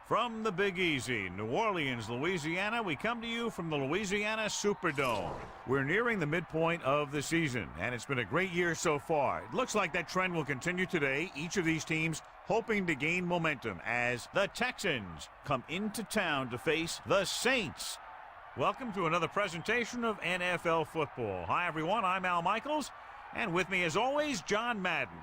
From the Big Easy, New Orleans, Louisiana, we come to you from the Louisiana Superdome. We're nearing the midpoint of the season, and it's been a great year so far. It looks like that trend will continue today. Each of these teams hoping to gain momentum as the Texans come into town to face the Saints. Welcome to another presentation of NFL football. Hi, everyone. I'm Al Michaels, and with me, as always, John Madden.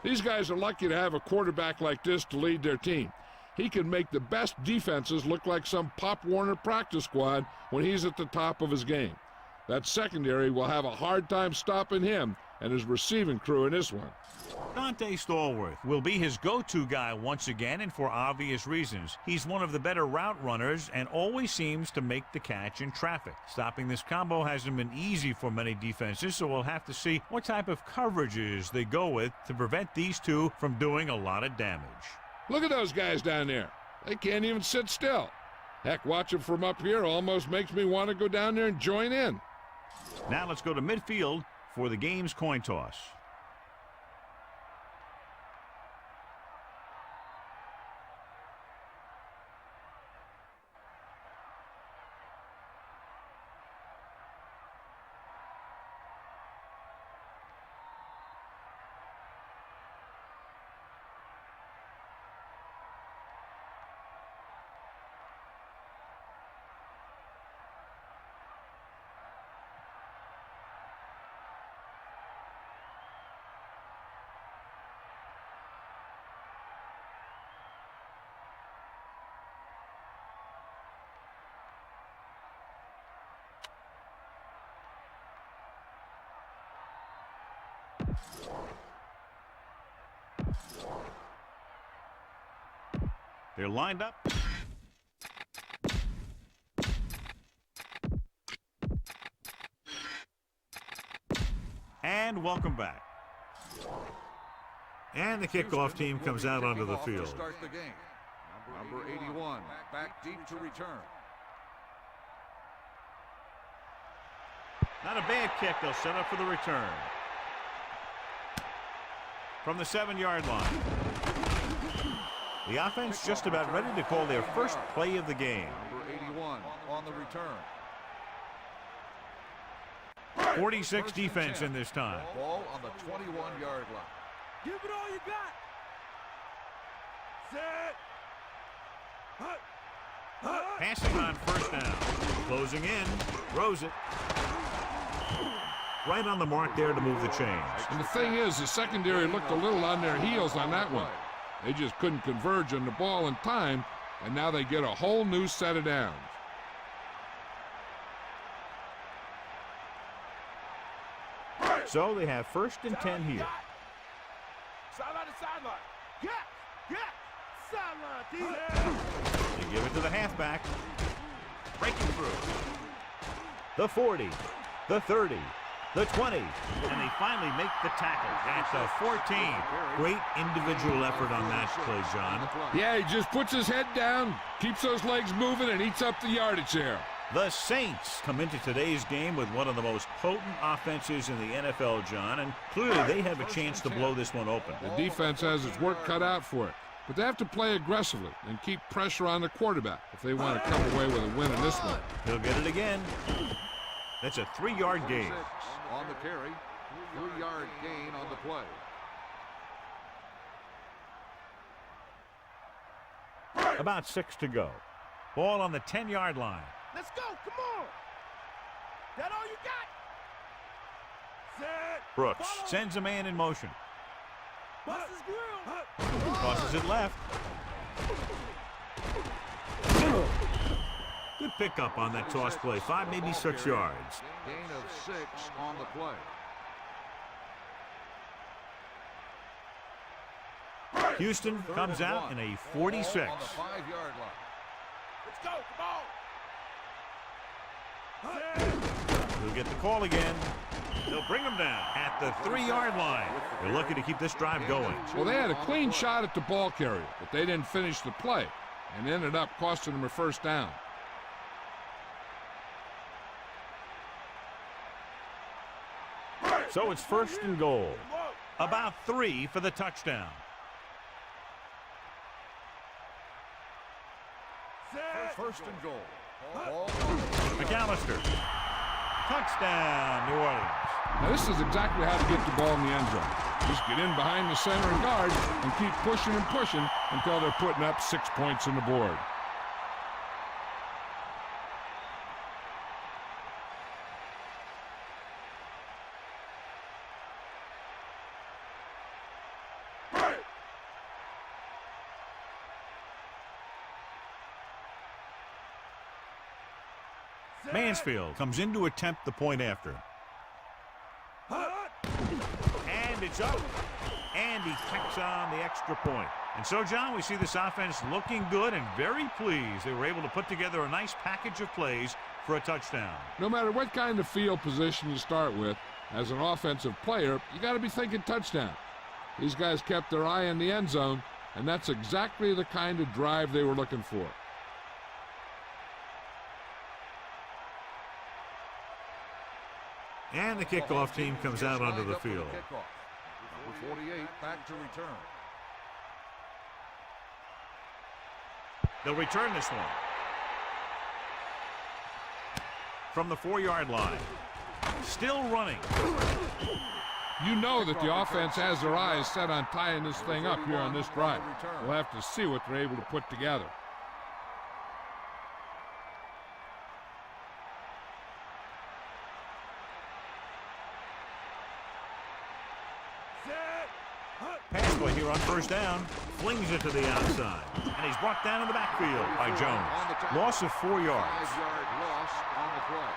These guys are lucky to have a quarterback like this to lead their team. He can make the best defenses look like some Pop Warner practice squad when he's at the top of his game. That secondary will have a hard time stopping him and his receiving crew in this one. Dante Stallworth will be his go-to guy once again, and for obvious reasons. He's one of the better route runners and always seems to make the catch in traffic. Stopping this combo hasn't been easy for many defenses, so we'll have to see what type of coverages they go with to prevent these two from doing a lot of damage. Look at those guys down there. They can't even sit still. Heck, watching from up here almost makes me want to go down there and join in. Now let's go to midfield for the game's coin toss. They're lined up. And welcome back. And the kickoff team comes out onto the field. Start the game. Number 81, back deep to return. Not a bad kick. They'll set up for the return. From the 7-yard line. The offense just about ready to call their first play of the game. Number 81 on the return. 46 defense in this time. Ball on the 21-yard line. Give it all you got. Set. Passing on first down. Closing in. Throws it. Right on the mark there to move the chains. And the thing is, the secondary looked a little on their heels on that one. They just couldn't converge on the ball in time, and now they get a whole new set of downs. So they have 1st and 10 here. Sideline to sideline. Sideline. They give it to the halfback. Breaking through. The 40, the 30, the 20, and they finally make the tackle at the 14. Great individual effort on that play, John. Yeah, he just puts his head down, keeps those legs moving, and eats up the yardage there. The Saints come into today's game with one of the most potent offenses in the NFL, John, and clearly they have a chance to blow this one open. The defense has its work cut out for it, but they have to play aggressively and keep pressure on the quarterback if they want to come away with a win in this one. He'll get it again. That's a 3-yard gain. On the carry, 3-yard gain on the play. About 6 to go. Ball on the 10-yard line. Let's go. Come on. That all you got? Set. Brooks sends a man in motion. Bust his grill. Crosses it left. Good pickup on that toss play. 5, maybe 6 yards. Gain of 6 on the play. Houston comes out in a 46. On the 5-yard line. Let's go. Come on. He'll get the call again. They'll bring him down at the 3-yard line. They're looking to keep this drive going. Well, they had a clean shot at the ball carrier, but they didn't finish the play and ended up costing them a first down. So it's 1st and goal. About 3 for the touchdown. First and goal. Ball. McAllister. Touchdown, New Orleans. Now this is exactly how to get the ball in the end zone. Just get in behind the center and guard and keep pushing and pushing until they're putting up 6 points on the board. Mansfield comes in to attempt the point after. And it's up. And he tacks on the extra point. And so, John, we see this offense looking good and very pleased. They were able to put together a nice package of plays for a touchdown. No matter what kind of field position you start with, as an offensive player, you got to be thinking touchdown. These guys kept their eye on the end zone, and that's exactly the kind of drive they were looking for. And the kickoff team comes out onto the field. Number 48 back to return. They'll return this one. From the 4-yard line. Still running. You know that the offense has their eyes set on tying this thing up here on this drive. We'll have to see what they're able to put together. Pass play here on first down. Flings it to the outside. And he's brought down in the backfield by Jones. Loss of 4 yards. 5-yard loss on the play.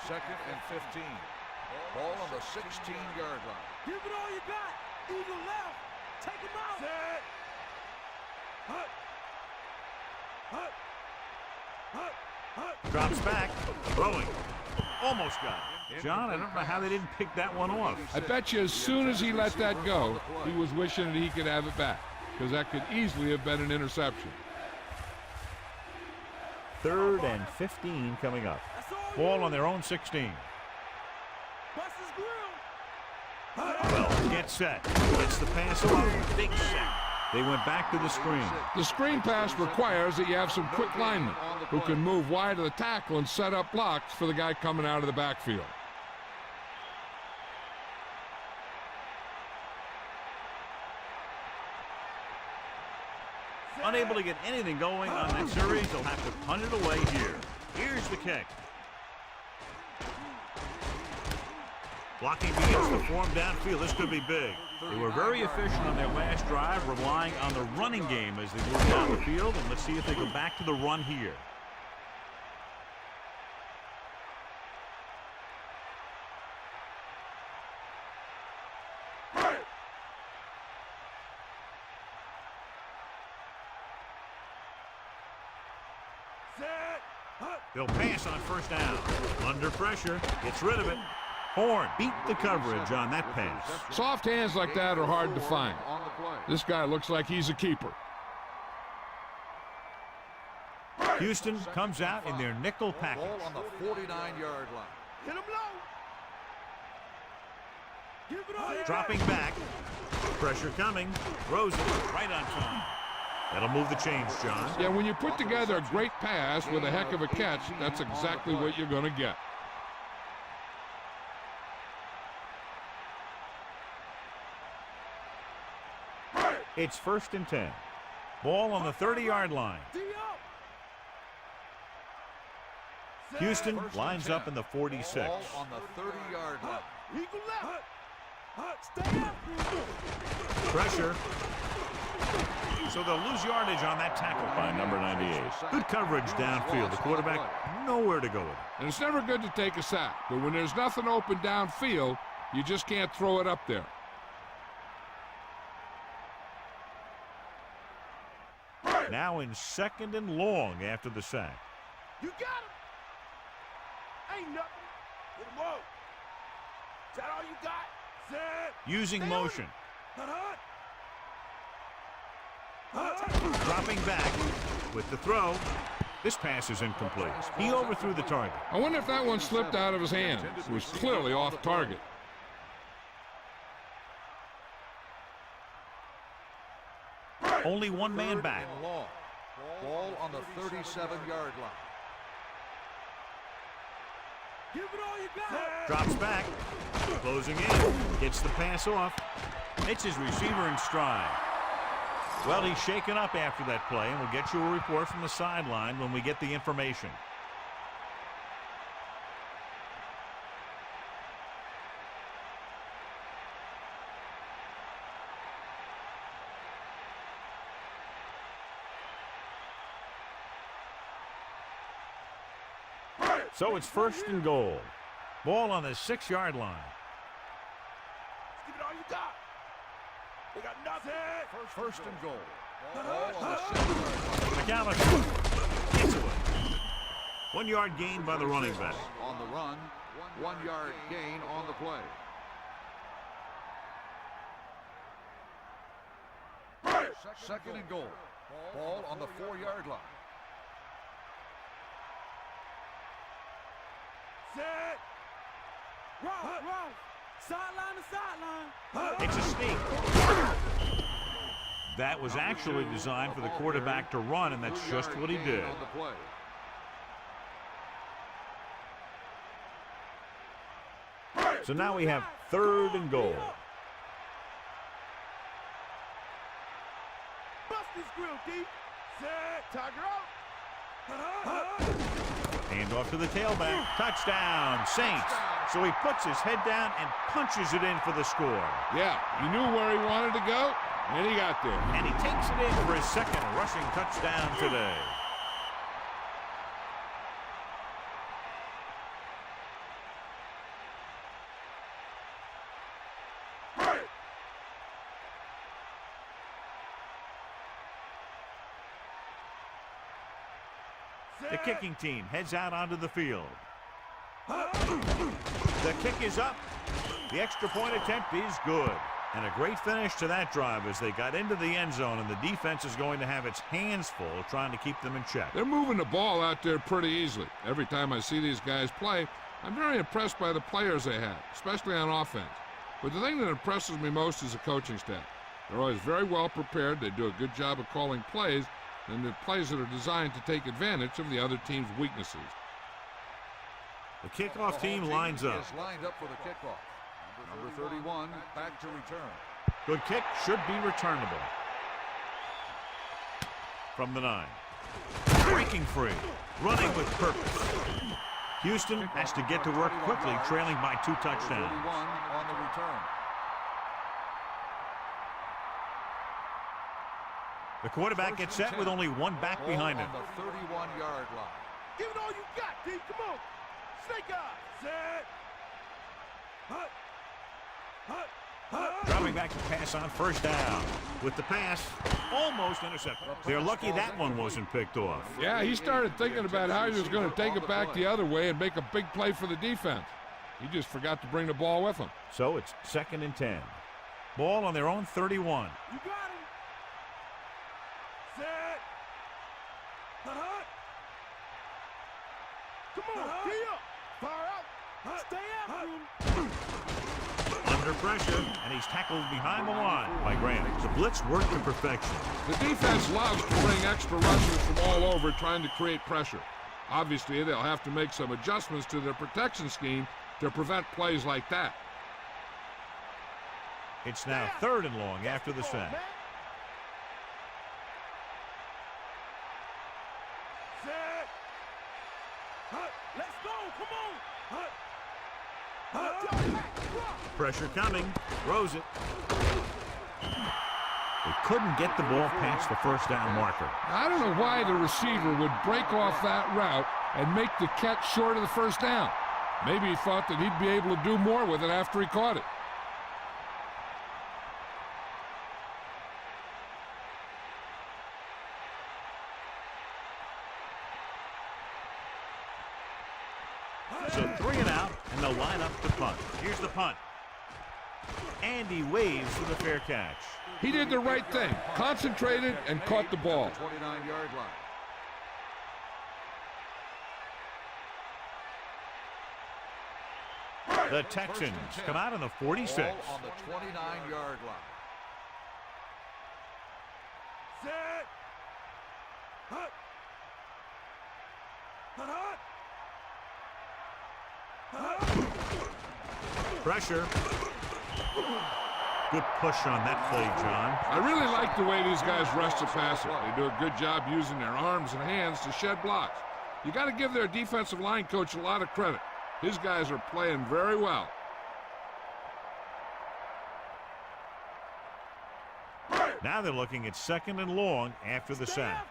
Second and 15. Ball on the 16-yard line. Give it all you got. Eagle left. Take him out. Set. Hut. Hut. Hut. Hut. Drops back. Throwing. Almost got it. John, I don't know how they didn't pick that one off. I bet you as soon as he let that go, he was wishing that he could have it back, because that could easily have been an interception. 3rd and 15 coming up. Ball on their own 16. Well, get set. Gets the pass off. Big sack. They went back to the screen. The screen pass requires that you have some quick linemen who can move wide of the tackle and set up blocks for the guy coming out of the backfield. Unable to get anything going on that series, they'll have to punt it away here. Here's the kick. Blocking begins to form downfield. This could be big. They were very efficient on their last drive, relying on the running game as they move down the field. And let's see if they go back to the run here. They'll pass on first down. Under pressure. Gets rid of it. Horn beat the coverage on that pass. Soft hands like that are hard to find. This guy looks like he's a keeper. Houston comes out in their nickel package. Ball on the 49-yard line. Hit him low. Give it all. Dropping back. Pressure coming. Throws it right on time. That'll move the chains, John. Yeah, when you put together a great pass with a heck of a catch, that's exactly what you're going to get. It's 1st and 10. Ball on the 30-yard line. Houston lines up in the 46. Ball on the 30-yard line. Eagle left. Stay up. Pressure. So they'll lose yardage on that tackle by number 98. Good coverage downfield. The quarterback nowhere to go with it. And it's never good to take a sack, but when there's nothing open downfield, you just can't throw it up there. Now in 2nd and long after the sack. You got him. Ain't nothing. Hit him low. Is that all you got? Set. Using motion. Hut. Dropping back with the throw. This pass is incomplete. He overthrew the target. I wonder if that one slipped out of his hand. It was clearly off target. Only one man Third back. and long. Ball on the 37-yard line. Give it all you got. Drops back. Closing in. Gets the pass off. It's his receiver in stride. Well, he's shaken up after that play, and we'll get you a report from the sideline when we get the information. So it's first and goal. Ball on the 6-yard line. Give it all you got. They got nothing. First and goal. Ball on the 6-yard line. McAllister gets away. 1 yard gain by the running back. On the run, 1 yard gain on the play. Second and goal. Ball on the 4-yard line. Set. Roll. Sideline to sideline. It's a sneak. That was actually designed for the quarterback to run, and that's just what he did. On the play. So now we have third and goal. Bust this grill, D. Set. Tiger out. Hand off to the tailback. Touchdown, Saints. So he puts his head down and punches it in for the score. Yeah, he knew where he wanted to go, and he got there. And he takes it in for his second rushing touchdown today. The kicking team heads out onto the field. The kick is up. The extra point attempt is good. And a great finish to that drive as they got into the end zone, and the defense is going to have its hands full trying to keep them in check. They're moving the ball out there pretty easily. Every time I see these guys play, I'm very impressed by the players they have, especially on offense. But the thing that impresses me most is the coaching staff. They're always very well prepared. They do a good job of calling plays, and the plays that are designed to take advantage of the other team's weaknesses. The kickoff team lines up. Is lined up for the kickoff. Number 31 back to return. Good kick, should be returnable. From the 9. Breaking free, running with purpose. Houston has to get to work quickly, trailing by 2 touchdowns. 31 on the return. The quarterback gets set with only one back behind him. On the 31-yard line. Give it all you got, D. Come on. Snake eyes. Set. Hut. Dropping back to pass on first down. With the pass, almost intercepted. They're lucky that one wasn't picked off. Yeah, he started thinking about how he was going to take it back the other way and make a big play for the defense. He just forgot to bring the ball with him. So it's 2nd and 10. Ball on their own 31. You got him. Set. Come on, D up. Fire out. Stay after him. Under pressure, and he's tackled behind the line by Graham. The blitz worked to perfection. The defense loves to bring extra rushers from all over trying to create pressure. Obviously, they'll have to make some adjustments to their protection scheme to prevent plays like that. It's now 3rd and long after the sack. Set. Let's go. Come on. Pressure coming. Throws it. They couldn't get the ball past the first down marker. I don't know why the receiver would break off that route and make the catch short of the first down. Maybe he thought that he'd be able to do more with it after he caught it. So 3 and out, and they'll line up to punt. Here's the punt. And he waves for the fair catch. He did the right thing, concentrated and caught the ball. 29-yard line. The Texans come out on the 46. Ball on the 29-yard Pressure. Good push on that play, John. I really like the way these guys rush the passer. They do a good job using their arms and hands to shed blocks. You got to give their defensive line coach a lot of credit. His guys are playing very well. Now they're looking at 2nd and long after the sack.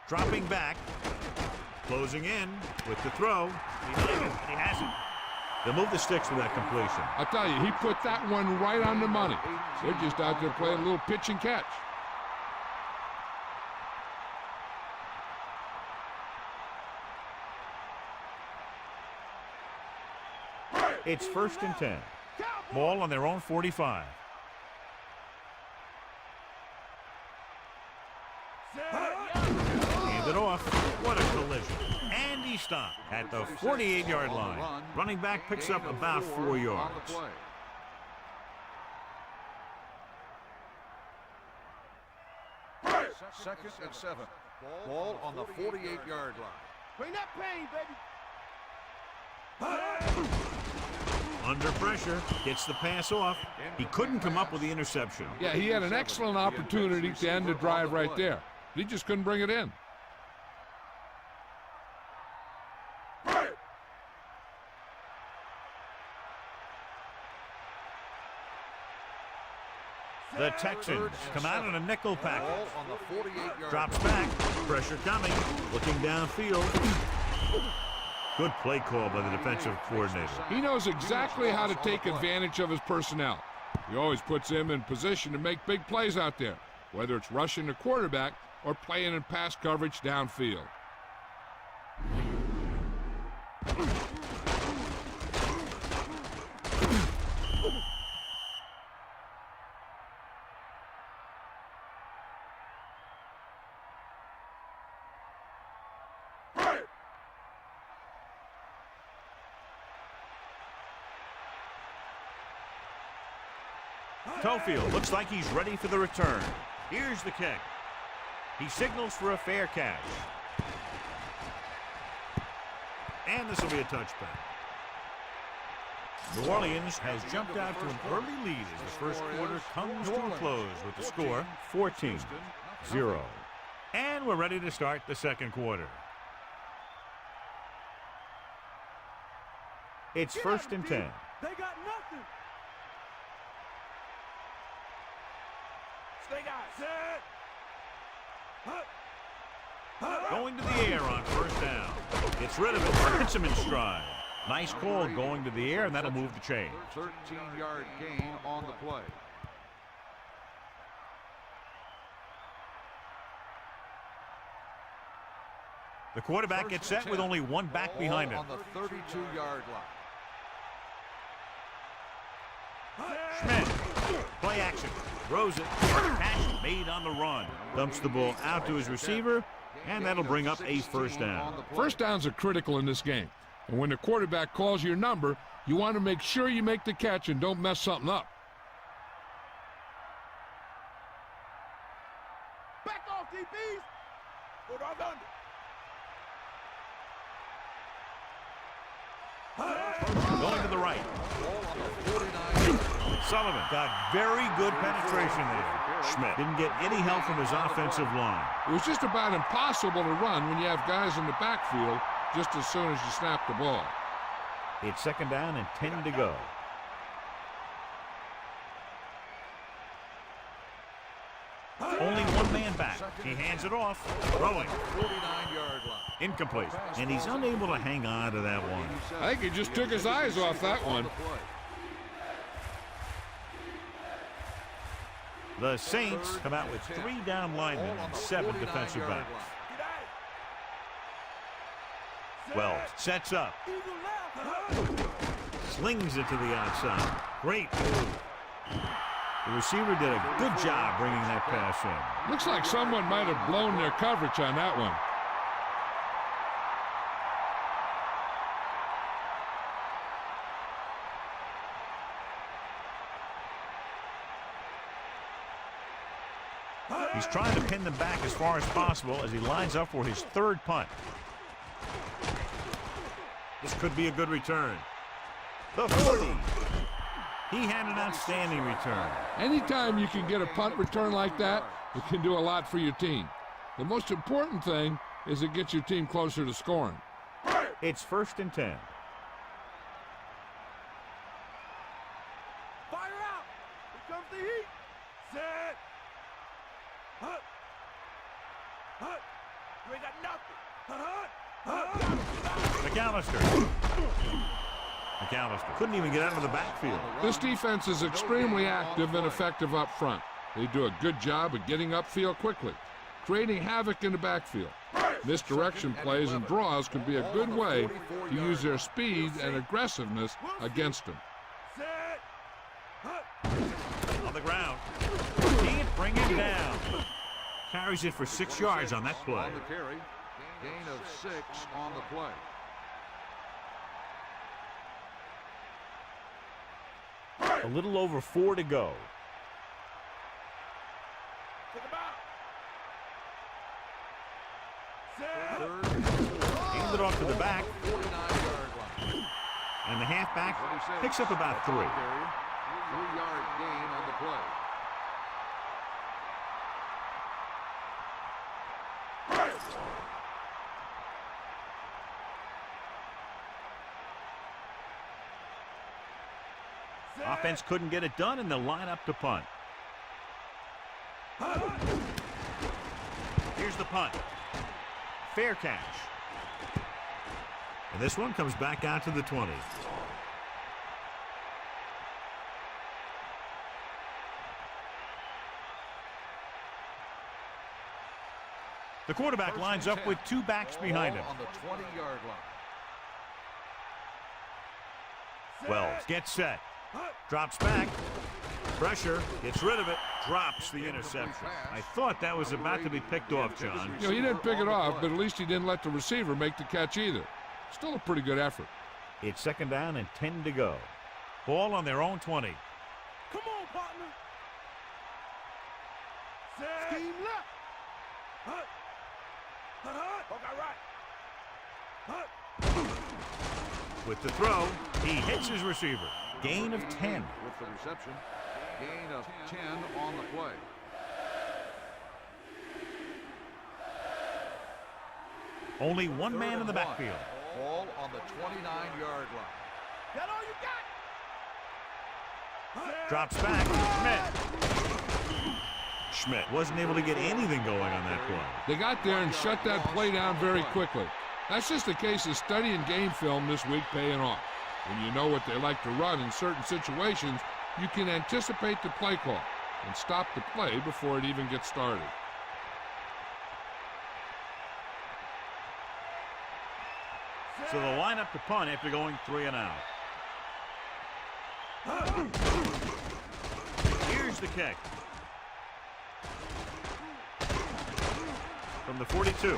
Dropping back, closing in with the throw. He has it. They'll move the sticks with that completion. I'll tell you, he put that one right on the money. They're just out there playing a little pitch and catch. It's 1st and 10. Ball on their own 45. Hand it off. What a collision. And he stopped at the 48-yard line. Running back picks up about 4 yards. 2nd and 7. Ball on the 48-yard line. Bring that pain, baby. Under pressure, gets the pass off. He couldn't come up with the interception. Yeah, he had an excellent opportunity to end the drive right there. He just couldn't bring it in. The Texans come out in a nickel package. Ball on the 48-yard Drops back, pressure coming, looking downfield. Good play call by the defensive coordinator. He knows exactly how to take advantage of his personnel. He always puts him in position to make big plays out there, whether it's rushing the quarterback or playing in pass coverage downfield. Tofield looks like he's ready for the return. Here's the kick. He signals for a fair catch. And this will be a touchback. New Orleans has jumped out to an early lead as the first quarter comes to a close with the score 14-0. And we're ready to start the second quarter. It's 1st and 10. They got nothing. Stay guys. Set. Going to the air on 1st down. Gets rid of it. Hits him in stride. Nice call going to the air, and that'll move the chain. 13-yard gain on the play. The quarterback gets set with only one back behind him. On the 32-yard line. Schmidt. Play action. Throws it. Catch made on the run. Dumps the ball out to his receiver, and that'll bring up a 1st down. First downs are critical in this game. And when the quarterback calls your number, you want to make sure you make the catch and don't mess something up. Back off, DBs. Put on under. Going to the right. Sullivan got very good penetration there. Schmidt didn't get any help from his offensive line. It was just about impossible to run when you have guys in the backfield just as soon as you snap the ball. It's 2nd down and 10 to go. Only one man back. He hands it off. Throwing. 49-yard line. Incomplete. And he's unable to hang on to that one. I think he just took his eyes off that one. The Saints come out with 3 down linemen and 7 defensive backs. Wells sets up. Slings it to the outside. Great move. The receiver did a good job bringing that pass in. Looks like someone might have blown their coverage on that one. He's trying to pin them back as far as possible as he lines up for his third punt. This could be a good return. The 40. He had an outstanding return. Anytime you can get a punt return like that, it can do a lot for your team. The most important thing is it gets your team closer to scoring. It's 1st and 10. Fire out. Here comes the heat. Set. Hut. Hut. You ain't got nothing. McAllister. McAllister couldn't even get out of the backfield. This defense is extremely active and effective up front. They do a good job of getting upfield quickly, creating havoc in the backfield. Misdirection plays and draws can be a good way to use their speed and aggressiveness against them. Set. Hut. On the ground. Can't bring him down. Carries it for 6 yards on that play. On the carry. Gain of 6 on the play. A little over 4 to go. Take him out. Set. Hands it off to the back, 49-yard line. and the halfback picks up about 3. 3-yard gain on the play. Offense couldn't get it done, and they'll line up to punt. Here's the punt. Fair catch. And this one comes back out to the 20. The quarterback lines up with 2 backs behind him. On the 20-yard line. Wells gets set. Drops back. Pressure. Gets rid of it. Drops the interception. I thought that was about to be picked off, John. You know, he didn't pick it off, but at least he didn't let the receiver make the catch either. Still a pretty good effort. It's 2nd down and 10 to go. Ball on their own 20. Come on, partner. Set. Scheme left. Hut. Hut, hut. Okay, right. Hut. With the throw, he hits his receiver. Gain of 10. With the reception. Gain of 10 on the play. Only one man in the backfield. Ball on the 29-yard line. That all you got? Drops back. Schmidt wasn't able to get anything going on that play. They got there and shut that play down very quickly. That's just a case of studying game film this week paying off. When you know what they like to run in certain situations, you can anticipate the play call and stop the play before it even gets started. So they'll line up to punt after going 3 and out. Here's the kick. From the 42.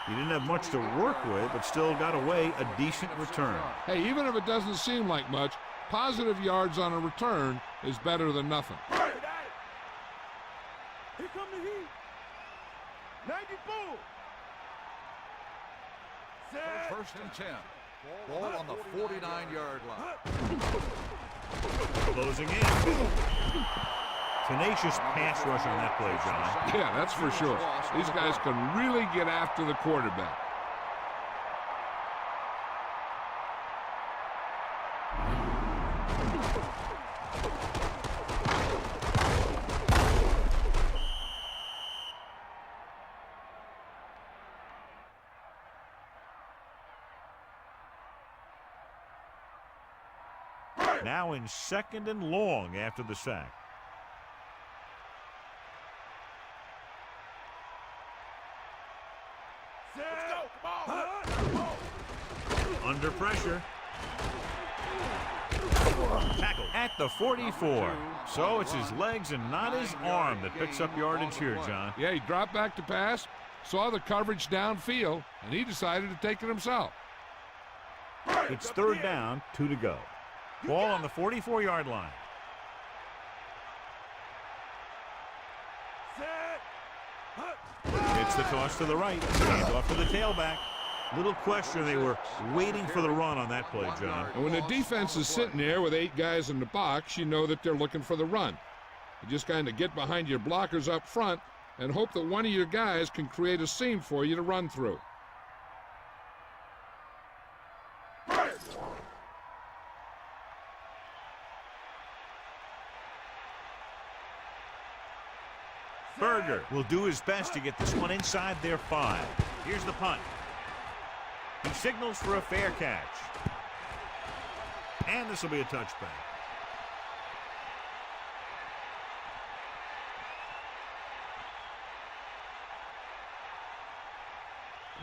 He didn't have much to work with, but still got away a decent return. Hey, even if it doesn't seem like much, positive yards on a return is better than nothing. Here come the heat. 94. Set. 1st and 10. Ball on the 49-yard line. Closing in. Tenacious pass rush on that play, John. Yeah, that's for sure. These guys can really get after the quarterback. Now in 2nd and long after the sack. Under pressure. Tackle at the 44. So it's his legs and not his arm that picks up yardage here, John. Yeah, he dropped back to pass, saw the coverage downfield, and he decided to take it himself. It's 3rd down, 2 to go. Ball on the 44-yard line. It's the toss to the right. Hand off to the tailback. Little question, they were waiting for the run on that play, John. And when the defense is sitting there with 8 guys in the box, you know that they're looking for the run. You just kind of get behind your blockers up front and hope that one of your guys can create a seam for you to run through. Berger will do his best to get this one inside their 5. Here's the punt. He signals for a fair catch. And this will be a touchback.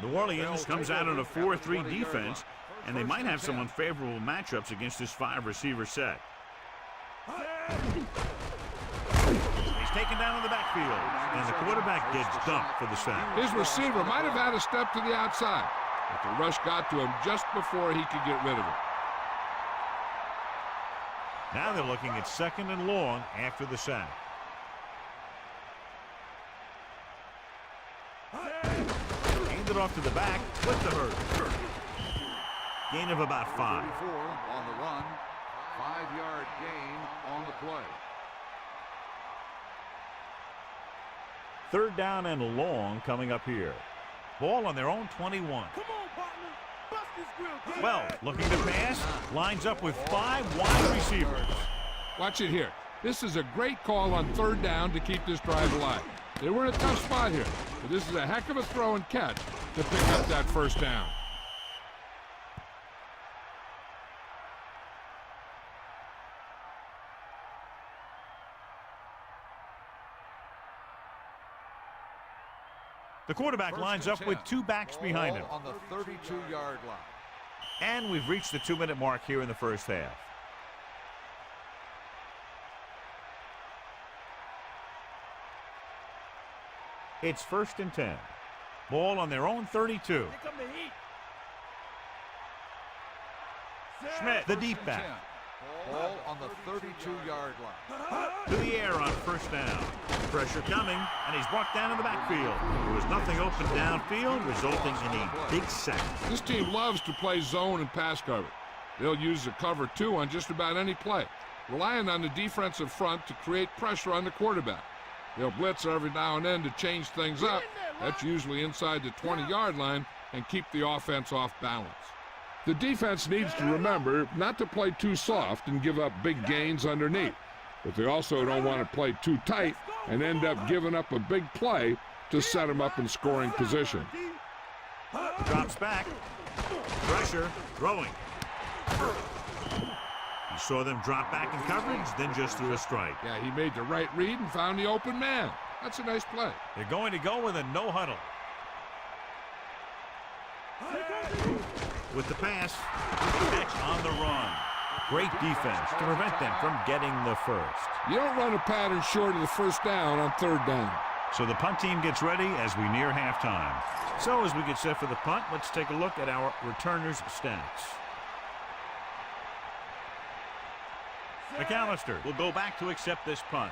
New Orleans comes out in a 4-3 defense, and they might have some unfavorable matchups against this 5-receiver set. He's taken down in the backfield, and the quarterback gets dumped for the sack. His receiver might have had a step to the outside, but the rush got to him just before he could get rid of it. Now they're looking at 2nd and long after the sack. Hand it off to the back with the hurt. Gain of about 5. 34 on the run. 5-yard gain on the play. 3rd down and long coming up here. Ball on their own 21. Come on, partner. Bust this grill. Well, looking to pass, lines up with 5 wide receivers. Watch it here. This is a great call on 3rd down to keep this drive alive. They were in a tough spot here, but this is a heck of a throw and catch to pick up that 1st down. The quarterback lines up with 2 backs behind him. On the 32-yard line. And we've reached the 2-minute mark here in the first half. It's 1st and 10. Ball on their own 32. Here come the heat. Schmidt, the deep back. Ball on the 32-yard line. To the air on 1st down. Pressure coming, and he's brought down in the backfield. There was nothing open downfield, resulting in a big sack. This team loves to play zone and pass cover. They'll use the cover 2 on just about any play, relying on the defensive front to create pressure on the quarterback. They'll blitz every now and then to change things up. That's usually inside the 20-yard line and keep the offense off balance. The defense needs to remember not to play too soft and give up big gains underneath, but they also don't want to play too tight and end up giving up a big play to set them up in scoring position. Drops back. Pressure. Throwing. You saw them drop back in coverage, then just threw a strike. Yeah, he made the right read and found the open man. That's a nice play. They're going to go with a no huddle. With the pass, catch on the run. Great defense to prevent them from getting the first. You don't run a pattern short of the 1st down on 3rd down. So the punt team gets ready as we near halftime. So as we get set for the punt, let's take a look at our returners' stats. McAllister will go back to accept this punt.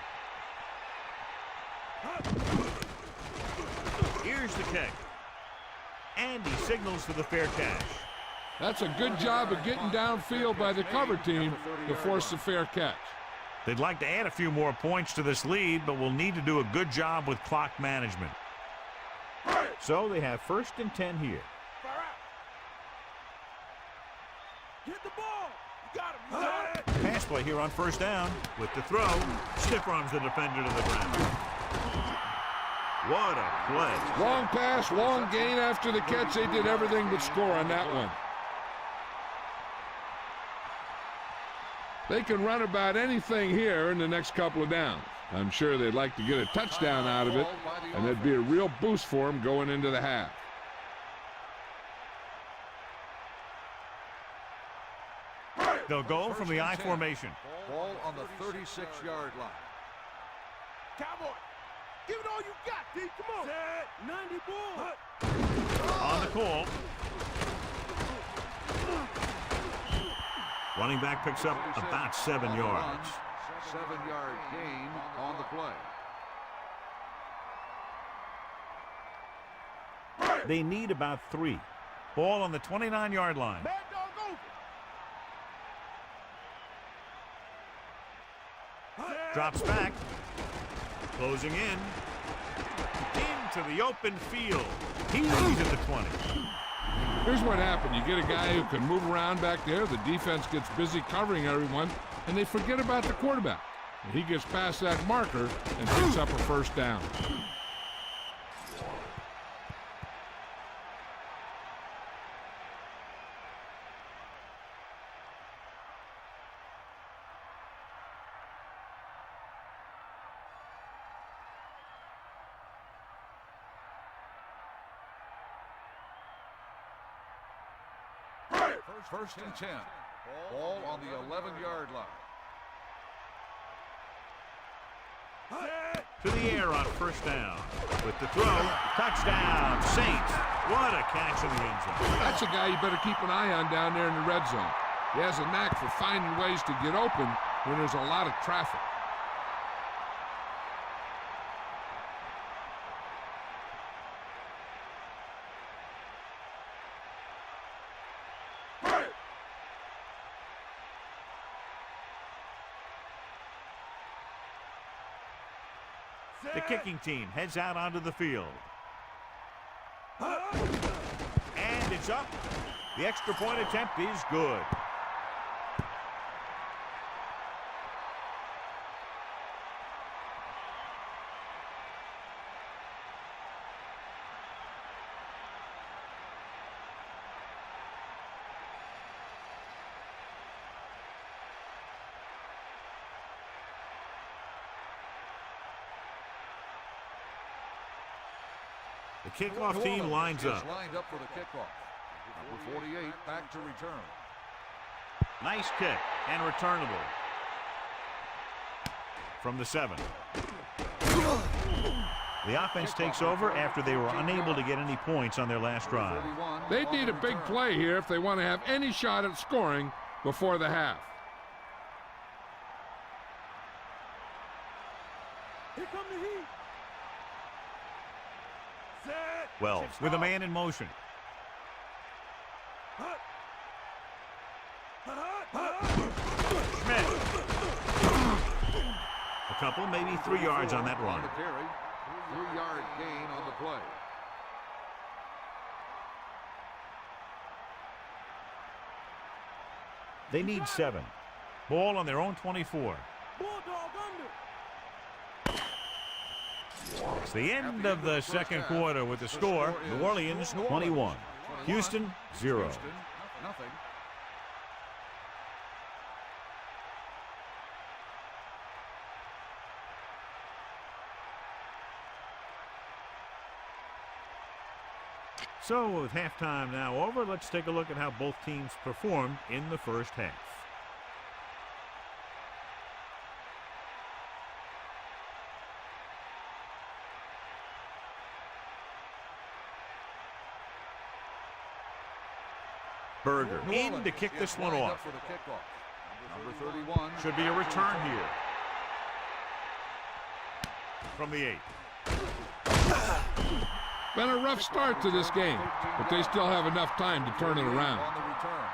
Here's the kick. And he signals for the fair catch. That's a good job of getting downfield by the cover team to force the fair catch. They'd like to add a few more points to this lead, but will need to do a good job with clock management. So they have 1st and 10 here. Get the ball. You got him. You got it. Pass play here on 1st down. With the throw, stiff arms the defender to the ground. What a play. Long pass, long gain after the catch. They did everything but score on that one. They can run about anything here in the next couple of downs. I'm sure they'd like to get a touchdown out of it, and that'd be a real boost for them going into the half. They'll go from the I formation. Ball on the 36-yard line. Cowboy, give it all you got, D. Come on. 90 ball. On the call. Running back picks up about 7 yards. 7-yard gain on the play. They need about 3. Ball on the 29-yard line. Bad dog over. Drops back. Closing in. Into the open field. He's at the 20. Here's what happened. You get a guy who can move around back there. The defense gets busy covering everyone, and they forget about the quarterback. And he gets past that marker and picks up a first down. First and 10. Ball on the 11-yard line. To the air on first down. With the throw, touchdown, Saints. What a catch in the end zone. That's a guy you better keep an eye on down there in the red zone. He has a knack for finding ways to get open when there's a lot of traffic. The kicking team heads out onto the field. And it's up. The extra point attempt is good. The kickoff team lines up. Lined up for the kickoff. Number 48 back to return. Nice kick and returnable. From the 7. The offense takes over after they were unable to get any points on their last drive. They need a big play here if they want to have any shot at scoring before the half. Here come the heat. Wells with a man in motion. Schmidt. A couple, maybe 3 yards on that run. 3-yard gain on the play. They need 7. Ball on their own 24. Bulldog under. It's the end of the second quarter with the score, New Orleans 21, Houston 0. Houston, nothing. So with halftime now over, let's take a look at how both teams performed in the first half. Berger in to kick this one off. For the kickoff. Number 31 should be a return here. From the 8. Been a rough start to this game, but they still have enough time to turn it around. On the return.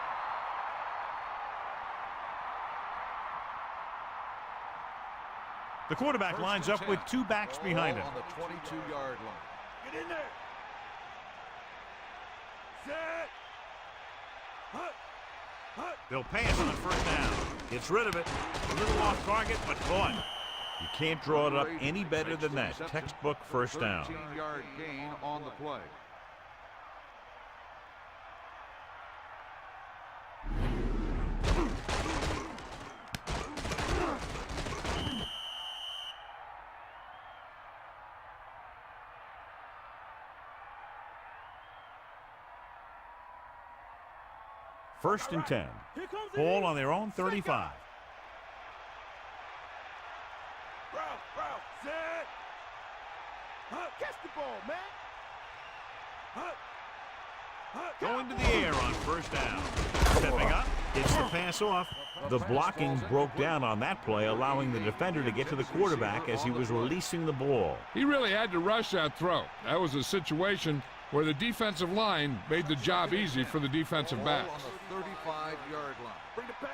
The quarterback lines up with 2 backs behind him. On the 22-yard line. Get in there. Set. Hut. Hut. They'll pass on first down. Gets rid of it. A little off target, but caught. You can't draw it up any better than that. Textbook first down. 13-yard gain on the play. First and 10. Here comes the Ball heat. on their own 35. Route. Set. Hut. Catch the ball, man. Hut. Hut. Going to the air on first down. Stepping up, gets the pass off. The blocking broke down on that play, allowing the defender to get to the quarterback as he was releasing the ball. He really had to rush that throw. That was a situation where the defensive line made the job easy for the defensive backs. Ball on the 35-yard line. Bring the pad.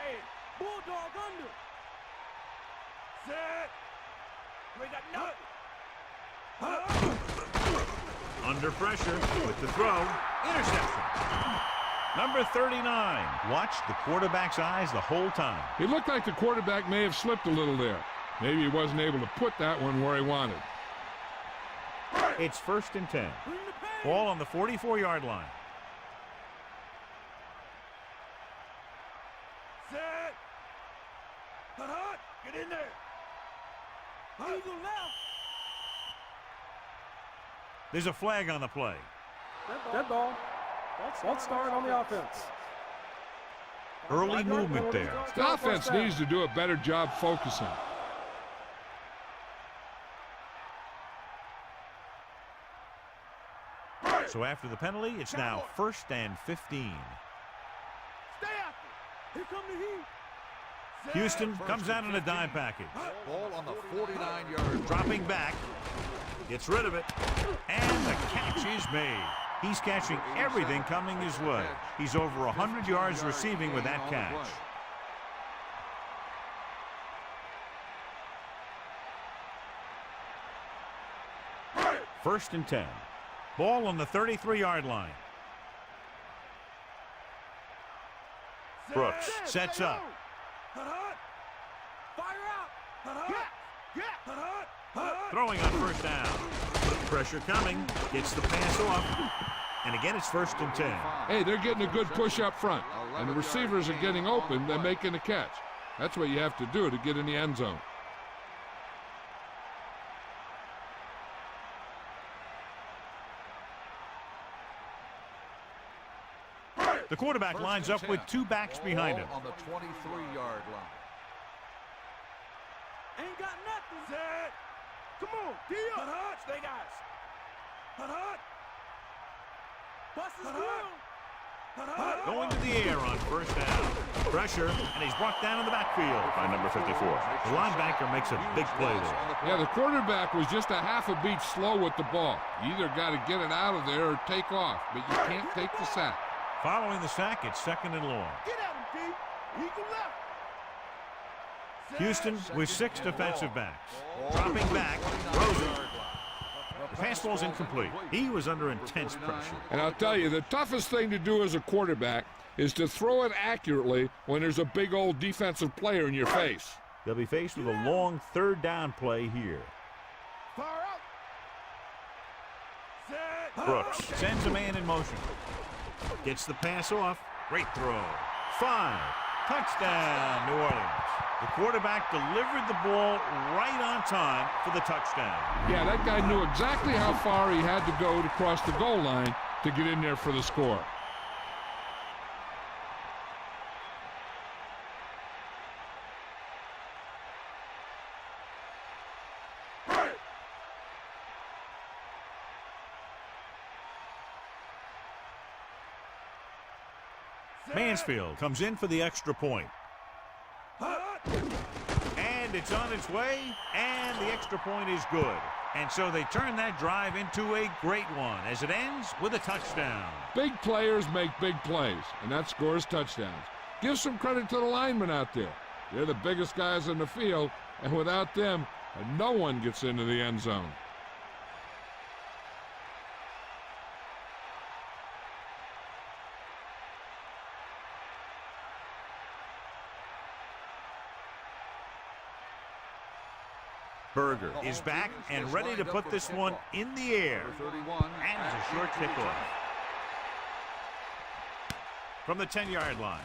Bulldog under. Set. We got nothing. Under pressure with the throw. Interception. Number 39. Watch the quarterback's eyes the whole time. It looked like the quarterback may have slipped a little there. Maybe he wasn't able to put that one where he wanted. It's 1st and 10. Bring the pad. Ball on the 44-yard line. Set. Hut. Get in there. Eagle left. There's a flag on the play. Dead ball. Let's start on the offense. Early movement there. The offense needs to do a better job focusing. So after the penalty, it's now 1st and 15. Stay after. Here come the heat. Set. Houston comes out in a dime package. Ball on the 49-yard line. Dropping back. Gets rid of it. And the catch is made. He's catching everything coming his way. He's over 100 yards receiving with that catch. First and 10. Ball on the 33-yard line. Brooks sets up. Hut. Fire out. Hut. Throwing on 1st down. Pressure coming. Gets the pass off. And again, it's 1st and 10. Hey, they're getting a good push up front. And the receivers are getting open. They're making the catch. That's what you have to do to get in the end zone. The quarterback lines up with 2 backs behind him. On the 23-yard line. Ain't got nothing. Set. Come on. D up. Hut. Stay guys. Hut. Bust his grill. Going to the air on 1st down. Pressure, and he's brought down in the backfield by number 54. The linebacker makes a big play there. Yeah, the quarterback was just a half a beat slow with the ball. You either got to get it out of there or take off, but you can't take the sack. Following the sack, it's 2nd and long. Get at him, D. Eagle left. Set. Houston with 6 defensive backs. Dropping back, throws it. The pass ball's incomplete. He was under intense pressure. And I'll tell you, the toughest thing to do as a quarterback is to throw it accurately when there's a big old defensive player in your face. They'll be faced with a long 3rd down play here. Fire out. Set. Brooks sends a man in motion. Gets the pass off. Great throw. 5. Touchdown, New Orleans. The quarterback delivered the ball right on time for the touchdown. Yeah, that guy knew exactly how far he had to go to cross the goal line to get in there for the score. Mansfield comes in for the extra point. And it's on its way, and the extra point is good. And so they turn that drive into a great one as it ends with a touchdown. Big players make big plays, and that scores touchdowns. Give some credit to the linemen out there. They're the biggest guys in the field, and without them, no one gets into the end zone. Berger is back and ready to put this one in the air. And it's a short kickoff. From the 10-yard line.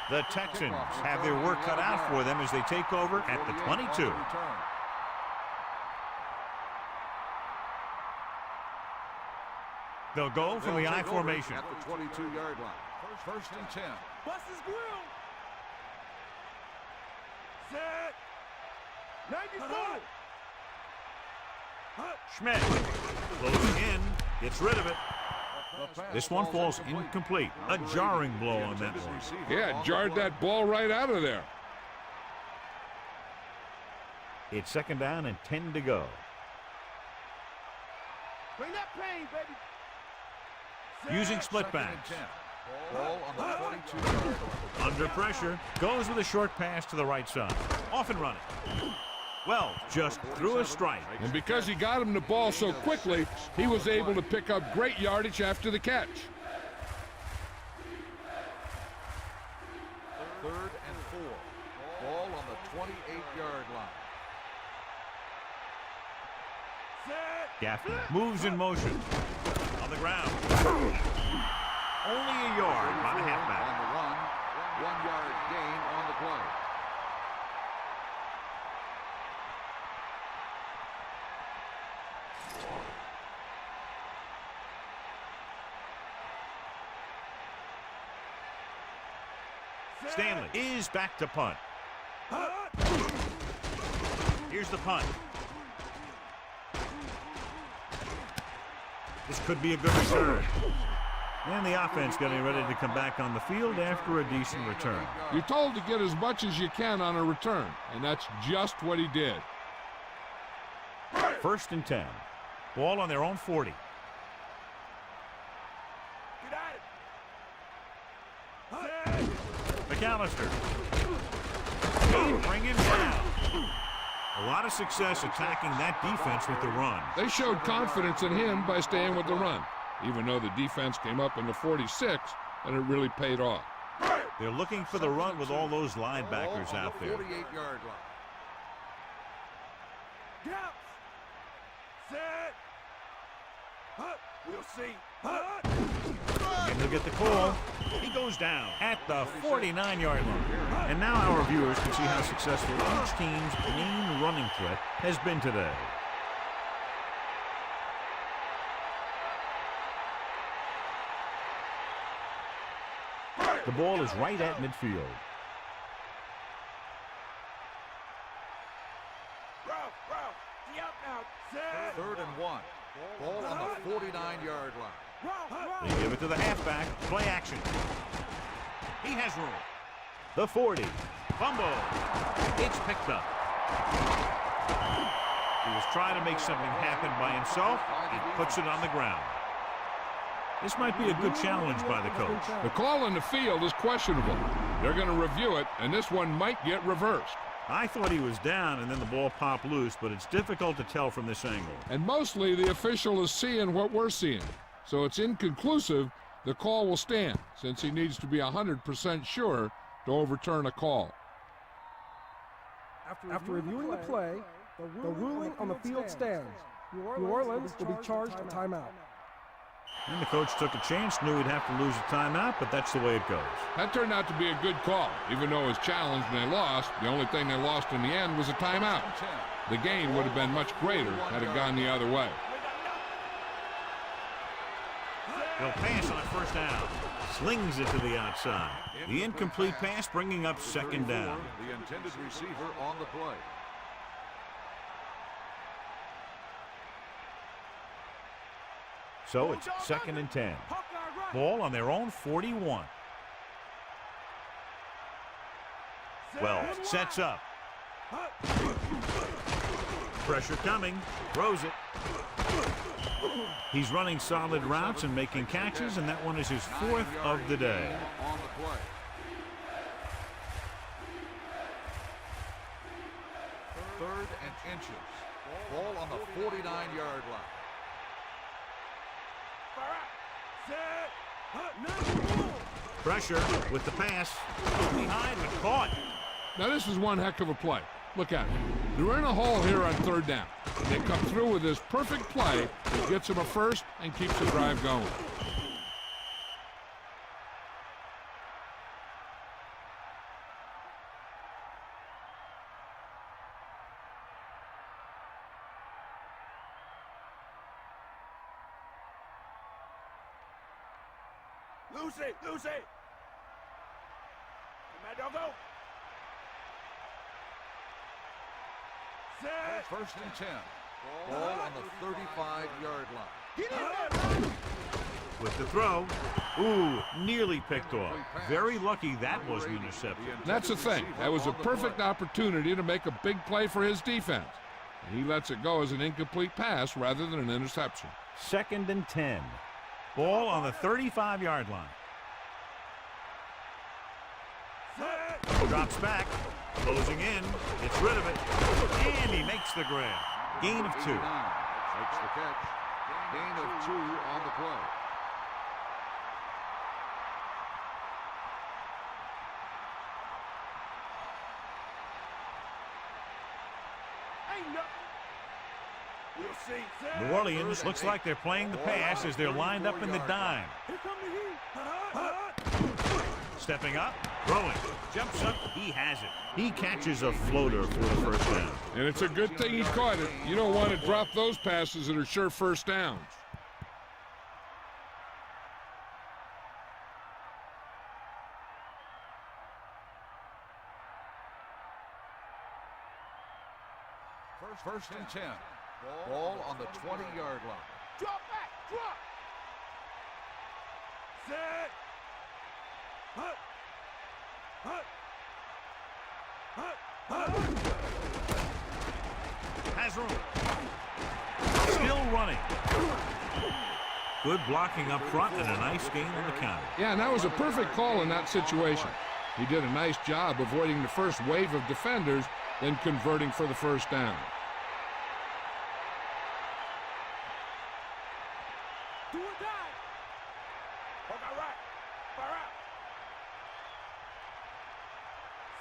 The Texans have their work cut out for them as they take over at the 22. They'll go from the I formation. At the 22-yard line. First and 10. Bust his grill. Set. 94. Schmidt closing in, gets rid of it. This one falls incomplete. A jarring blow on that one. Yeah, jarred that ball right out of there. It's 2nd down and 10 to go. Bring that pain, baby. Using split Second and backs. 10. Ball on the 22-yard line. Under pressure. Goes with a short pass to the right side. Off and running. Well, just threw a strike. And because he got him the ball so quickly, he was able to pick up great yardage after the catch. Third and 4. Ball on the 28-yard line. Gaffney moves in motion. On the ground. Only a yard by the halfback. On the run, 1-yard gain on the play. Stanley is back to punt. Here's the punt. This could be a good return. And the offense getting ready to come back on the field after a decent return. You're told to get as much as you can on a return, and that's just what he did. First and 10. Ball on their own 40. Get at it. McAllister. They bring him down. A lot of success attacking that defense with the run. They showed confidence in him by staying with the run, even though the defense came up in the 46, and it really paid off. They're looking for the run with all those linebackers Ball on out the there. 48-yard line. Get out. Set. Hut. We'll see. Hut. And they'll get the call. He goes down at the 49-yard line. And now our viewers can see how successful each team's main running threat has been today. The ball is right at midfield. Ralph. Get out now. Set. Third and 1. Ball on the 49-yard line. They give it to the halfback. Play action. He has room. The 40. Fumble. It's picked up. He was trying to make something happen by himself. He puts it on the ground. This might be a good challenge by the coach. The call on the field is questionable. They're going to review it, and this one might get reversed. I thought he was down and then the ball popped loose, but it's difficult to tell from this angle. And mostly the official is seeing what we're seeing. So it's inconclusive. The call will stand, since he needs to be 100% sure to overturn a call. After reviewing the play, the ruling on the field stands. New Orleans will be charged a timeout. And the coach took a chance, knew he'd have to lose a timeout, but that's the way it goes. That turned out to be a good call. Even though it was challenged and they lost, the only thing they lost in the end was a timeout. The gain would have been much greater had it gone the other way. They'll pass on first down. Slings it to the outside. The incomplete pass bringing up second down. The intended receiver on the play. So it's second and 10. Ball on their own 41. Wells sets up. Pressure coming. Throws it. He's running solid routes and making catches, and that one is his 4th of the day. On the play. Third and inches. Ball on the 49-yard line. Pressure with the pass. Behind but caught. Now this is one heck of a play. Look at it. They're in a hole here on third down. They come through with this perfect play that gets them a first and keeps the drive going. Lucy. Mad doggo. Set. First and 10. Ball on the 35-yard line. With the throw. Ooh, nearly picked off. Very lucky that wasn't intercepted. That's the thing. That was a perfect opportunity to make a big play for his defense. and he lets it go as an incomplete pass rather than an interception. 2nd and 10. Ball on the 35-yard line. Drops back, closing in, gets rid of it, and he makes the grab. Gain of 2. Makes the catch. Gain of 2 on the play. Ain't nothing. We'll see. New Orleans looks like they're playing the pass as they're lined up in the dime. Here come the heat. Stepping up, throwing, jumps up, he has it. He catches a floater for the first down. And it's a good thing he caught it. You don't want to drop those passes that are sure first downs. First and 10. Ball on the 20-yard line. Drop back. Drop. Set. Hut. Hut. Has room. Still running. Good blocking up front and a nice gain on the counter. Yeah, and that was a perfect call in that situation. He did a nice job avoiding the first wave of defenders, then converting for the first down. Do or die. All right.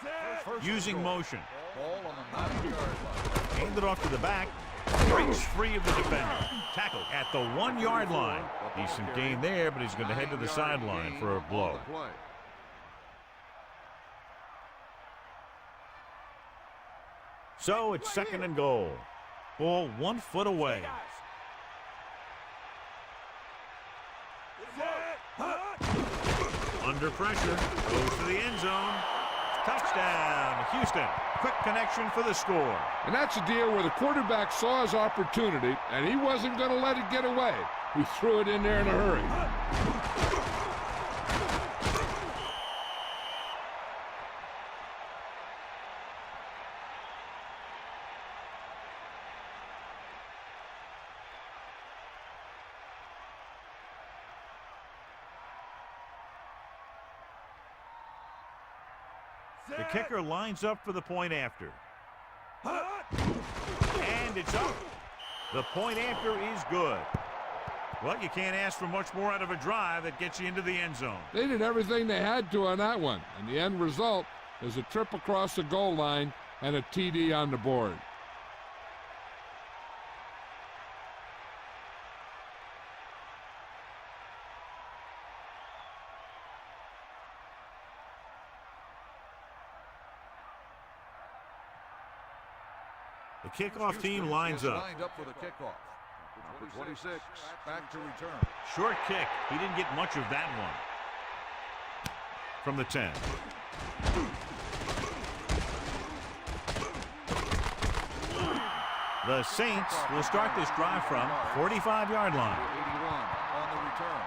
Set. Using motion. Ball on the 9-yard line. Hand it off to the back. Breaks free of the defender. Tackle at the 1-yard line. Decent gain there, but he's going to head to the sideline for a blow. So it's 2nd and goal. Ball 1 foot away. Under pressure. Goes to the end zone. Touchdown, Houston. Quick connection for the score. And that's a deal where the quarterback saw his opportunity, and he wasn't going to let it get away. He threw it in there in a hurry. The kicker lines up for the point after. And it's up. The point after is good. Well, you can't ask for much more out of a drive that gets you into the end zone. They did everything they had to on that one, and the end result is a trip across the goal line and a TD on the board. The kickoff team lines up. Lined up for the kickoff. Number 26, back to return. Short kick. He didn't get much of that one. From the 10. The Saints will start this drive from 45-yard line. 81 on the return.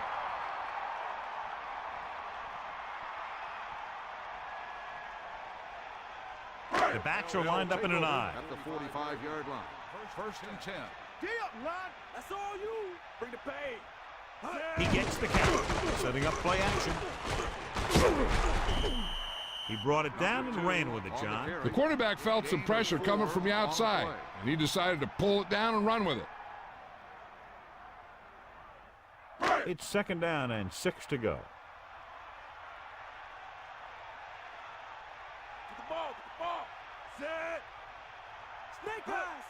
The backs are lined up in an I. At the 45-yard line. First and 10. Get up, line. That's all you. Bring the pay. He gets the count. Setting up play action. He brought it down and ran with it, John. The quarterback felt some pressure coming from the outside, and he decided to pull it down and run with it. It's 2nd down and 6 to go. Get the ball. Set. Snake eyes.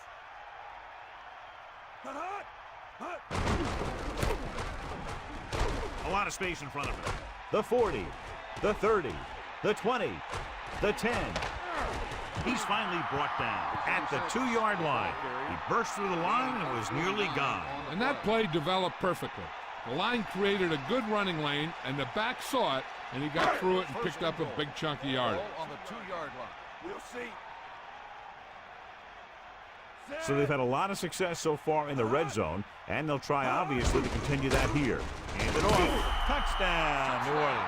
Hut. A lot of space in front of him. The 40, the 30, the 20, the 10. He's finally brought down at the 2-yard line. He burst through the line and was nearly gone. And that play developed perfectly. The line created a good running lane, and the back saw it, and he got through it and picked up a big chunk of yardage. On the 2-yard line. We'll see. So they've had a lot of success so far in the red zone, and they'll try, obviously, to continue that here. Hand it off. Touchdown, New Orleans.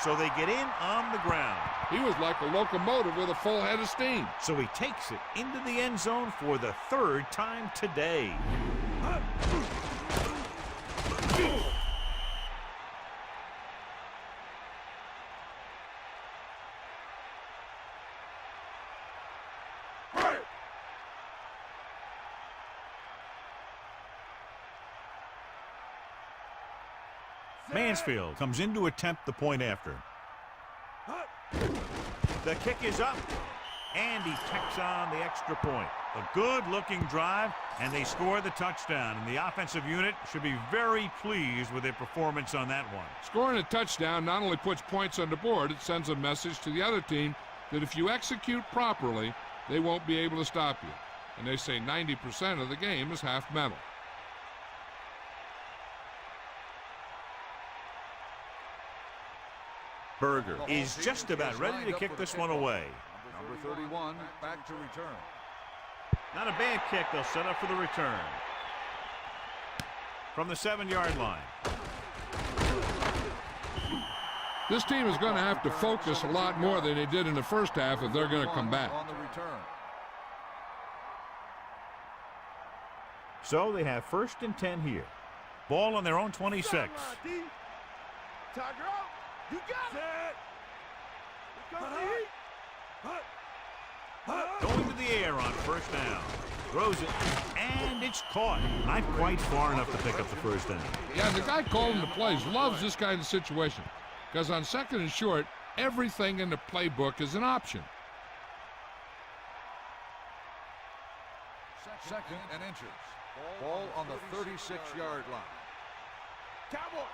So they get in on the ground. He was like a locomotive with a full head of steam. So he takes it into the end zone for the third time today. Mansfield comes in to attempt the point after. The kick is up, and he tacks on the extra point. A good-looking drive, and they score the touchdown. And the offensive unit should be very pleased with their performance on that one. Scoring a touchdown not only puts points on the board, it sends a message to the other team that if you execute properly, they won't be able to stop you. And they say 90% of the game is half mental. Berger is just about ready to kick this one away. Number 31 back to return. Not a bad kick. They'll set up for the return. From the 7-yard line. This team is going to have to focus a lot more than they did in the first half if they're going to come back. On the return. So they have 1st and 10 here. Ball on their own 26. Tiger out. You got it. Going to the air on 1st down. Throws it, and it's caught. Not quite far enough to pick up the 1st down. Yeah, the guy calling the plays loves this kind of situation because on 2nd and short, everything in the playbook is an option. 2nd and inches. Ball on the 36-yard line. Cowboy.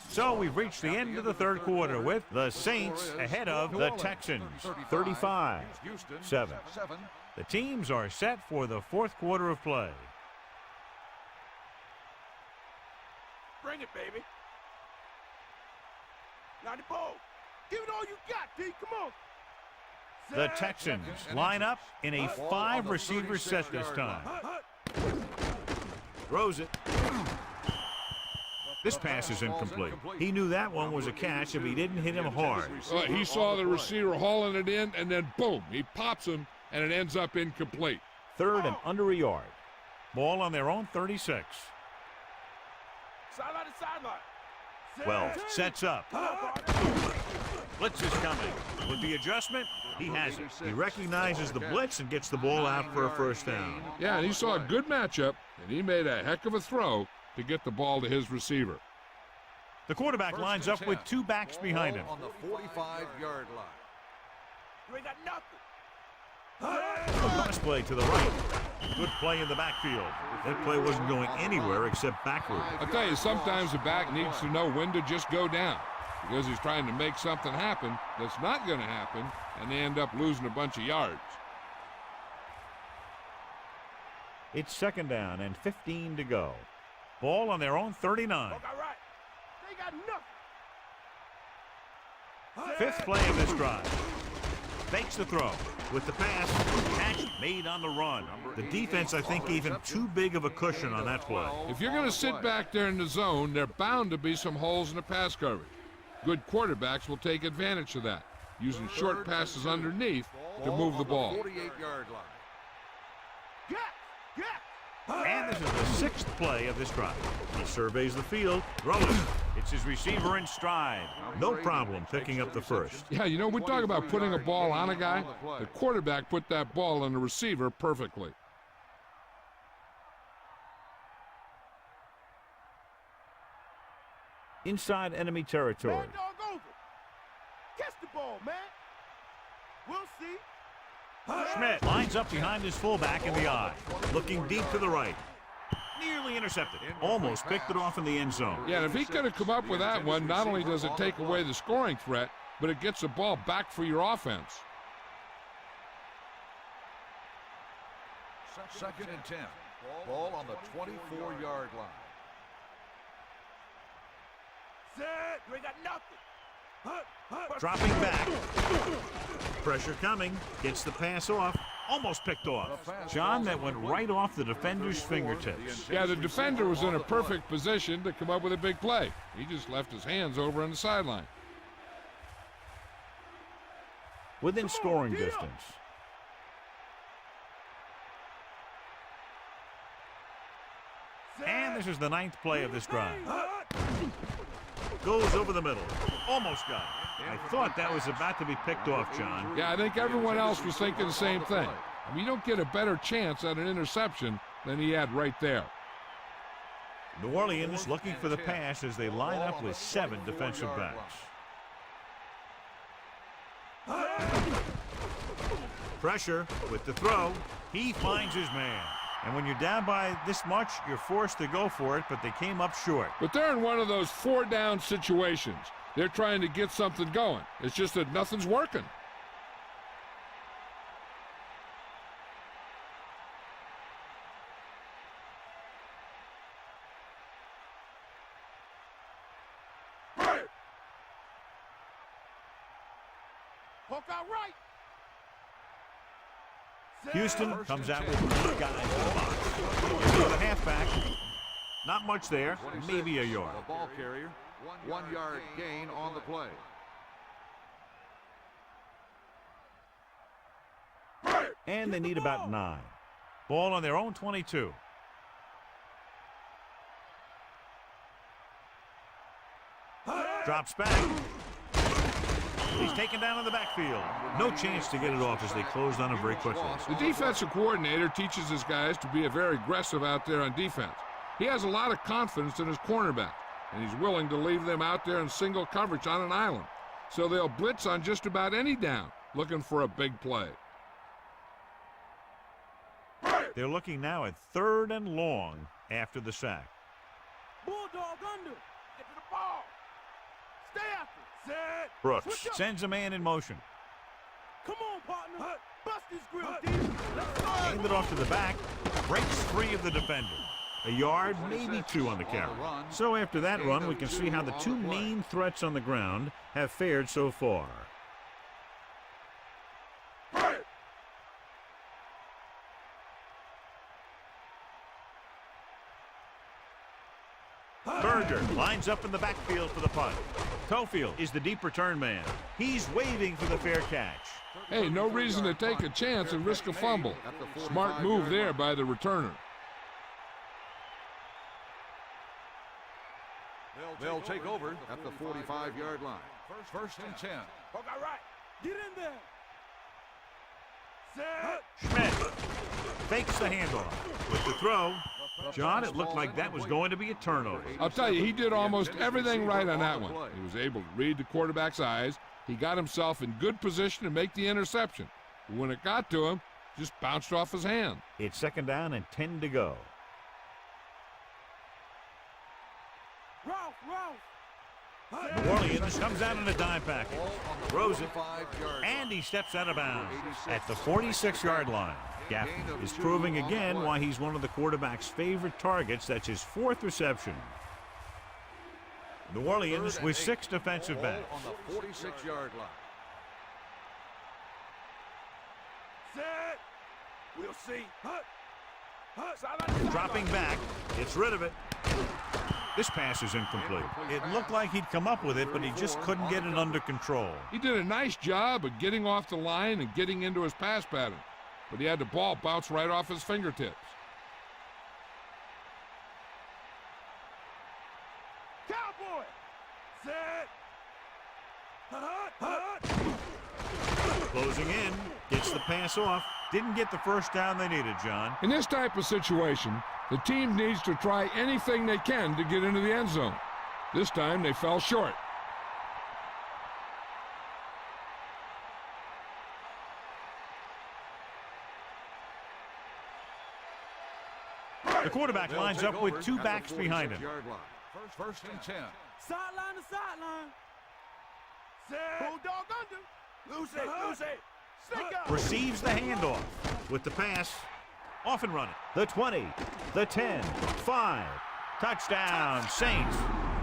So we've reached the end of the 3rd quarter with the Saints ahead of the Texans, 35-7. The teams are set for the 4th quarter of play. Bring it, baby. Now the ball. Give it all you got, D. Come on. The Texans line up in a 5-receiver set this time. Throws it. This pass is incomplete. He knew that one was a catch if he didn't hit him hard. He saw the receiver hauling it in, and then boom, he pops him, and it ends up incomplete. 3rd and under a yard. Ball on their own 36. Sideline to sideline. 12 sets up. Blitz is coming. With the adjustment, he has it. He recognizes the blitz and gets the ball out for a 1st down. Yeah, and he saw a good matchup, and he made a heck of a throw to get the ball to his receiver. The quarterback lines up with 2 backs behind him. On the 45-yard line. You ain't got nothing. A pass play to the right. Good play in the backfield. That play wasn't going anywhere except backward. I'll tell you, sometimes the back needs to know when to just go down because he's trying to make something happen that's not going to happen, and they end up losing a bunch of yards. It's 2nd down and 15 to go. Ball on their own 39. All right. They got nothing. 5th play of this drive. Fakes the throw. With the pass, catch made on the run. The defense, I think, gave him too big of a cushion on that play. If you're going to sit back there in the zone, there are bound to be some holes in the pass coverage. Good quarterbacks will take advantage of that, using short passes underneath to move the ball. 48-yard line. And this is the 6th play of this drive. He surveys the field, throws it. It's his receiver in stride. No problem picking up the 1st. Yeah, you know, we talk about putting a ball on a guy. The quarterback put that ball on the receiver perfectly. Inside enemy territory. Man dog over. Catch the ball, man. We'll see. Schmidt lines up behind his fullback in the eye. Looking deep to the right. Nearly intercepted. Almost picked it off in the end zone. Yeah, and if he could have come up with that one, not only does it take away the scoring threat, but it gets the ball back for your offense. 2nd and 10. Ball on the 24-yard line. Set. You ain't got nothing. Dropping back. Pressure coming. Gets the pass off. Almost picked off. John, that went right off the defender's fingertips. Yeah, the defender was in a perfect position to come up with a big play. He just left his hands over on the sideline. within scoring distance. And this is the 9th play of this drive. Goes over the middle. Almost got it. I thought that was about to be picked off, John. Yeah, I think everyone else was thinking the same thing. I mean, you don't get a better chance at an interception than he had right there. New Orleans looking for the pass as they line up with 7 defensive backs. Pressure with the throw. He finds his man. And when you're down by this much, you're forced to go for it, but they came up short. But they're in one of those 4-down situations. They're trying to get something going. It's just that nothing's working. Houston comes out with 8 guys in the box. So the halfback, not much there, maybe a yard. The ball carrier, 1 yard gain on the play. And they need about 9. Ball on their own 22. Drops back. He's taken down in the backfield. No chance to get it off as they closed on him very quickly. The defensive coordinator teaches his guys to be very aggressive out there on defense. He has a lot of confidence in his cornerback, and he's willing to leave them out there in single coverage on an island. So they'll blitz on just about any down, looking for a big play. They're looking now at 3rd and long after the sack. Bulldog under. Get to the ball. Stay after. Set. Brooks sends a man in motion. Come on, partner. Bust his grill, D. Hand it off to the back. Breaks free of the defender. A yard, maybe 2 on the carry. So after that run, we can see how the 2 main threats on the ground have fared so far. Berger lines up in the backfield for the punt. Cofield is the deep return man. He's waving for the fair catch. Hey, no reason to take a chance and risk a fumble. Smart move there by the returner. They'll take over at the 45-yard line. First and 10. All right. Get in there. Set. Schmidt fakes the handoff. With the throw, John, it looked like that was going to be a turnover. I'll tell you, he did almost everything right on that one. He was able to read the quarterback's eyes. He got himself in good position to make the interception. When it got to him, just bounced off his hand. It's 2nd down and 10 to go. New Orleans comes out in a dime package. Throws it, and he steps out of bounds at the 46-yard line. Gaffney is proving again why he's one of the quarterback's favorite targets. That's his 4th reception. New Orleans with 6 defensive backs. On the 46-yard line. Set. We'll see. Dropping back, gets rid of it. This pass is incomplete. It looked like he'd come up with it, but he just couldn't get it under control. He did a nice job of getting off the line and getting into his pass pattern, but he had the ball bounce right off his fingertips. Cowboy. Set. Closing in, gets the pass off. Didn't get the first down they needed, John. In this type of situation, the team needs to try anything they can to get into the end zone. This time they fell short. The quarterback lines up with 2 backs behind him. First and 10. Sideline to sideline. Set. Bulldog under. Loose it. Sneak up. Receives the handoff with the pass. Off and running. The 20, the 10, 5. Touchdown, Saints.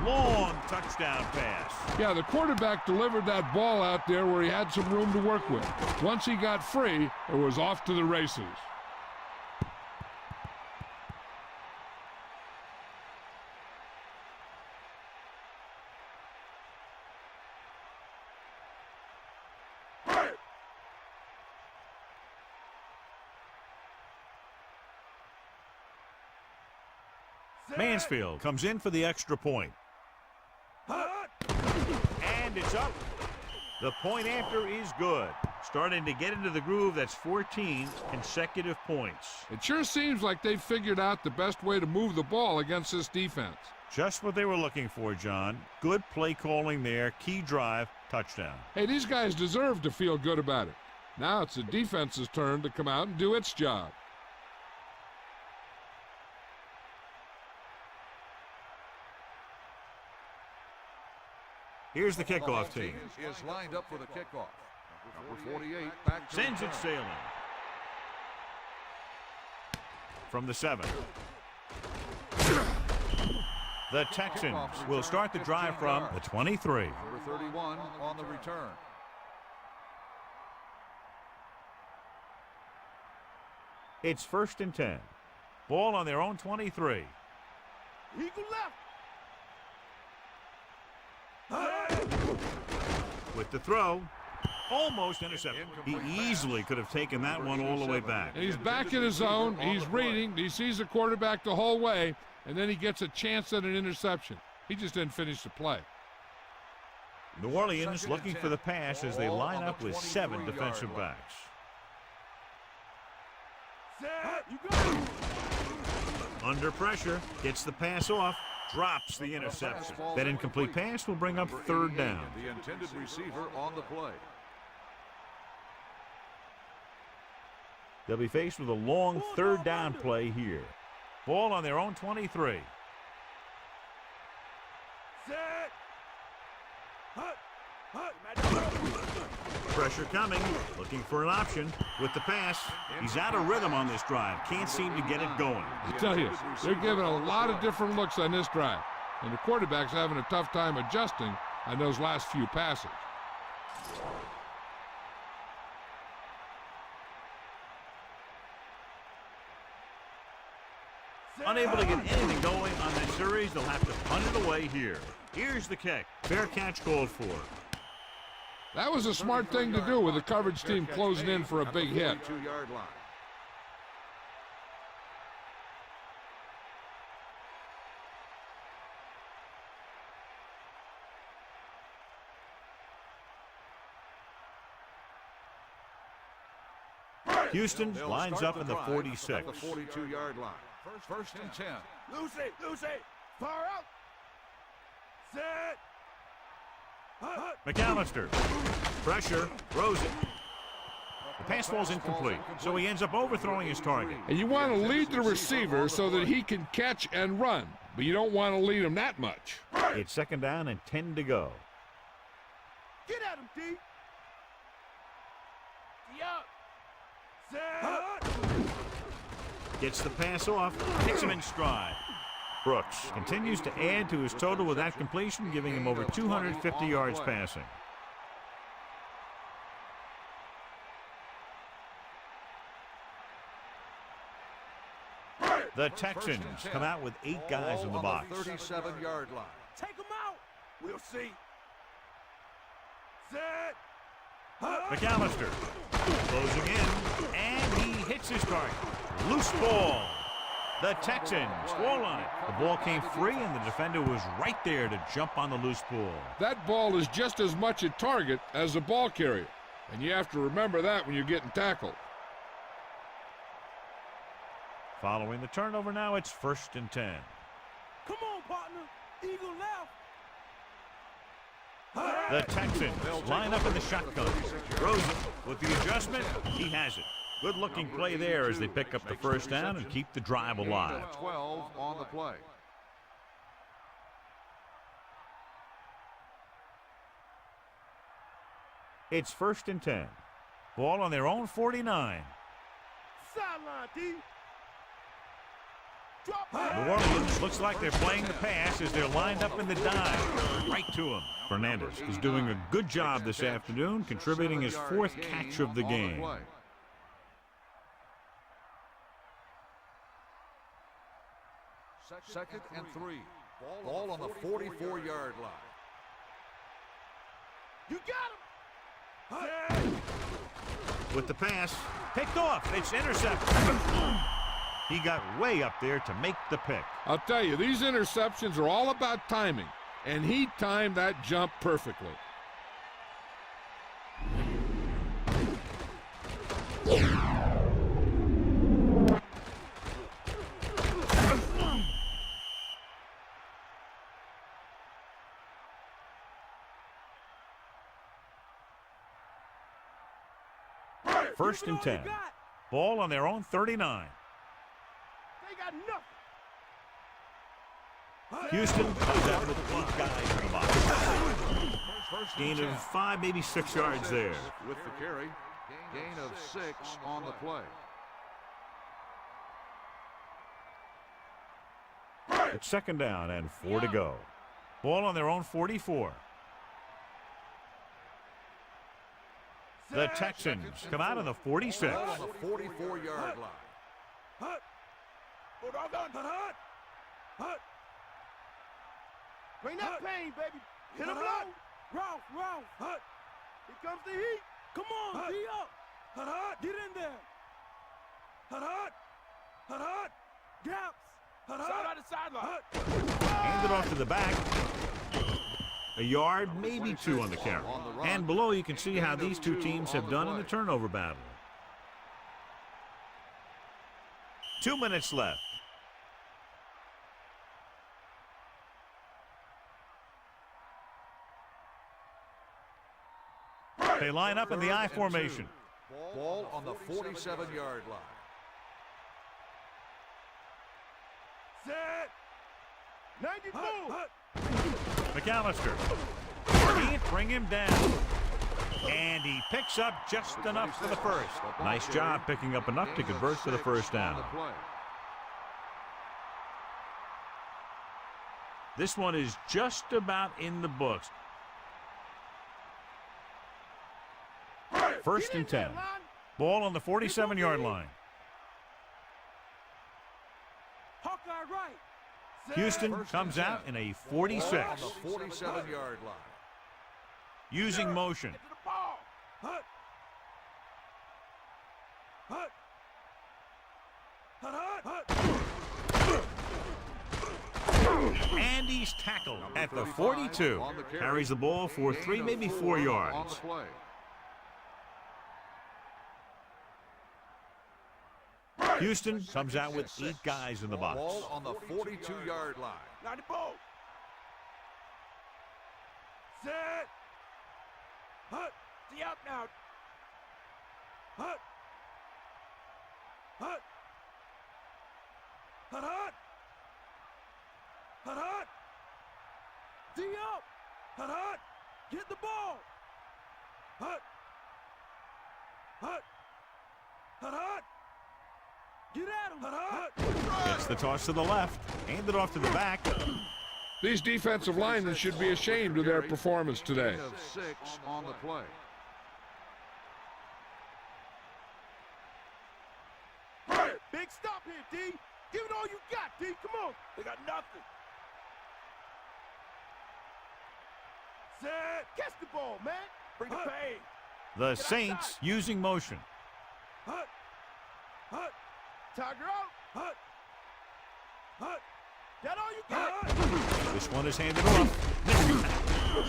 Long touchdown pass. Yeah, the quarterback delivered that ball out there where he had some room to work with. Once he got free, it was off to the races. Mansfield comes in for the extra point. And it's up. The point after is good. Starting to get into the groove. That's 14 consecutive points. It sure seems like they figured out the best way to move the ball against this defense. Just what they were looking for, John. Good play calling there. Key drive, touchdown. Hey, these guys deserve to feel good about it. Now it's the defense's turn to come out and do its job. Here's the kickoff team. Is lined up for the kickoff. Number 48 back to Sends it sailing. From the 7. The Texans will start the drive from the 23. number 31 on the return. It's 1st and 10. Ball on their own 23. Eagle With the throw, almost intercepted. He easily could have taken that one all the way back. And he's back in his zone. He's reading. He sees the quarterback the whole way, and then he gets a chance at an interception. He just didn't finish the play. New Orleans looking for the pass as they line up with 7 defensive backs. Under pressure, gets the pass off, drops the interception. That incomplete pass will bring up 3rd down. The intended receiver on the play. They'll be faced with a long 3rd down play here. Ball on their own 23. Pressure coming, looking for an option with the pass. He's out of rhythm on this drive. Can't seem to get it going. I tell you, they're giving a lot of different looks on this drive, and the quarterback's having a tough time adjusting on those last few passes. Unable to get anything going on that series, they'll have to punt it away here. Here's the kick. Fair catch called for. That was a smart thing to do with the coverage team closing in for a big hit. 2-yard line. Houston lines up in the 46. At the 42-yard line. First and 10. Lucy, far out. Set. McAllister. Pressure. Throws it. The pass falls incomplete, so he ends up overthrowing his target. And you want to lead the receiver so that he can catch and run, but you don't want to lead him that much. It's 2nd down and 10 to go. Get at him, D. Set. Gets the pass off, takes him in stride. Brooks continues to add to his total with that completion, giving him over 250 yards passing. The Texans come out with 8 guys in the box. 37-yard line. Take him out. We'll see. Set. McAllister closing in, and he hits his target. Loose ball. The Texans fall on it. The ball came free, and the defender was right there to jump on the loose ball. That ball is just as much a target as the ball carrier, and you have to remember that when you're getting tackled. Following the turnover now, it's 1st and 10. Come on, partner. Eagle left. The Texans line up in the shotgun. Throws it with the adjustment. He has it. Good-looking play there as they pick up the 1st down and keep the drive alive. 12 on the play. It's 1st and 10. Ball on their own 49. Sideline, D. New Orleans looks like they're playing the pass as they're lined up in the dive. Right to him. Fernandez is doing a good job this afternoon, contributing his 4th catch of the game. Second and 3. Ball on the 44-yard line. You got him. With the pass, picked off. It's intercepted. He got way up there to make the pick. I'll tell you, these interceptions are all about timing, and he timed that jump perfectly. First and 10. Ball on their own 39. They got nothing. Houston comes out with 8 guys in the box. Gain of 5, maybe 6 yards there. With the carry, gain of 6 on the play. It's second down and 4 to go. Ball on their own 44. The Texans come out on the 46. Ball on the 44-yard line. Bring that pain, baby. Hit him low. Ralph. Here comes the heat. Come on, D up. Get in there. Gaps. Side out the sideline. Hand it off to the back. A yard, maybe 2 on the carry. And below you can see how these two teams have done in the turnover battle. 2 minutes left. They line up in the I formation. Ball on the 47-yard line. Set. 94. McAllister can't bring him down. And he picks up just enough for the first. Nice job picking up enough to convert for the first down. This one is just about in the books. First and 10. Ball on the 47-yard line. Hawkeye right. Houston comes out in a 46. Ball on the 47-yard line. Using motion. Get to the ball. And he's tackled at the 42. Carries the ball for 3, maybe 4 yards. Houston comes out with 8 guys in the box. Ball on the 42-yard line. 90 ball. Set. See up now. Hut. D up. Get the ball. Get at him. Gets the toss to the left. Hand it off to the back. These defensive linemen should be ashamed of their performance today. Gain of 6 on the play. Big stop here, D. Give it all you got, D. Come on. They got nothing. Set. Catch the ball, man. Bring the pain. The Saints using motion. Tiger out. That all you got? This one is handed off.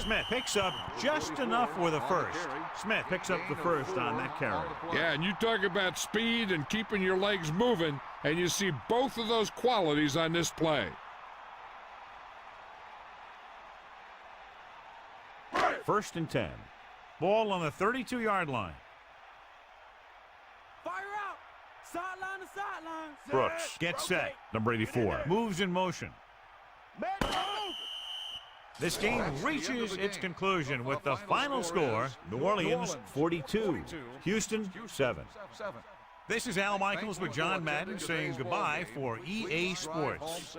Smith picks up just enough for the first. Smith picks up the first on that carry. Yeah, and you talk about speed and keeping your legs moving, and you see both of those qualities on this play. First and 10. Ball on the 32-yard line. Fire out. Sideline to sideline. Brooks gets set. Number 84 moves in motion. Man, move. This game reaches its conclusion with the final score, New Orleans 42, Houston 7. This is Al Michaels with John Madden saying goodbye for EA Sports.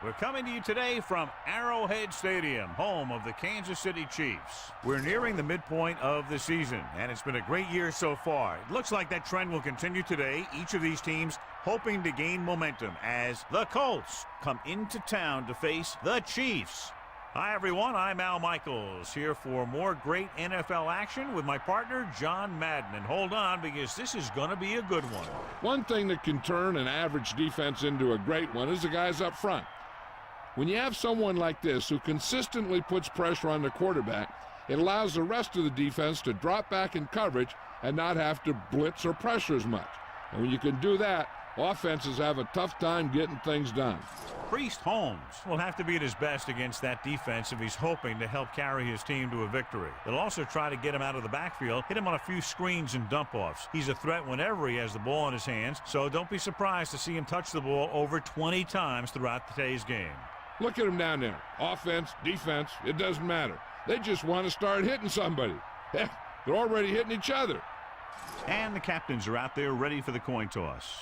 We're coming to you today from Arrowhead Stadium, home of the Kansas City Chiefs. We're nearing the midpoint of the season, and it's been a great year so far. It looks like that trend will continue today. Each of these teams hoping to gain momentum as the Colts come into town to face the Chiefs. Hi, everyone. I'm Al Michaels, here for more great NFL action with my partner, John Madden. And hold on, because this is going to be a good one. One thing that can turn an average defense into a great one is the guys up front. When you have someone like this who consistently puts pressure on the quarterback, it allows the rest of the defense to drop back in coverage and not have to blitz or pressure as much. And when you can do that, offenses have a tough time getting things done. Priest Holmes will have to be at his best against that defense if he's hoping to help carry his team to a victory. They'll also try to get him out of the backfield, hit him on a few screens and dump-offs. He's a threat whenever he has the ball in his hands, so don't be surprised to see him touch the ball over 20 times throughout today's game. Look at them down there. Offense, defense, it doesn't matter. They just want to start hitting somebody. Heck, they're already hitting each other. And the captains are out there ready for the coin toss.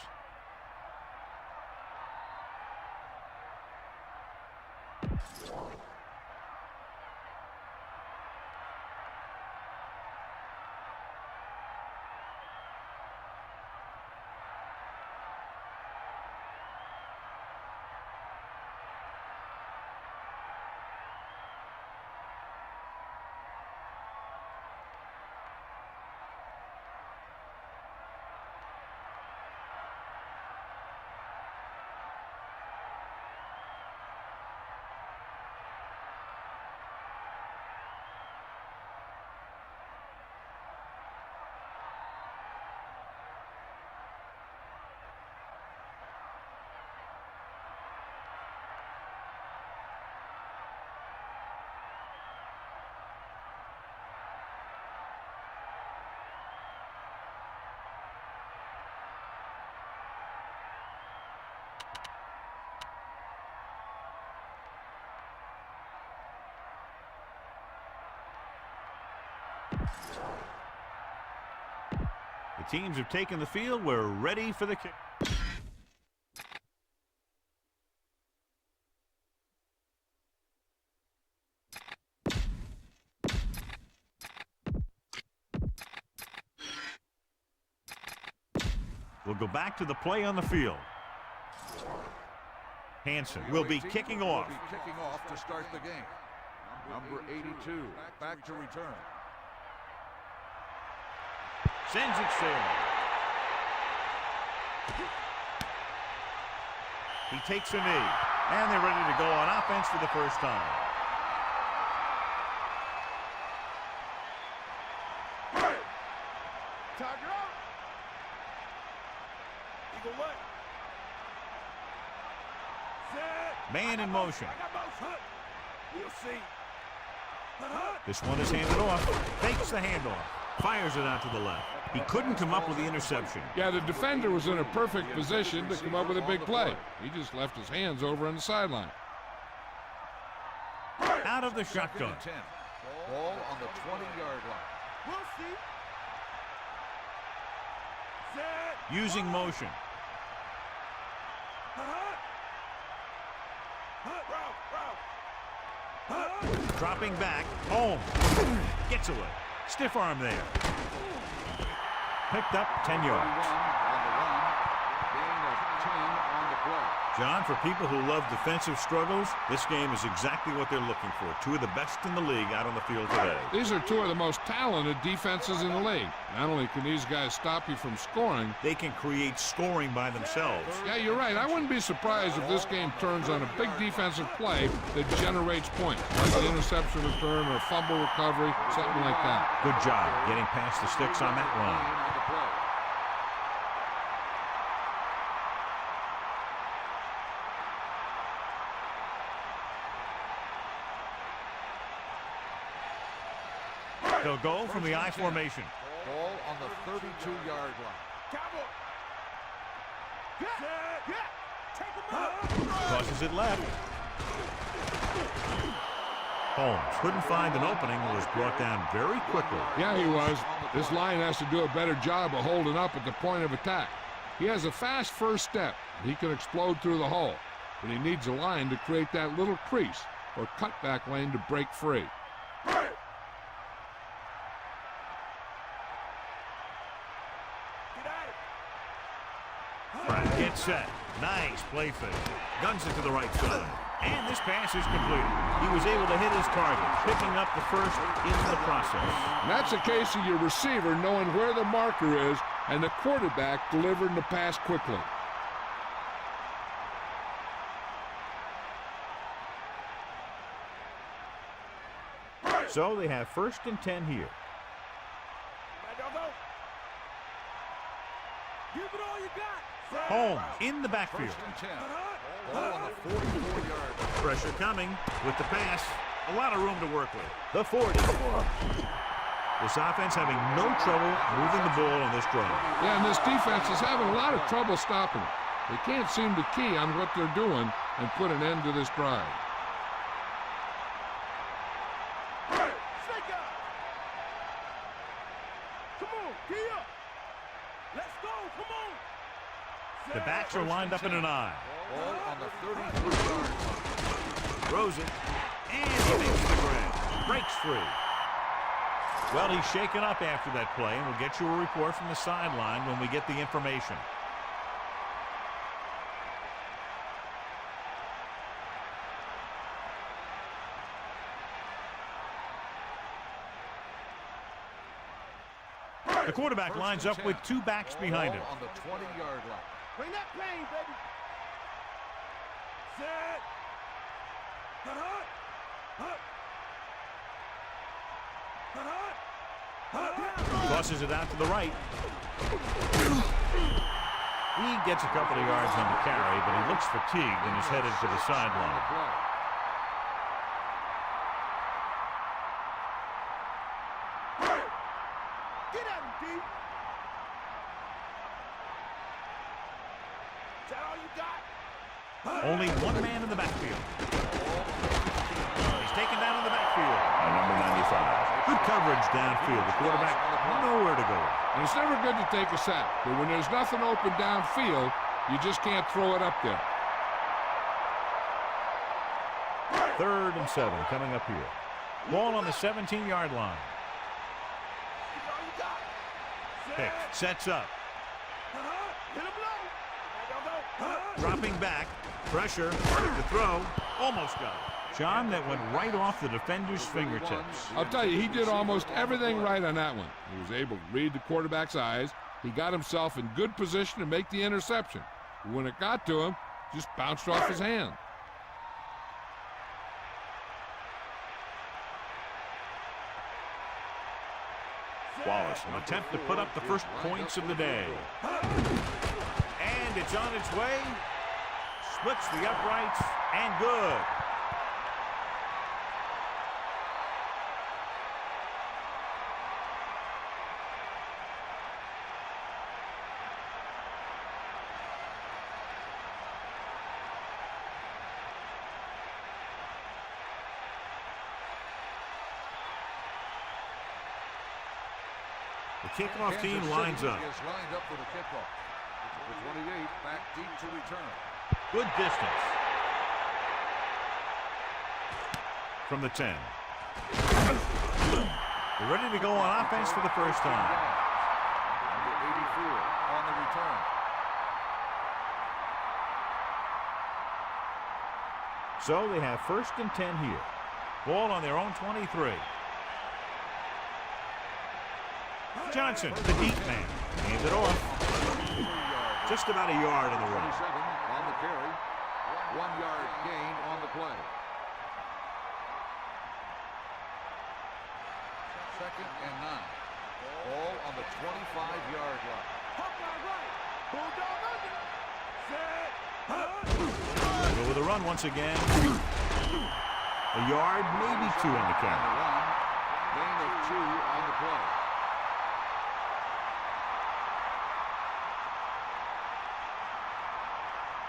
The teams have taken the field. We're ready for the kick. We'll go back to the play on the field. Hansen will be kicking off. Will be kicking off to start the game. Number 82, back to return. Sends it sailing. He takes a knee, and they're ready to go on offense for the first time. Tiger up. Eagle what? Set. Man in motion. I got motion. We'll see. This one is handed off. Takes the handoff. Fires it out to the left. He couldn't come up with the interception. Yeah, the defender was in a perfect position to come up with a big play. He just left his hands over on the sideline. Out of the shotgun. 10. Ball on the 20-yard line. We'll see. Set. Using motion. Dropping back. Holmes gets away. Stiff arm there. Picked up 10 yards. John, for people who love defensive struggles, this game is exactly what they're looking for. Two of the best in the league out on the field today. These are two of the most talented defenses in the league. Not only can these guys stop you from scoring, they can create scoring by themselves. Yeah, you're right. I wouldn't be surprised if this game turns on a big defensive play that generates points, like an interception return or a fumble recovery, something like that. Good job getting past the sticks on that run. They'll go from the I formation. Ball on the 32-yard line. Crosses it left. Holmes couldn't find an opening and was brought down very quickly. Yeah, he was. This line has to do a better job of holding up at the point of attack. He has a fast first step. He can explode through the hole. but he needs a line to create that little crease or cutback lane to break free. Get set. Nice play fake. Guns it to the right side. And this pass is completed. He was able to hit his target, picking up the first in the process. And that's a case of your receiver knowing where the marker is and the quarterback delivering the pass quickly. So they have 1st and 10 here. Give it all you got. Holmes in the backfield. 1st and 10. Ball on the 44-yard line. Pressure coming with the pass. A lot of room to work with. The 40. This offense having no trouble moving the ball on this drive. Yeah, and this defense is having a lot of trouble stopping it. They can't seem to key on what they're doing and put an end to this drive. Shake up. Come on, key up. Let's go, come on. The backs are lined up in an eye. Ball on the 33-yard line. Throws it. And he makes the grab. Breaks free. Well, he's shaken up after that play, and we'll get you a report from the sideline when we get the information. The quarterback lines up with 2 backs behind him. On the 20-yard line. Bring that plane, baby. Set. Tosses it out to the right. He gets a couple of yards on the carry, but he looks fatigued and is headed to the sideline. Get at him, D. Is that all you got? Only 1 man in the backfield. He's taken down in the backfield by number 95. Good coverage downfield. The quarterback nowhere to go. And it's never good to take a sack, but when there's nothing open downfield, you just can't throw it up there. 3rd and 7 coming up here. Ball on the 17-yard line. Get all you got. Pick sets up. Hit him low. Dropping back. Pressure. To throw. Almost got it. John, that went right off the defender's fingertips. I'll tell you, he did almost everything right on that one. He was able to read the quarterback's eyes. He got himself in good position to make the interception. But when it got to him, just bounced off his hand. Wallace, an attempt to put up the first points of the day. And it's on its way. Splits the uprights, and good. The kickoff team lines up. Is lined up for the kickoff. The 28 back deep to return. Good distance. From the 10. They're ready to go on offense for the first time. Number 84 on the return. So they have 1st and 10 here. Ball on their own 23. Johnson, the deep man, hands it off. Just about a yard in the run. 27 on the carry. 1 yard gain on the play. 2nd and 9. Ball on the 25-yard line. Go with a run once again. A yard, maybe 2 on the count. Gain of 2 on the play.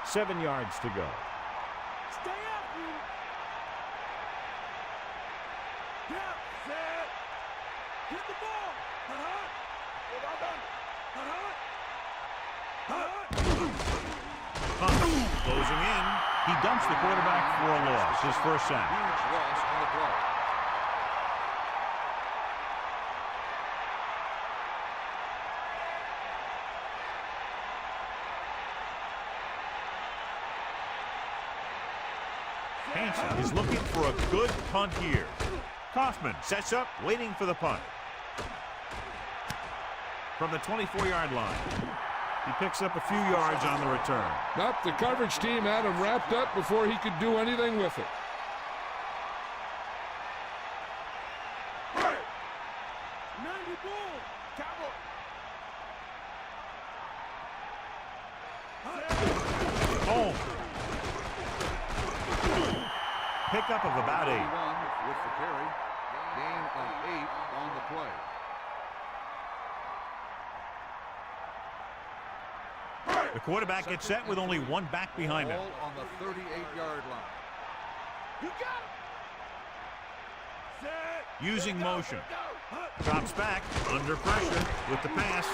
Seven yards to go. Stay up, you. Yeah, set. Hit the ball. Closing in. He dumps the quarterback for a loss, his first sack. Huge loss on the play. Hansen is looking for a good punt here. Kaufman sets up, waiting for the punt. From the 24-yard line. He picks up a few yards on the return. Nope, the coverage team had him wrapped up before he could do anything with it. Home. Pickup of about 8. With the carry. Gain of 8 on the play. The quarterback gets set with only one back behind him. Ball on the 38-yard line. You got it. Using motion. Drops back, under pressure, with the pass.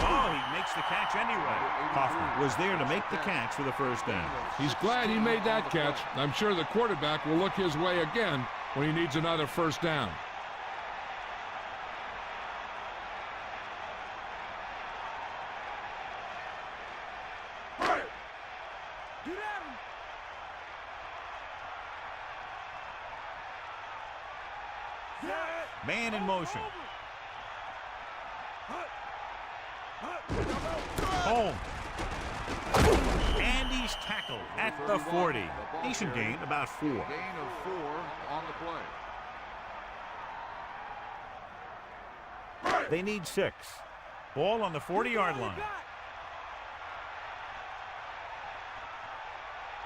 Oh, he makes the catch anyway. Kaufman was there to make the catch for the first down. He's glad he made that catch. I'm sure the quarterback will look his way again when he needs another first down. Man in motion. Home. And he's tackled at the 40. Decent gain, about 4. Gain of 4 on the play. They need 6. Ball on the 40-yard line.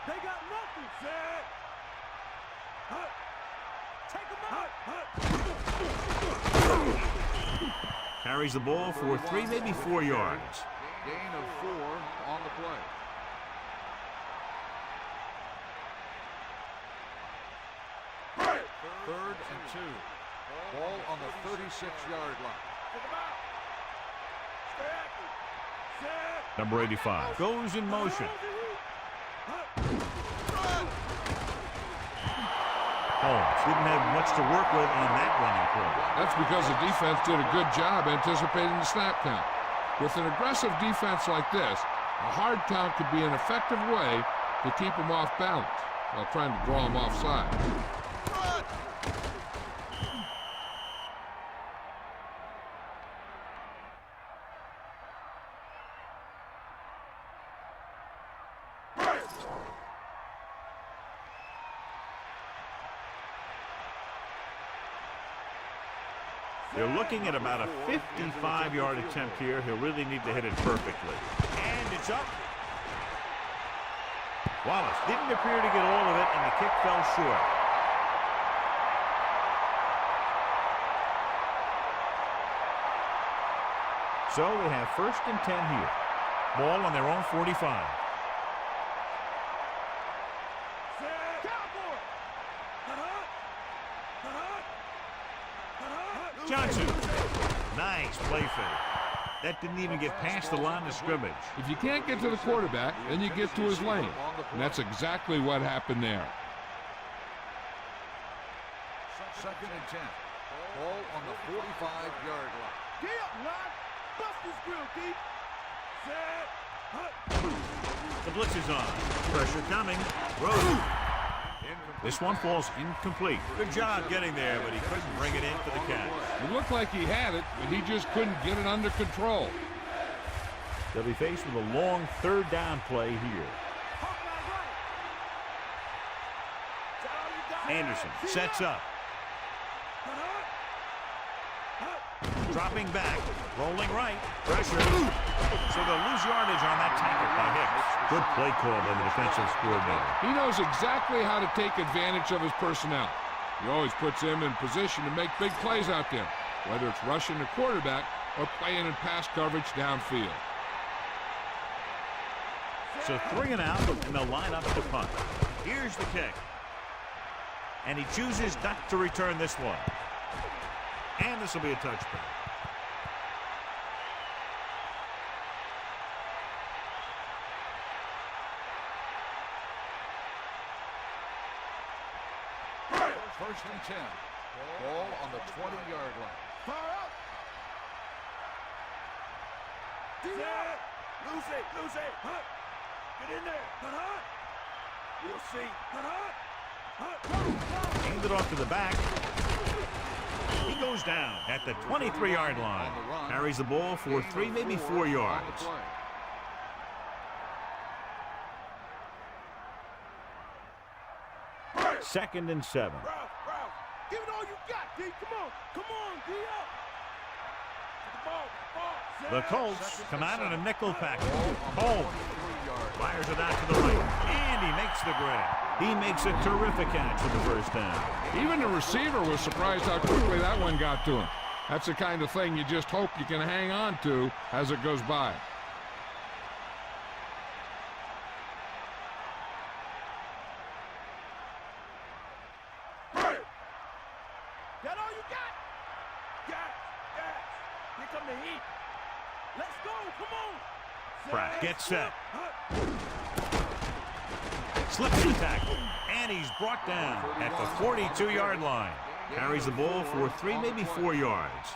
They got nothing. Take him out. Carries the ball for 3, maybe 4 yards. Gain of 4 on the play. Third and 2. Ball on the 36-yard line. Number 85 goes in motion. Holmes didn't have much to work with on that running play. That's because the defense did a good job anticipating the snap count. With an aggressive defense like this, a hard count could be an effective way to keep them off balance while trying to draw them offside. They're looking at about a 55-yard attempt here. He'll really need to hit it perfectly. And it's up. Wallace didn't appear to get all of it, and the kick fell short. So they have 1st and 10 here. Ball on their own 45. Johnson. Nice play fake. That didn't even get past the line of scrimmage. If you can't get to the quarterback, then you get to his lane. And that's exactly what happened there. 2nd and 10. Ball on the 45-yard line. Get up, Lon. Bust this grill, deep. The blitz is on. Pressure coming. Rose. This one falls incomplete. Good job getting there, but he couldn't bring it in for the catch. It looked like he had it, but he just couldn't get it under control. They'll be faced with a long 3rd down play here. Anderson sets up. Dropping back, rolling right, pressure. So they'll lose yardage on that tackle by Hicks. Good play call by the defensive coordinator. He knows exactly how to take advantage of his personnel. He always puts him in position to make big plays out there, whether it's rushing the quarterback or playing in pass coverage downfield. So 3 and out, and they'll line up to punt. Here's the kick. And he chooses not to return this one. And this will be a touchback. First and 10. Ball on the 20-yard line. Fire up. Set. Lose it. Hut. Get in there. Hut. We'll see. Hut. Aimed it off to the back. He goes down at the 23-yard line. Carries the ball for 3, maybe 4 yards. Second and 7. Ralph, give it all you got, D. Come on, D up. The Colts come out in a nickel package. Holmes fires it out to the right, and he makes the grab. He makes a terrific catch for the first down. Even the receiver was surprised how quickly that one got to him. That's the kind of thing you just hope you can hang on to as it goes by. That all you got? Gas. Here come the heat. Let's go, come on. Pratt gets set. Slips the tackle, and he's brought down at the 42-yard line. Carries the ball for 3, maybe 4 yards.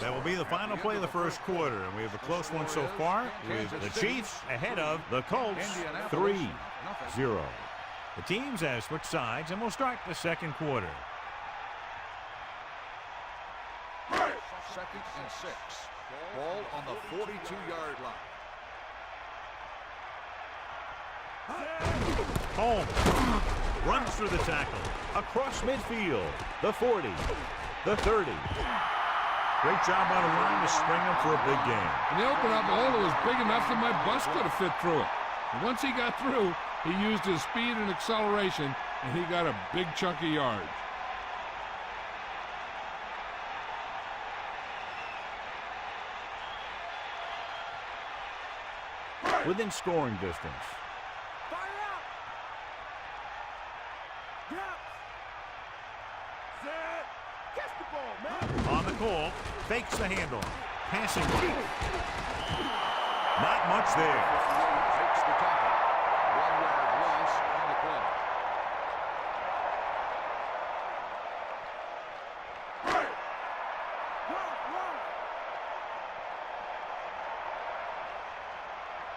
That will be the final play of the first quarter, and we have a close one so far with the Chiefs ahead of the Colts 3-0. The teams have switched sides, and we'll start the second quarter. Second and 6. Ball on the 42-yard line. Holmes runs through the tackle, across midfield, the 40, the 30. Great job on the line to spring him for a big game. And they opened up a hole that was big enough that my bus could have fit through it. And once he got through, he used his speed and acceleration, and he got a big chunk of yards. Within scoring distance. Fire out. Drop. Set. Catch the ball, man. On the call, fakes the handoff. Passing lane. Not much there. Takes the tackle. 1 yard loss on the play.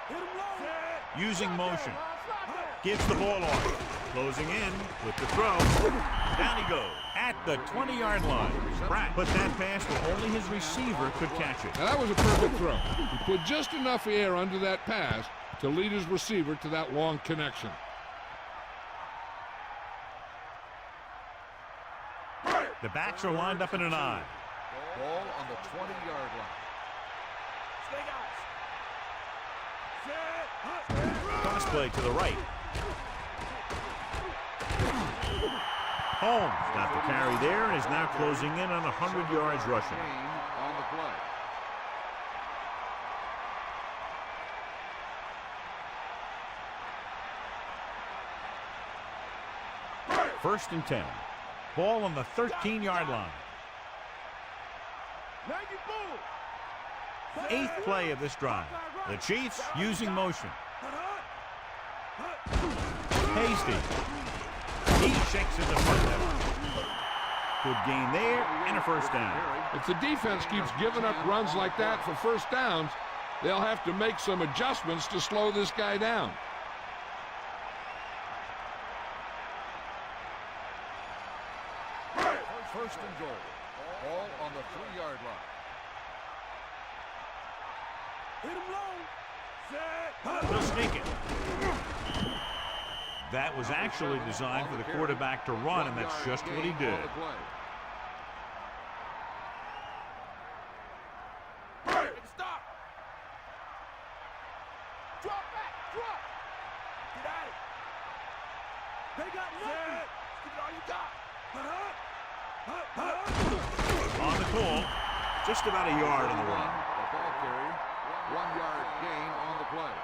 Hit him low. Using motion. Gives the ball off. Closing in with the throw. Down he goes at the 20-yard line. Pratt put that pass where only his receiver could catch it. Now that was a perfect throw. He put just enough air under that pass to lead his receiver to that long connection. The backs are lined up in an I. Ball on the 20-yard line. Stay out. Set. Cross play to the right. Holmes got the carry there and is now closing in on 100 yards rushing. Gain on the play. First and 10. Ball on the 13-yard line. Now you move. 8th play of this drive. The Chiefs using motion. Hasty. He shakes it to front. Good gain there and a first down. If the defense keeps giving up runs like that for first downs, they'll have to make some adjustments to slow this guy down. First and goal. Ball on the 3-yard line. Hit him low. Set. They'll sneak it. That was actually designed for the quarterback to run, and that's just what he did. Stop. Drop back. Drop. Get out of it. They got nothing. Give it all you got. On the call, just about a yard on the run. The ball carrier, 1 yard gain on the play.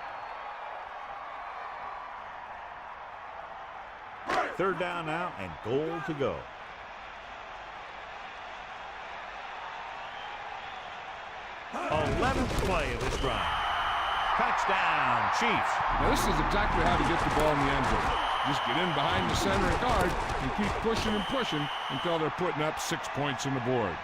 Third down now and goal to go. '11th play of this drive. Touchdown, Chiefs. Now, this is exactly how to get the ball in the end zone. Just get in behind the center guard and keep pushing and pushing until they're putting up 6 points on the board.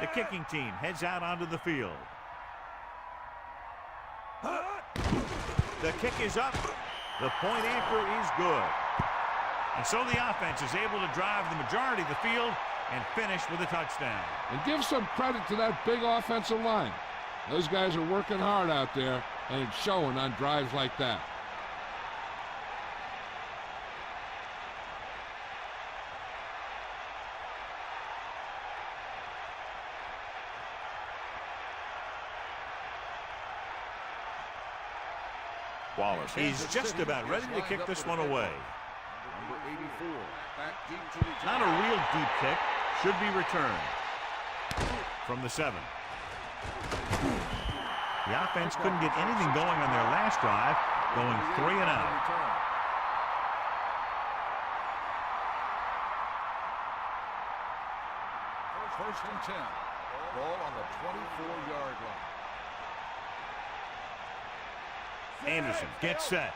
The kicking team heads out onto the field. The kick is up. The point anchor is good. And so the offense is able to drive the majority of the field and finish with a touchdown. And give some credit to that big offensive line. Those guys are working hard out there, and it's showing on drives like that. Wallace, he's just about ready to kick this one away. Number 84, back deep to the Not a real deep kick. Should be returned from the 7. The offense couldn't get anything going on their last drive, going 3 and out. First and 10. Ball on the 24-yard line. Anderson gets set.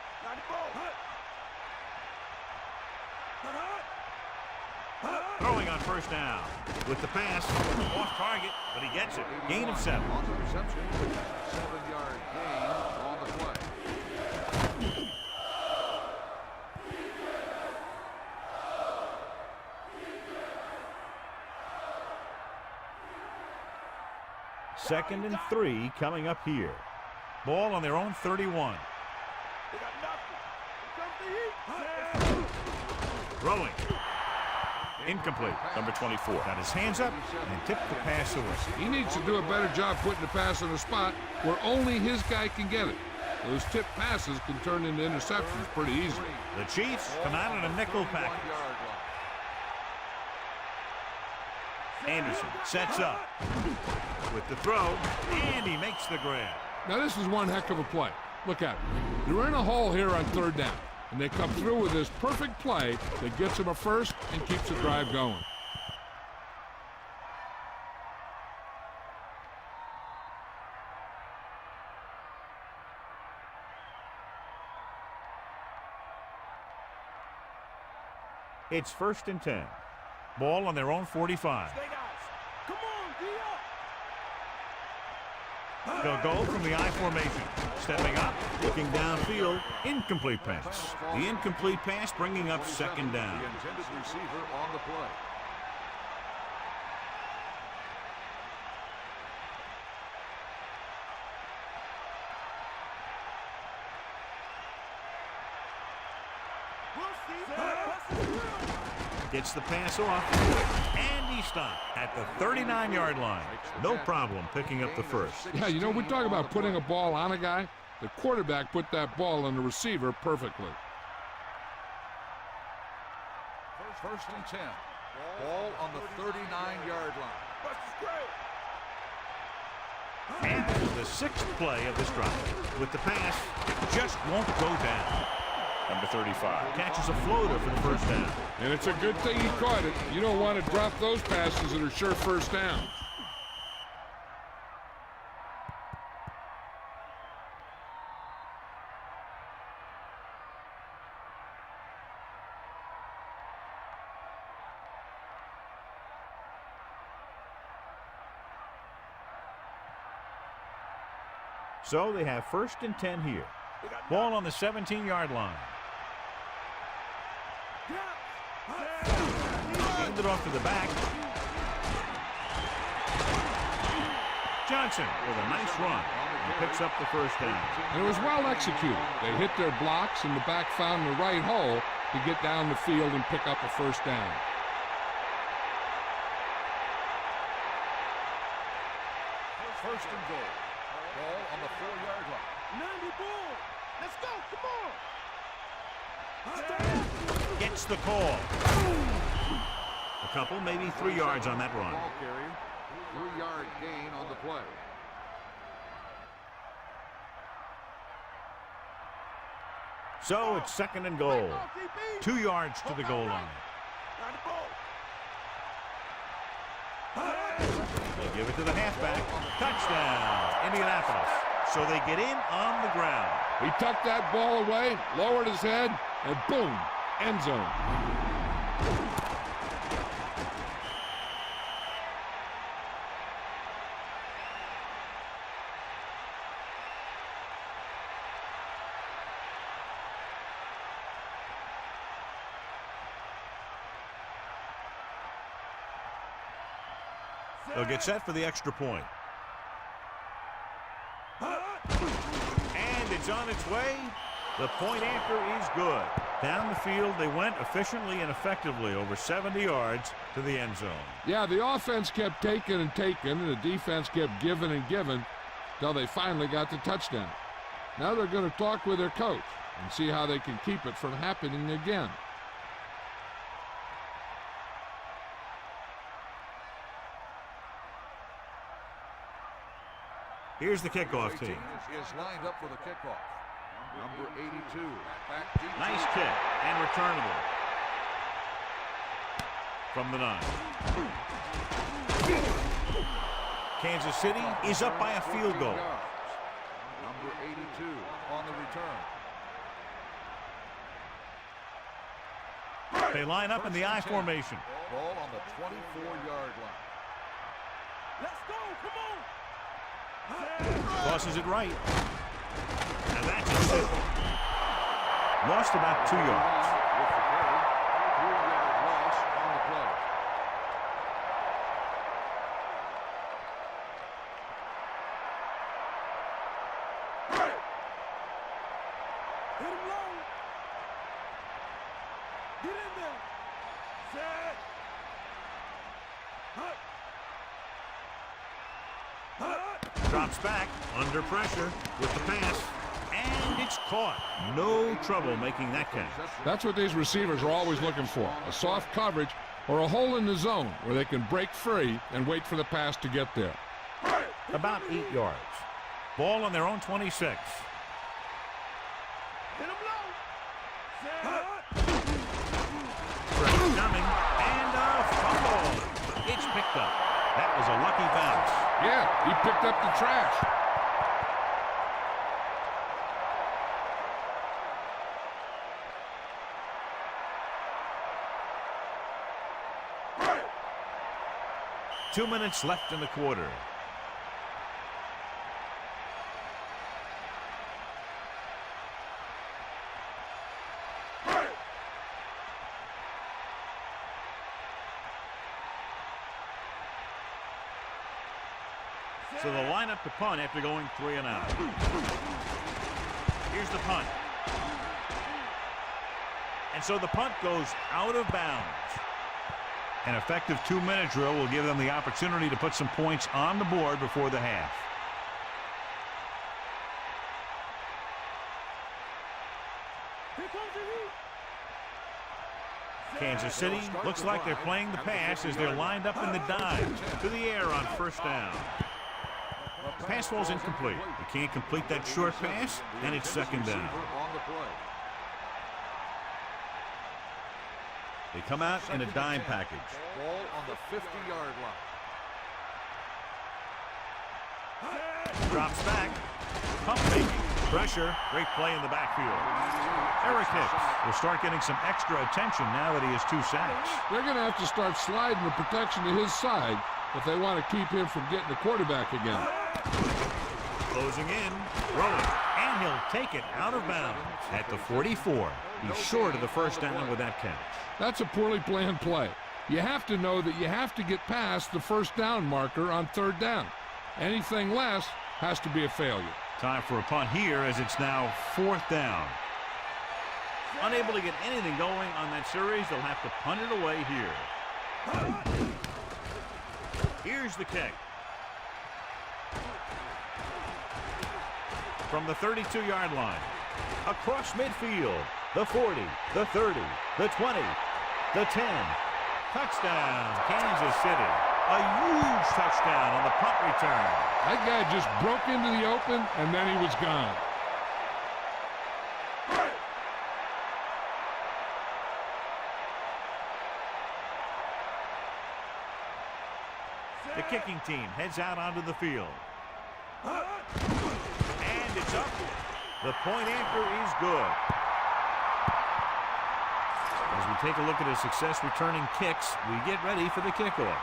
Throwing on first down. With the pass, off target, but he gets it. Gain of 7. On the reception, 7-yard gain on the play. Second and 3 coming up here. Ball on their own 31. Throwing. Incomplete. Number 24. Got his hands up and tipped the pass away. He needs to do a better job putting the pass in a spot where only his guy can get it. Those tip passes can turn into interceptions pretty easily. The Chiefs come out in a nickel package. Anderson sets up with the throw, and he makes the grab. Now, this is one heck of a play. Look at it. They're in a hole here on third down, and they come through with this perfect play that gets them a first and keeps the drive going. It's first and 10. Ball on their own 45. They'll go from the I formation. Stepping up, looking downfield, incomplete pass. The incomplete pass bringing up second down. The intended receiver on the play. Gets the pass off, and he stopped at the 39-yard line. No problem picking up the first. Yeah, you know, we talk about putting a ball on a guy. The quarterback put that ball on the receiver perfectly. First and 10. Ball on the 39-yard line. And the 6th play of this drive. With the pass, just won't go down. Number 35 catches a floater for the first down. And it's a good thing he caught it. You don't want to drop those passes that are sure first down. So they have first and 10 here. Ball on the 17-yard line. Handed off to the back. Johnson with a nice run and picks up the first down. And it was well executed. They hit their blocks and the back found the right hole to get down the field and pick up a first down. First and goal. Ball on the 4-yard line. 90 ball. Let's go. Come on. Gets the call. A couple, maybe 3 yards on that run. Ball carrier, 3-yard gain on the play. So it's 2nd and goal. 2 yards to the goal line. They give it to the halfback. Touchdown, Indianapolis. So they get in on the ground. He tucked that ball away, lowered his head, and boom, end zone. They'll get set for the extra point. And it's on its way. The point after is good. Down the field they went efficiently and effectively over 70 yards to the end zone. Yeah, the offense kept taking and taking, and the defense kept giving and giving until they finally got the touchdown. Now they're going to talk with their coach and see how they can keep it from happening again. Here's the kickoff team. Is lined up for the kickoff. Number 82. Nice kick and returnable from the 9. Kansas City is up by a field goal. Number 82 on the return. They line up in the I formation. Ball on the 24-yard line. Let's go, come on. Crosses it right. And that's a sit. Lost about 2 yards. With the carry, 3-yard loss on the play. Hit him low. Get in there. Set. Hut. Hut. Drops back under pressure with the pass. And it's caught. No trouble making that catch. That's what these receivers are always looking for, a soft coverage or a hole in the zone where they can break free and wait for the pass to get there. About 8 yards. Ball on their own 26. Hit him low. Set. Pressure coming. And a fumble. It's picked up. That was a lucky bounce. Yeah, he picked up the trash. Two minutes left in the quarter. So they'll line up to punt after going 3 and out. Here's the punt. And so the punt goes out of bounds. An effective 2-minute drill will give them the opportunity to put some points on the board before the half. Here comes the heat. Kansas City looks like they're playing the pass as they're lined up in the dive to the air on first down. Pass falls incomplete. They can't complete that short pass, and it's second down. On the play. They come out in a dime package. Ball on the 50-yard line. Drops back. Pump faking. Pressure. Great play in the backfield. Eric Hicks will start getting some extra attention now that he has 2 sacks. They're going to have to start sliding the protection to his side if they want to keep him from getting the quarterback again. Closing in. Throwing. And he'll take it out of bounds at the 44. He's short of the first down with that catch. That's a poorly planned play. You have to know that you have to get past the first down marker on 3rd down. Anything less has to be a failure. Time for a punt here as it's now 4th down. Unable to get anything going on that series, they'll have to punt it away here. Here's the kick. From the 32-yard line. Across midfield. The 40, the 30, the 20, the 10, Touchdown, Kansas City. A huge touchdown on the punt return. That guy just broke into the open, and then he was gone. The kicking team heads out onto the field. And it's up. The point anchor is good. As we take a look at his success returning kicks, we get ready for the kickoff.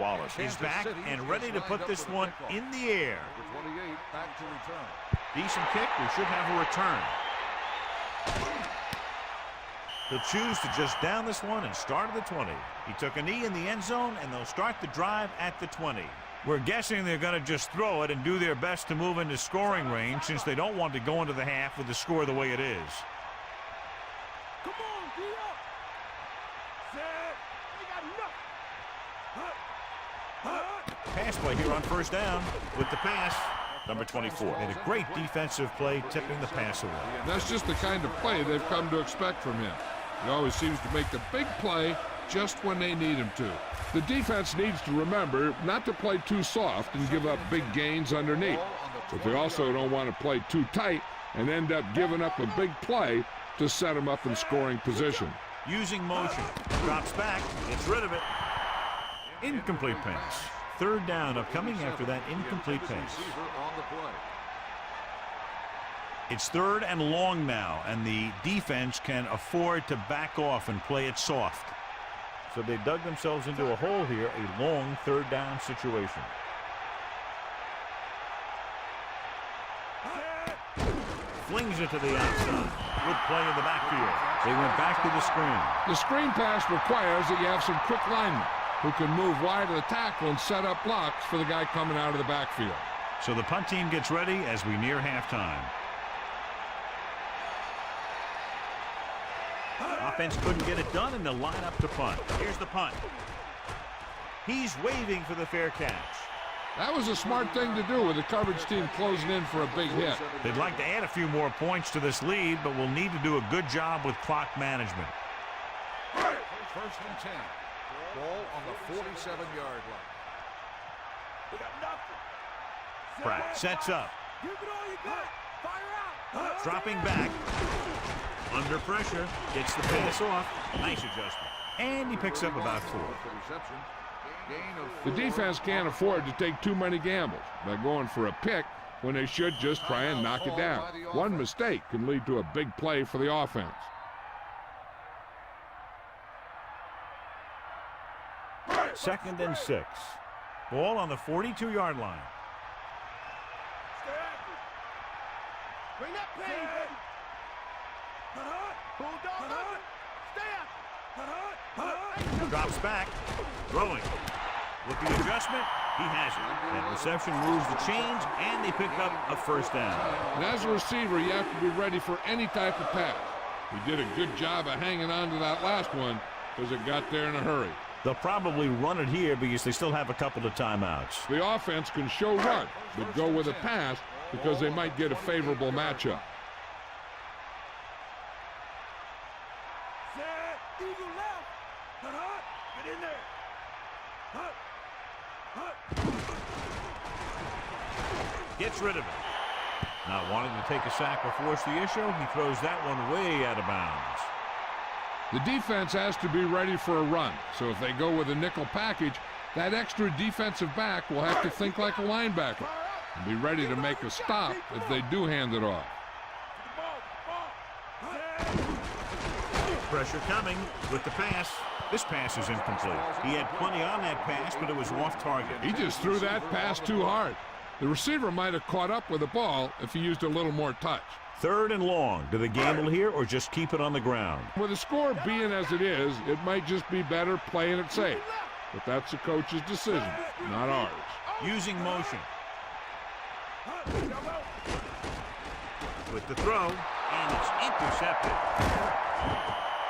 Wallace is back and ready to put this one in the air. 28 back to return. Decent kick. We should have a return. He'll choose to just down this one and start at the 20. He took a knee in the end zone, and they'll start the drive at the 20. We're guessing they're going to just throw it and do their best to move into scoring range since they don't want to go into the half with the score the way it is. Come on, D up. Set. They got enough. Pass play here on first down with the pass. Number 24 made a great defensive play, tipping the pass away. That's just the kind of play they've come to expect from him. He always seems to make the big play just when they need him to. The defense needs to remember not to play too soft and give up big gains underneath. But they also don't want to play too tight and end up giving up a big play to set them up in scoring position. Using motion. Drops back. Gets rid of it. Incomplete pass. Third down upcoming after that incomplete pass. It's third and long now, and the defense can afford to back off and play it soft. So they dug themselves into a hole here, a long third down situation. Flings it to the outside. Good play in the backfield. They went back to the screen. The screen pass requires that you have some quick linemen who can move wide of the tackle and set up blocks for the guy coming out of the backfield. So the punt team gets ready as we near halftime. Offense couldn't get it done, and they'll line up to punt. Here's the punt. He's waving for the fair catch. That was a smart thing to do with the coverage team closing in for a big hit. They'd like to add a few more points to this lead, but will need to do a good job with clock management. First and 10. Ball on the 47-yard line. We got nothing. Pratt sets up. Give it all you got. Fire out. Dropping back. Under pressure. Gets the pass off. Nice adjustment. And he picks up about 4. The defense can't afford to take too many gambles by going for a pick when they should just try and knock it down. One mistake can lead to a big play for the offense. Second and 6. Ball on the 42-yard line. Bring that pain. Bulldog. Stay up. Drops back. Throwing. With the adjustment, he has it. That reception moves the chains, and they picked up a first down. And as a receiver, you have to be ready for any type of pass. He did a good job of hanging on to that last one because it got there in a hurry. They'll probably run it here because they still have a couple of timeouts. The offense can show run, but go with a pass because they might get a favorable matchup. Set. Eagle left. Get in there. Gets rid of it. Not wanting to take a sack or force the issue, he throws that one way out of bounds. The defense has to be ready for a run, so if they go with a nickel package, that extra defensive back will have to think like a linebacker and be ready to make a stop if they do hand it off. Pressure coming with the pass. This pass is incomplete. He had plenty on that pass, but it was off target. He just threw that pass too hard. The receiver might have caught up with the ball if he used a little more touch. Third and long. Do they gamble here or just keep it on the ground? With the score being as it is, it might just be better playing it safe. But that's the coach's decision, not ours. Using motion. With the throw, and it's intercepted.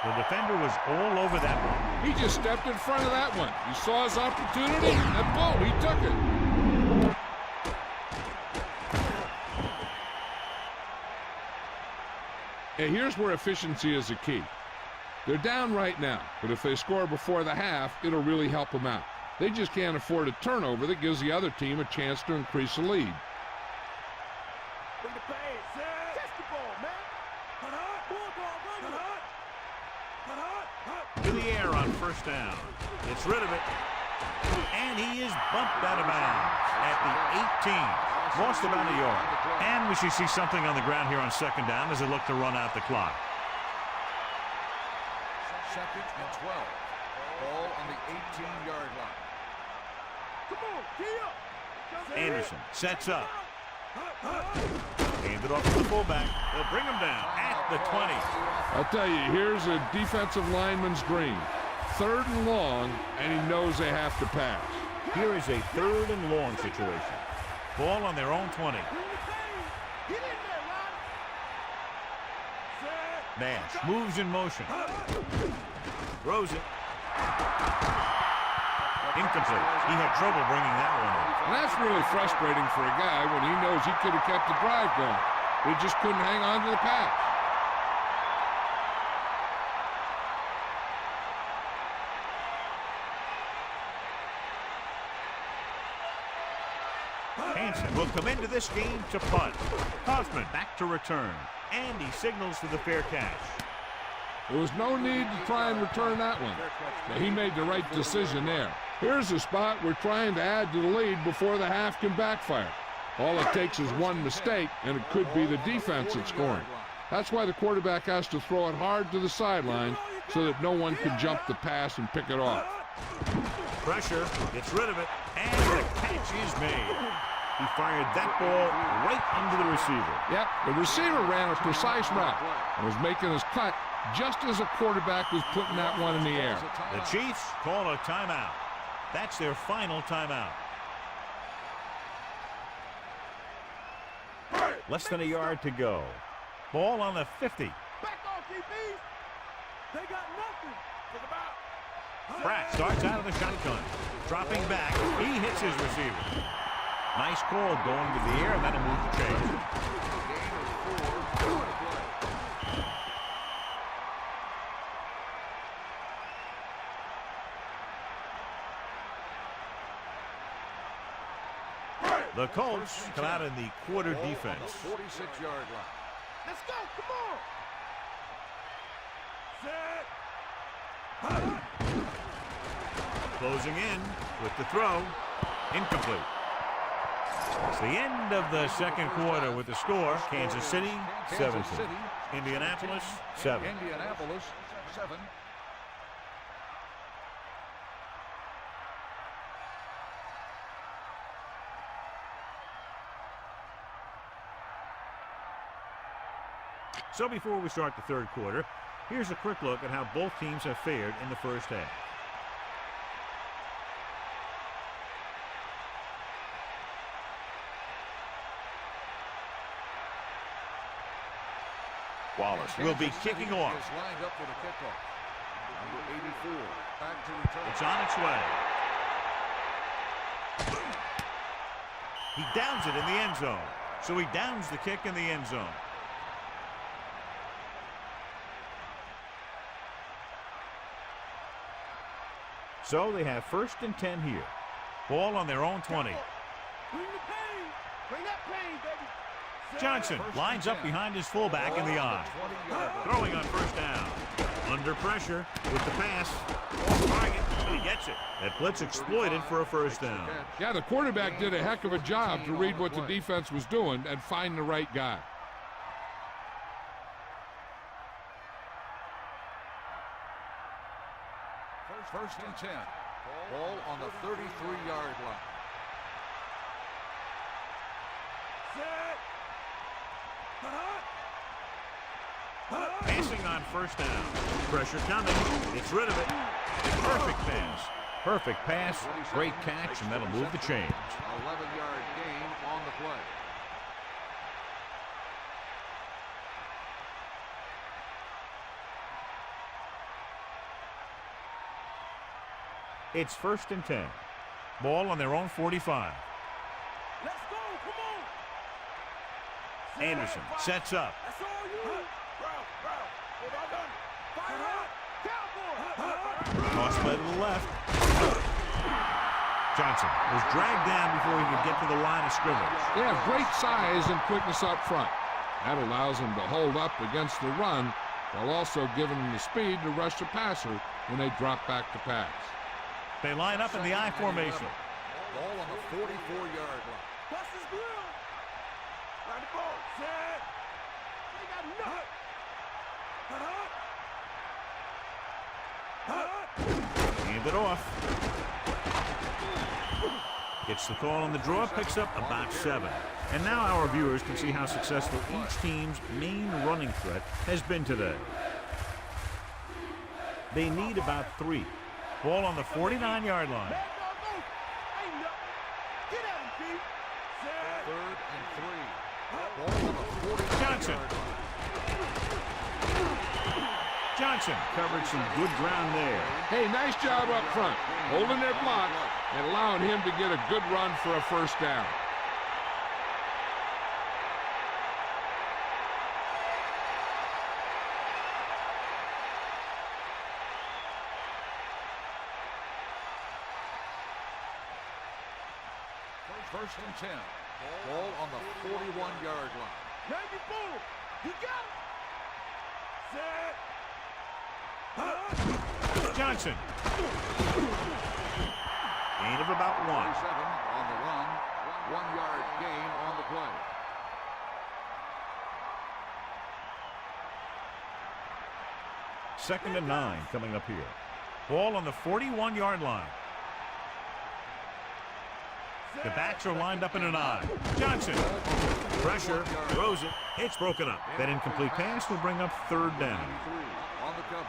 The defender was all over that one. He just stepped in front of that one. He saw his opportunity, and boom, he took it. And here's where efficiency is the key. They're down right now, but if they score before the half, it'll really help them out. They just can't afford a turnover that gives the other team a chance to increase the lead. Bring the pace. Catch the ball, man. Cut hard. Bulldog, run it. Cut hard. To the air on first down. Gets rid of it. And he is bumped out of bounds at the 18. Lost about a yard. And we should see something on the ground here on second down as they look to run out the clock. Second and 12. Ball on the 18-yard line. Come on, gee up. Anderson sets up. Hand it off to the fullback. They'll bring him down at the 20. I'll tell you, here's a defensive lineman's dream. 3rd and long, and he knows they have to pass. Here is a 3rd and long situation. Ball on their own 20. Get in there, Ron. Nash moves in motion. Throws it. Incomplete. He had trouble bringing that one in. And that's really frustrating for a guy when he knows he could have kept the drive going. He just couldn't hang on to the pass. Hansen will come into this game to punt. Hoffman back to return. And he signals for the fair catch. There was no need to try and return that one. But he made the right decision there. Here's a spot we're trying to add to the lead before the half can backfire. All it takes is one mistake, and it could be the defense that's scoring. That's why the quarterback has to throw it hard to the sideline so that no one can jump the pass and pick it off. Pressure, gets rid of it, and the catch is made. He fired that ball right into the receiver. Yep, the receiver ran a precise route and was making his cut just as the quarterback was putting that one in the air. The Chiefs call a timeout. That's their final timeout. Less than a yard to go. Ball on the 50. Back off, DBs. They got nothing. Take them out. Pratt starts out of the shotgun. Dropping back, he hits his receiver. Nice call going to the air, and that'll move the chains. The Colts come out in the quarter defense. 46-yard line. Let's go. Come on. Set. Closing in with the throw. Incomplete. It's the end of the second quarter with the score. Kansas City, 17. Indianapolis, 7. Indianapolis, 7. So before we start the third quarter, here's a quick look at how both teams have fared in the first half. Wallace will be kicking off. Is lined up for the kickoff. Number 84, back to return. It's on its way. He downs it in the end zone. So he downs the kick in the end zone. So they have 1st and 10 here. Ball on their own 20. Bring the pain. Bring that pain, baby. Johnson lines up behind his fullback in the eye. Throwing on first down. Under pressure with the pass. Target. He gets it. That blitz exploited for a first down. Yeah, the quarterback did a heck of a job to read what the defense was doing and find the right guy. First and 10. Ball on the 33-yard line. Set. Passing on first down. Pressure coming. Gets rid of it. Perfect pass. Perfect pass. Great catch, and that'll move the chains. 11-yard gain on the play. It's 1st and 10. Ball on their own 45. Let's go. Come on. Anderson sets up. That's all you. Fire up. Cowboy. Toss play to the left. Johnson was dragged down before he could get to the line of scrimmage. They have great size and quickness up front. That allows them to hold up against the run while also giving them the speed to rush the passer when they drop back to pass. They line up in the I formation. Ball on the 44-yard line. Bust his grill. Line the ball. Set. They got nut. Hand it off. Gets the call on the draw, picks up about 7. And now our viewers can see how successful each team's main running threat has been today. They need about 3. Ball on the 49-yard line. Get at him, Pete. Set. 3rd and 3. Ball on the 49-yard Johnson. line. Johnson covered some good ground there. Hey, nice job up front, holding their block and allowing him to get a good run for a first down. First and 10. Ball on the 41-yard line. 94. You got it. Set. Johnson. Gain of about 1. 47 on the run. 1-yard gain on the play. Second and 9 coming up here. Ball on the 41-yard line. The backs are lined up in an I. Johnson. Pressure. Throws it. It's broken up. That incomplete pass will bring up 3rd down. On the coverage.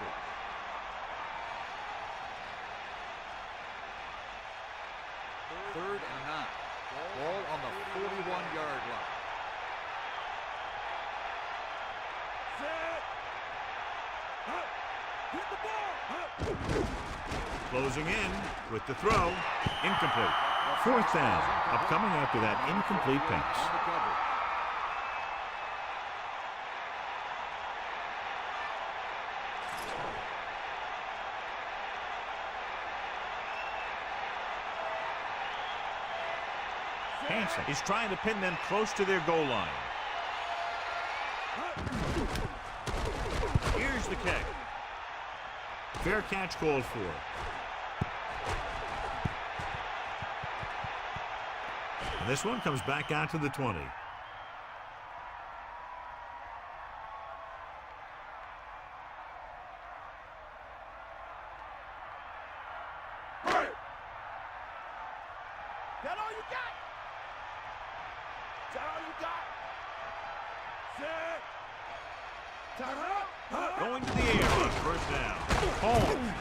Third and 9. Ball on the 41-yard line. Set. Hit the ball. Closing in with the throw. Incomplete. 4th down. Upcoming after that incomplete pass. On the coverage. Hanson is trying to pin them close to their goal line. Here's the kick. Fair catch called for. And this one comes back out to the 20. That all you got? That all you got? Set. Time up. Going to the air on 1st down. Holmes.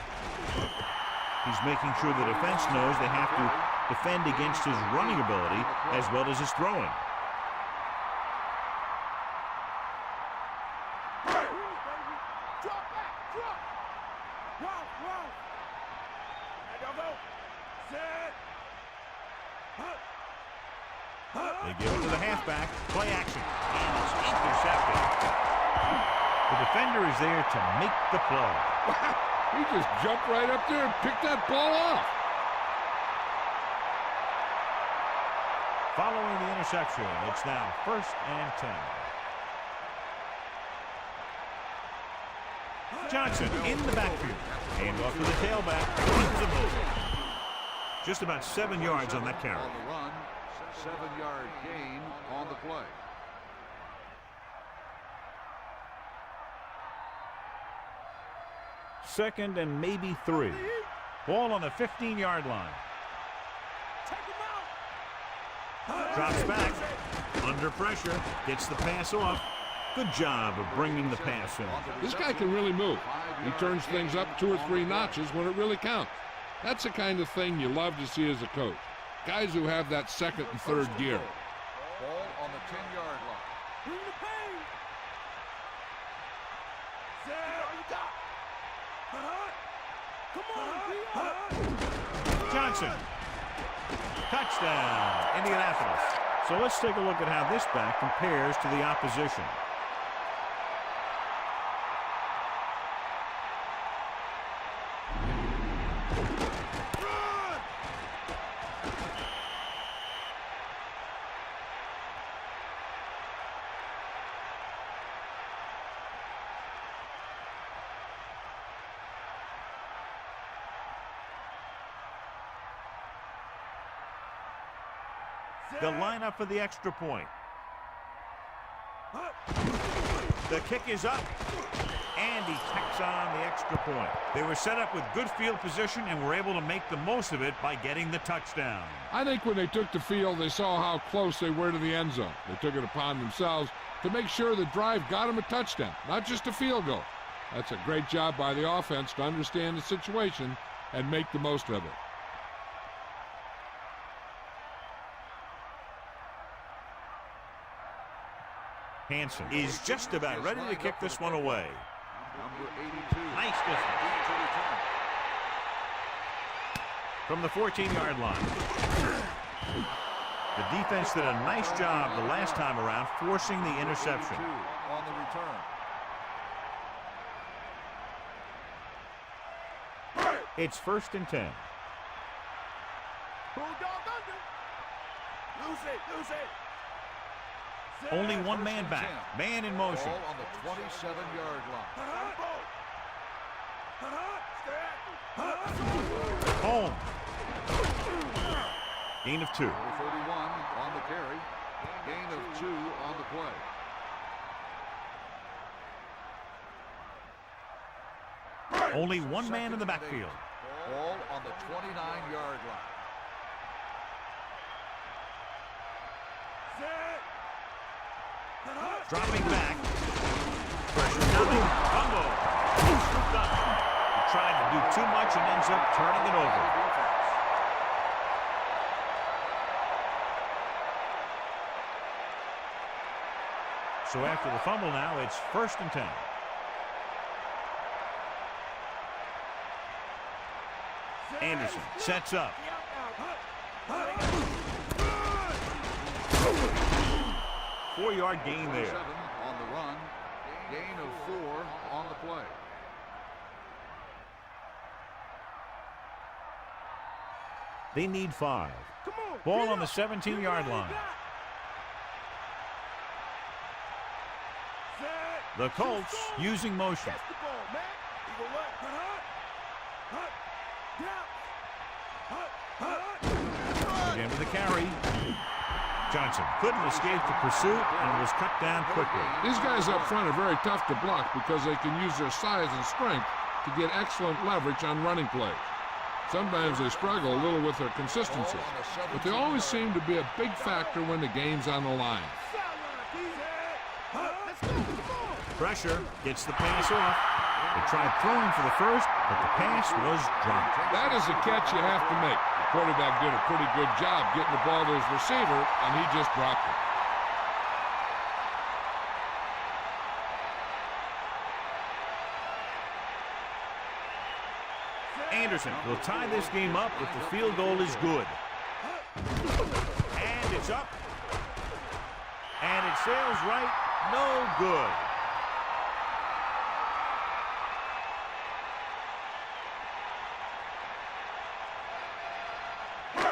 He's making sure the defense knows they have to defend against his running ability as well as his throwing. Drop back. Drop. Wow. There you go. Set. They give it to the halfback. Play action. And it's intercepted. The defender is there to make the play. He just jumped right up there and picked that ball off. Following the interception, it's now 1st and 10. Johnson in the backfield. Hand off to the tailback. Runs him over. Just about 7 yards on that carry. On the run. 7-yard gain on the play. Second and maybe 3. Ball on the 15-yard line. Take him out. Drops back. Under pressure. Gets the pass off. Good job of bringing the pass in. This guy can really move. He turns things up 2 or 3 notches when it really counts. That's the kind of thing you love to see as a coach. Guys who have that 2nd and 3rd gear. Ball on the 10-yard line. Bring the pain. Set. All you got. Johnson. Touchdown, Indianapolis. So let's take a look at how this back compares to the opposition. The lineup for the extra point. The kick is up, and he tacks on the extra point. They were set up with good field position and were able to make the most of it by getting the touchdown. I think when they took the field, they saw how close they were to the end zone. They took it upon themselves to make sure the drive got them a touchdown, not just a field goal. That's a great job by the offense to understand the situation and make the most of it. Hansen is just about ready to kick this one away. Number 82. Nice distance. From the 14-yard line. The defense did a nice job the last time around forcing the interception. On the return. It's 1st and 10. Bulldog under. Lose it. Only one man back. Man in motion. Ball on the 27-yard line. Home. Gain of 2. Number 31 on the carry. Gain of 2 on the play. Only one man in the backfield. Ball on the 29-yard line. Dropping back. Pressure coming. Fumble. Scooped up. He tried to do too much and ends up turning it over. So after the fumble now, it's 1st and 10. Anderson sets up. 4-yard gain there. 7 on the run. Gain of 4 on the play. They need 5. Ball on the 17-yard line. The Colts using motion. Again with the carry. Johnson couldn't escape the pursuit and was cut down quickly. These guys up front are very tough to block because they can use their size and strength to get excellent leverage on running plays. Sometimes they struggle a little with their consistency, but they always seem to be a big factor when the game's on the line. Pressure gets the pass off. They tried throwing for the first, but the pass was dropped. That is a catch you have to make. The quarterback did a pretty good job getting the ball to his receiver, and he just dropped it. Anderson will tie this game up if the field goal is good. And it's up. And it sails right. No good.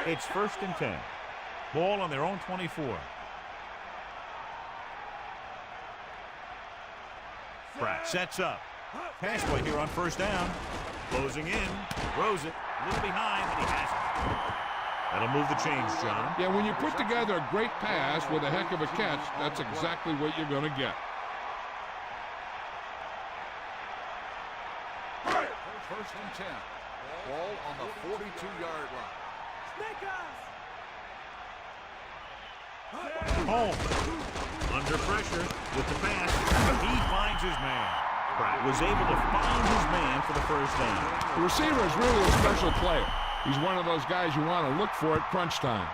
It's 1st and 10. Ball on their own 24. Pratt sets up. Pass play here on 1st down. Closing in. Throws it. A little behind, and he has it. That'll move the chains, John. Yeah, when you put together a great pass with a heck of a catch, that's exactly what you're going to get. 1st and 10. Ball on the 42-yard line. Home. Under pressure with the pass. He finds his man. Pratt was able to find his man for the 1st down. The receiver is really a special player. He's one of those guys you want to look for at crunch time.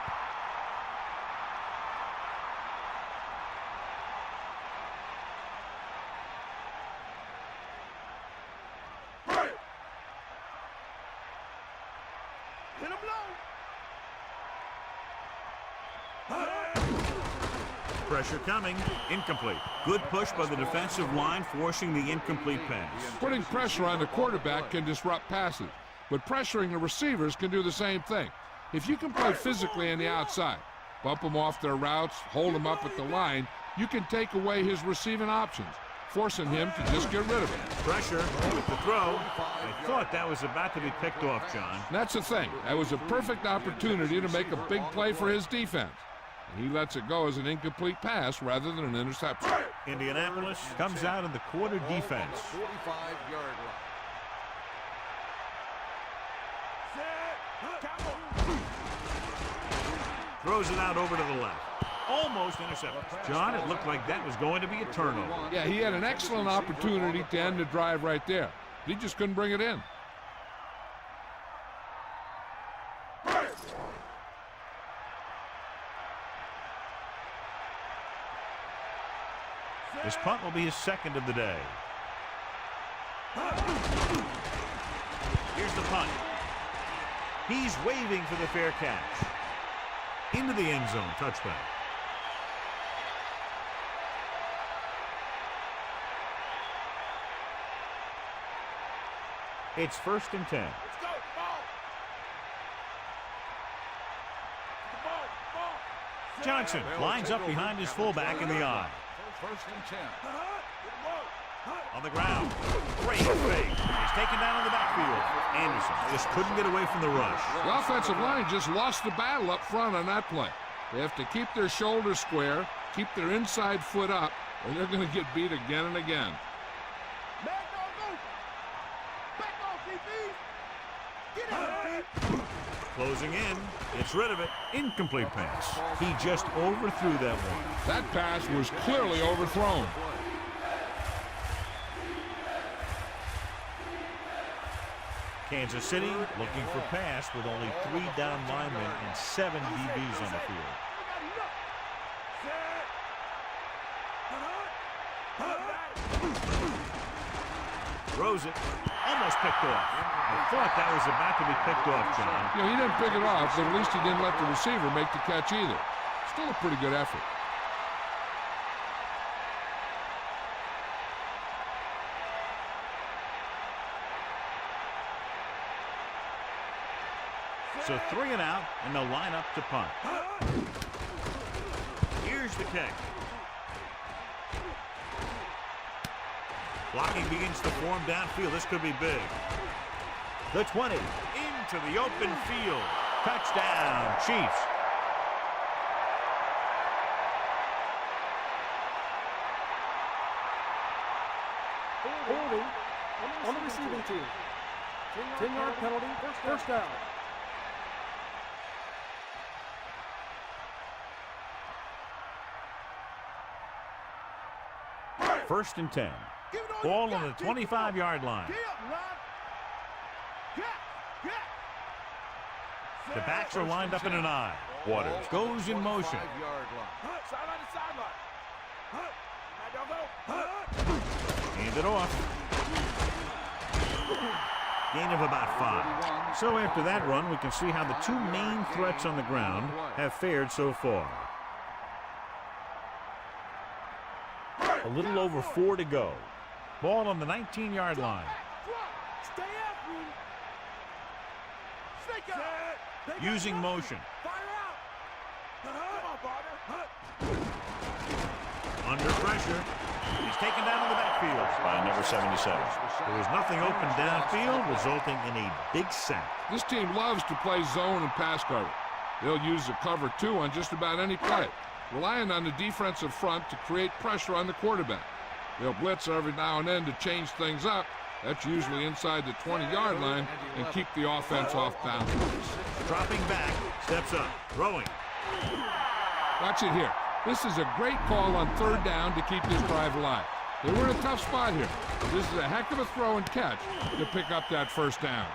Hit him low. Pressure coming. Incomplete. Good push by the defensive line, forcing the incomplete pass. Putting pressure on the quarterback can disrupt passes, but pressuring the receivers can do the same thing. If you can play physically on the outside, bump them off their routes, hold them up at the line, you can take away his receiving options, forcing him to just get rid of it. Pressure with the throw. I thought that was about to be picked off, John. And that's the thing. That was a perfect opportunity to make a big play for his defense. And he lets it go as an incomplete pass rather than an interception. Indianapolis comes out in the quarter defense. 45-yard line. Throws it out over to the left. Almost intercepted. John, it looked like that was going to be a turnover. Yeah, he had an excellent opportunity to end the drive right there. He just couldn't bring it in. This punt will be his second of the day. Here's the punt. He's waving for the fair catch. Into the end zone, touchdown. It's 1st and 10. Let's go. Ball. Johnson lines up behind his fullback in the eye. 1st and 10. On the ground. Great fake. He's taken down in the backfield. Anderson just couldn't get away from the rush. The offensive line just lost the battle up front on that play. They have to keep their shoulders square, keep their inside foot up, or they're going to get beat again and again. Closing in. Gets rid of it. Incomplete pass. He just overthrew that one. That pass was clearly overthrown. Kansas City looking for pass with only 3 down linemen and 7 DBs on the field. Throws it. Almost picked off. I thought that was about to be picked off, John. You know, he didn't pick it off, but at least he didn't let the receiver make the catch either. Still a pretty good effort. So 3 and out, and they'll line up to punt. Here's the kick. Blocking begins to form downfield. This could be big. The 20 into the open field. Touchdown, Chiefs. Holding on the receiving team. 10-yard penalty, first down. First and 10. Ball on the 25-yard line. The backs are lined up in an I. Waters goes in motion. Hand it off. Gain of about 5. So after that run, we can see how the 2 main threats on the ground have fared so far. A little over 4 to go. Ball on the 19-yard line. Stay after him. Using motion. Under pressure. He's taken down in the backfield by number 77. There was nothing open downfield, resulting in a big sack. This team loves to play zone and pass cover. They'll use the cover 2 on just about any play, relying on the defensive front to create pressure on the quarterback. They'll blitz every now and then to change things up. That's usually inside the 20-yard line and keep the offense off balance. Dropping back, steps up, throwing. Watch it here. This is a great call on 3rd down to keep this drive alive. They were in a tough spot here. This is a heck of a throw and catch to pick up that 1st down.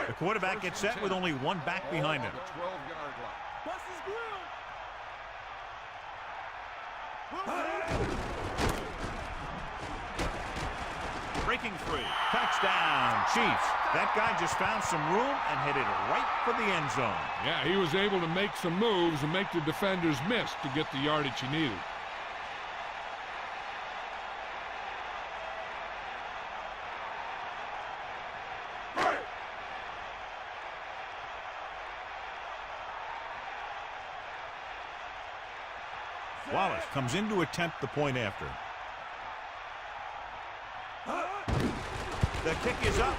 The quarterback gets set with only 1 back behind him. Breaking free. Touchdown, Chiefs. That guy just found some room and headed right for the end zone. Yeah, he was able to make some moves and make the defenders miss to get the yardage he needed. Wallace comes in to attempt the point after. The kick is up.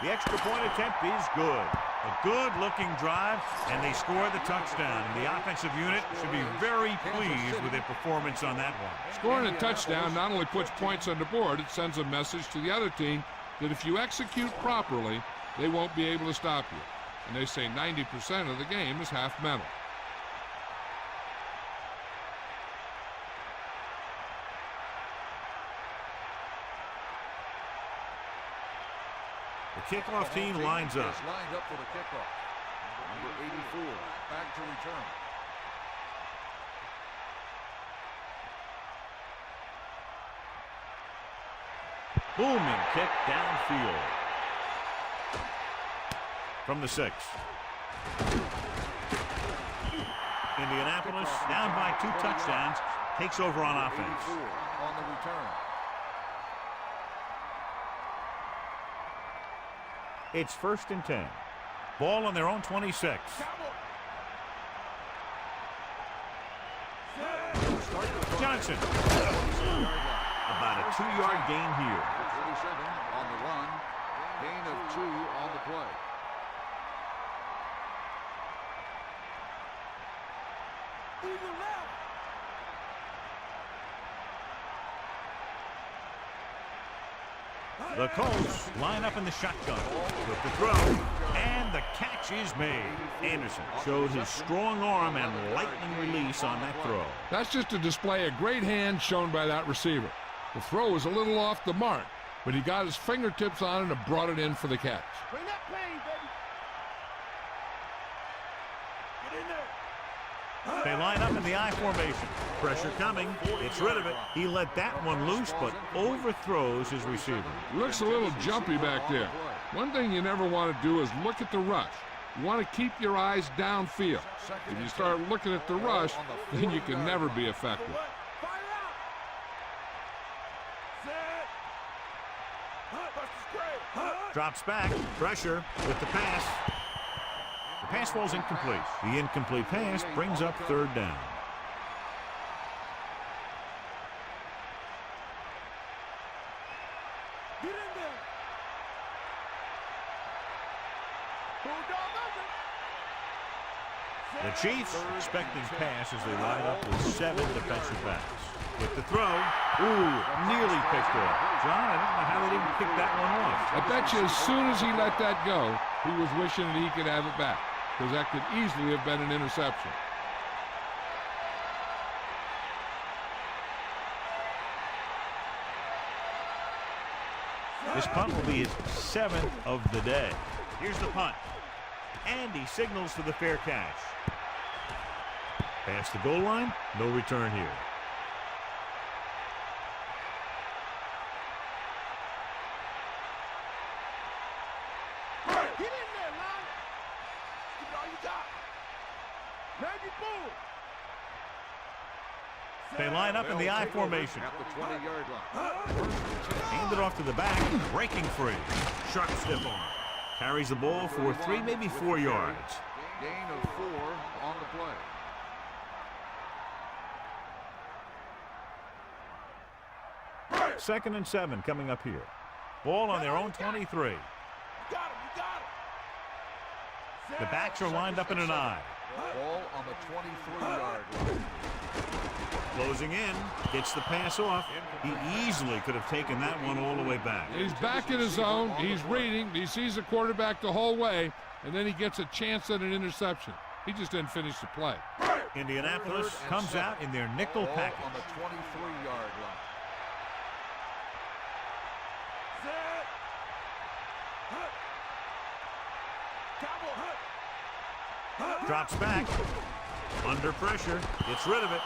The extra point attempt is good. A good-looking drive, and they score the touchdown. And the offensive unit should be very pleased with their performance on that one. Scoring a touchdown not only puts points on the board, it sends a message to the other team that if you execute properly, they won't be able to stop you. And they say 90% of the game is half mental. The kickoff team lines up. Is lined up for the kickoff. Number 84, back to return. Booming kick downfield. From the 6. Indianapolis, down by 2 touchdowns, takes over on offense. 84 on the return. It's 1st and 10. Ball on their own 26. Johnson. About a 2-yard gain here. 47 on the run. Gain of 2 on the play. Eagle left. The Colts line up in the shotgun with the throw, and the catch is made. Anderson showed his strong arm and lightning release on that throw. That's just a display of great hands shown by that receiver. The throw was a little off the mark, but he got his fingertips on it and brought it in for the catch. Bring that pain, baby. Get in there. They line up in the I formation. Pressure coming. Gets rid of it. He let that one loose, but overthrows his receiver. Looks a little jumpy back there. One thing you never want to do is look at the rush. You want to keep your eyes downfield. If you start looking at the rush, then you can never be effective. Fire out. Set. Hut. Drops back. Pressure with the pass. The pass falls incomplete. The incomplete pass brings up 3rd down. Get in there. Bulldog under. The Chiefs expecting pass as they line up with 7 defensive backs. With the throw, nearly picked off. John, I don't know how they didn't pick that one off. I bet you as soon as he let that go, he was wishing that he could have it back, because that could easily have been an interception. This punt will be his 7th of the day. Here's the punt. And he signals for the fair catch. Past the goal line, no return here. Get in there, man. Give it all you got. Maggie Boom. They line up in the I formation. At the 20-yard line. Hand it off to the back, breaking free. Sharp stiff arm. Carries the ball for 3, maybe 4 yards. Gain of 4 on the play. Second and 7 coming up here. Ball on their own 23. You got him. You got him. The backs are lined up in an I. Ball on the 23-yard line. Closing in, gets the pass off. He easily could have taken that one all the way back. He's back in his zone. He's reading. He sees the quarterback the whole way, and then he gets a chance at an interception. He just didn't finish the play. Indianapolis comes out in their nickel Ball package. on the 23-yard line. Set. Hut. Cowboy. Hut. Drops back. Under pressure. Gets rid of it.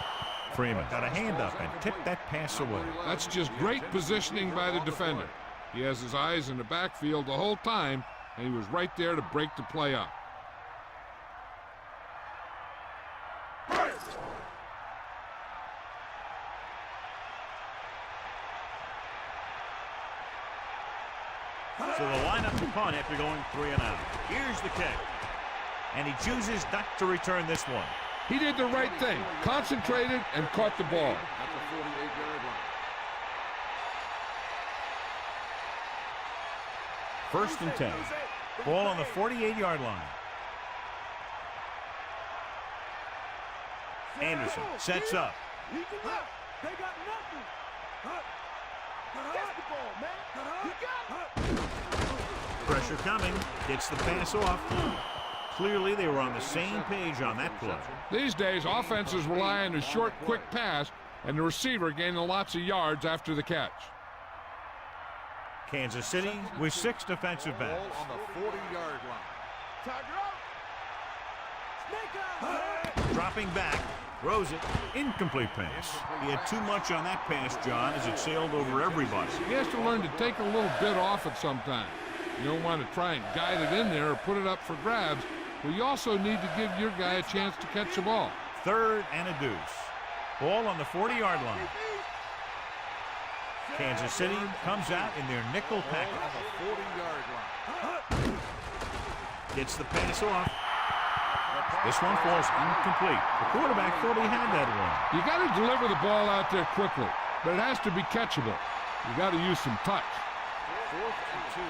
Freeman got a hand up and tipped that pass away. That's just great positioning by the defender. He has his eyes in the backfield the whole time, and he was right there to break the play up. So the lineup to punt after going 3 and out. Here's the kick. And he chooses not to return this one. He did the right thing, concentrated and caught the ball. At the 48-yard line. 1st and 10. Ball on the 48-yard line. Anderson sets up. They got nothing. That's the ball, man. You got it. Pressure coming. Gets the pass off. Clearly, they were on the same page on that play. These days, offenses rely on a short, quick pass, and the receiver gaining lots of yards after the catch. Kansas City with 6 defensive Ball backs. on the 40-yard line. Dropping back. Throws it. Incomplete pass. He had too much on that pass, John, as it sailed over everybody. He has to learn to take a little bit off at some time. You don't want to try and guide it in there or put it up for grabs, but you also need to give your guy a chance to catch the ball. 3rd and a deuce. Ball on the 40-yard line. Kansas City comes out in their nickel Ball package. on the 40-yard line. Gets the pass off. This one falls incomplete. The quarterback thought he had that one. You got to deliver the ball out there quickly, but it has to be catchable. You got to use some touch. 4th and 2.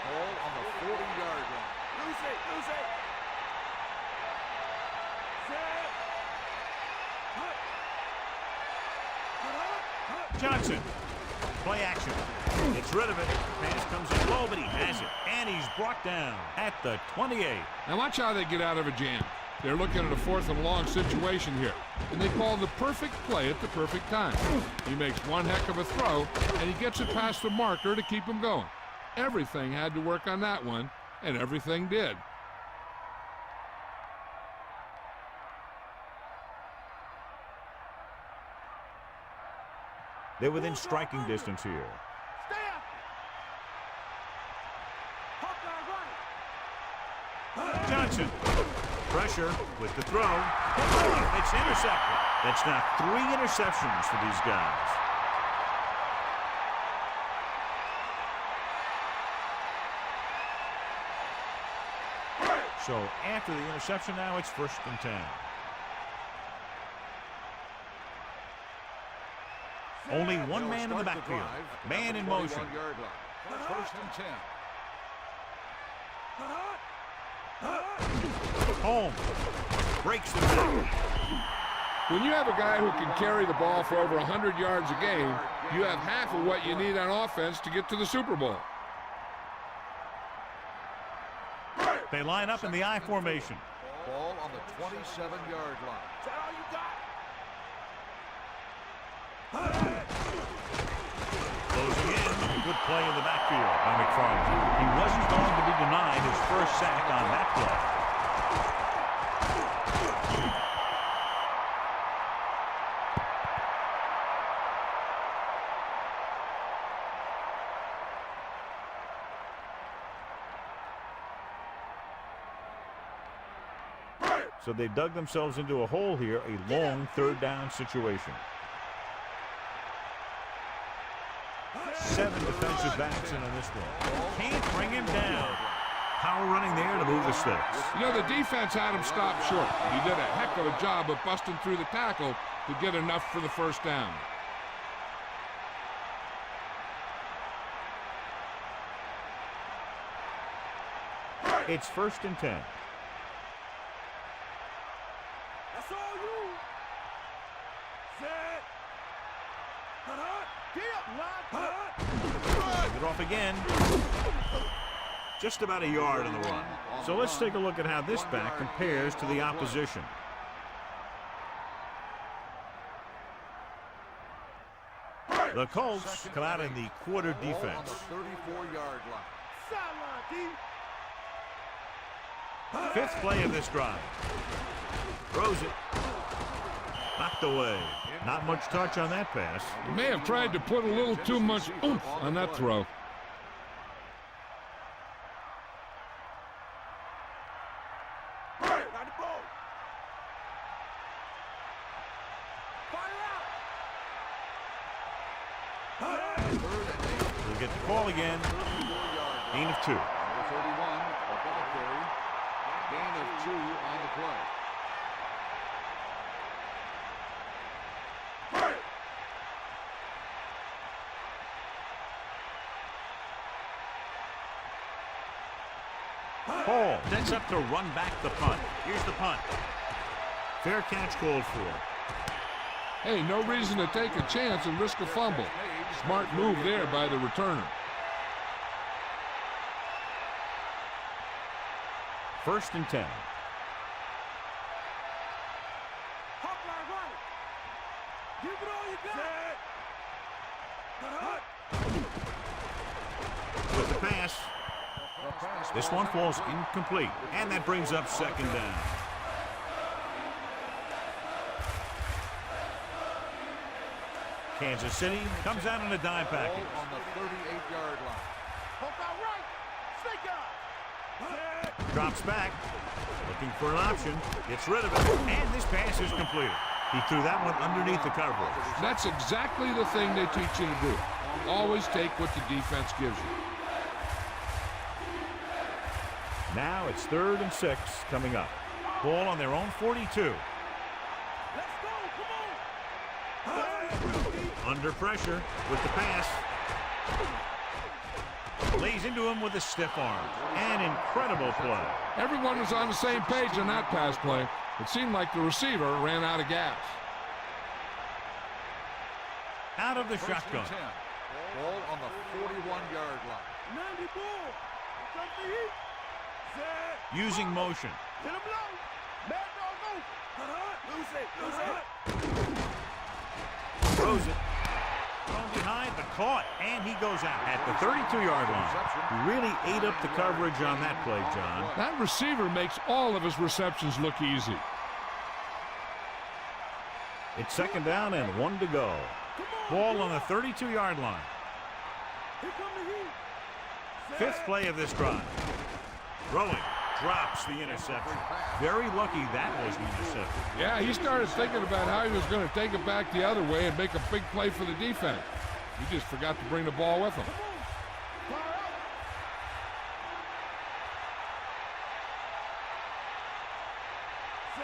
Ball on the 40-yard line. Lose it. Johnson. Play action. Gets rid of it. Pass comes in low, but he has it. And he's brought down at the 28. Now watch how they get out of a jam. They're looking at a 4th and long situation here, and they call the perfect play at the perfect time. He makes one heck of a throw, and he gets it past the marker to keep him going. Everything had to work on that one, and everything did. They're within striking distance here. Johnson. Pressure with the throw. It's intercepted. That's now 3 interceptions for these guys. So after the interception now, it's 1st and 10. Only one man in the backfield. Man in motion. 1st and 10. Home. Breaks the middle. When you have a guy who can carry the ball for over 100 yards a game, you have half of what you need on offense to get to the Super Bowl. They line up in the I formation. Ball on the 27-yard line. Closing in. Good play in the backfield by McFarland. He wasn't going to be denied his first sack on that play. So they dug themselves into a hole here, a long 3rd down situation. 7 defensive backs in on this one. Can't bring him down. Power running there to move the sticks. You know, the defense had him stopped short. He did a heck of a job of busting through the tackle to get enough for the 1st down. It's 1st and 10. That's all you. Set. Get off again. Just about a yard on the run. So let's take a look at how this back compares to the opposition. The Colts come out in the quarter defense. 34-yard line. Sideline, D. 5th play of this drive. Throws it. Knocked away. Not much touch on that pass. He may have tried to put a little too much oomph on that throw. Got the ball. Fire out. We'll get the call again. Gain of 2. Number 31, a ball carry. Gain of 2 on the play. Hall sets up to run back the punt. Here's the punt. Fair catch called for. Hey, no reason to take a chance and risk a fumble. Smart move there by the returner. First and 10. Hop line right. Give it all you got. With the pass. This one falls incomplete, and that brings up second down. Kansas City comes out in a dime package. Ball on the 38-yard line. Hop out right. Snake out. Drops back, looking for an option, gets rid of it, and this pass is completed. He threw that one underneath the coverage. That's exactly the thing they teach you to do. Always take what the defense gives you. Now it's 3rd and 6 coming up. Ball on their own 42. Let's go. Come on. Under pressure with the pass. Lays into him with a stiff arm. An incredible play. Everyone was on the same page on that pass play. It seemed like the receiver ran out of gas. Out of the First and shotgun. 10. Ball on the 41-yard line. 90 ball. Come to heat. Set. Using motion. Hit him low. Mad dog move. Lose it. Lose it. Throws it. Thrown behind, but caught, and he goes out at the 32-yard line. He really ate up the coverage on that play, John. That receiver makes all of his receptions look easy. It's second down and 1 to go. Ball on the 32-yard line. Here come the heat. 5th play of this drive. Throwing. Drops the interception. Very lucky that was the interception. Yeah, he started thinking about how he was going to take it back the other way and make a big play for the defense. He just forgot to bring the ball with him.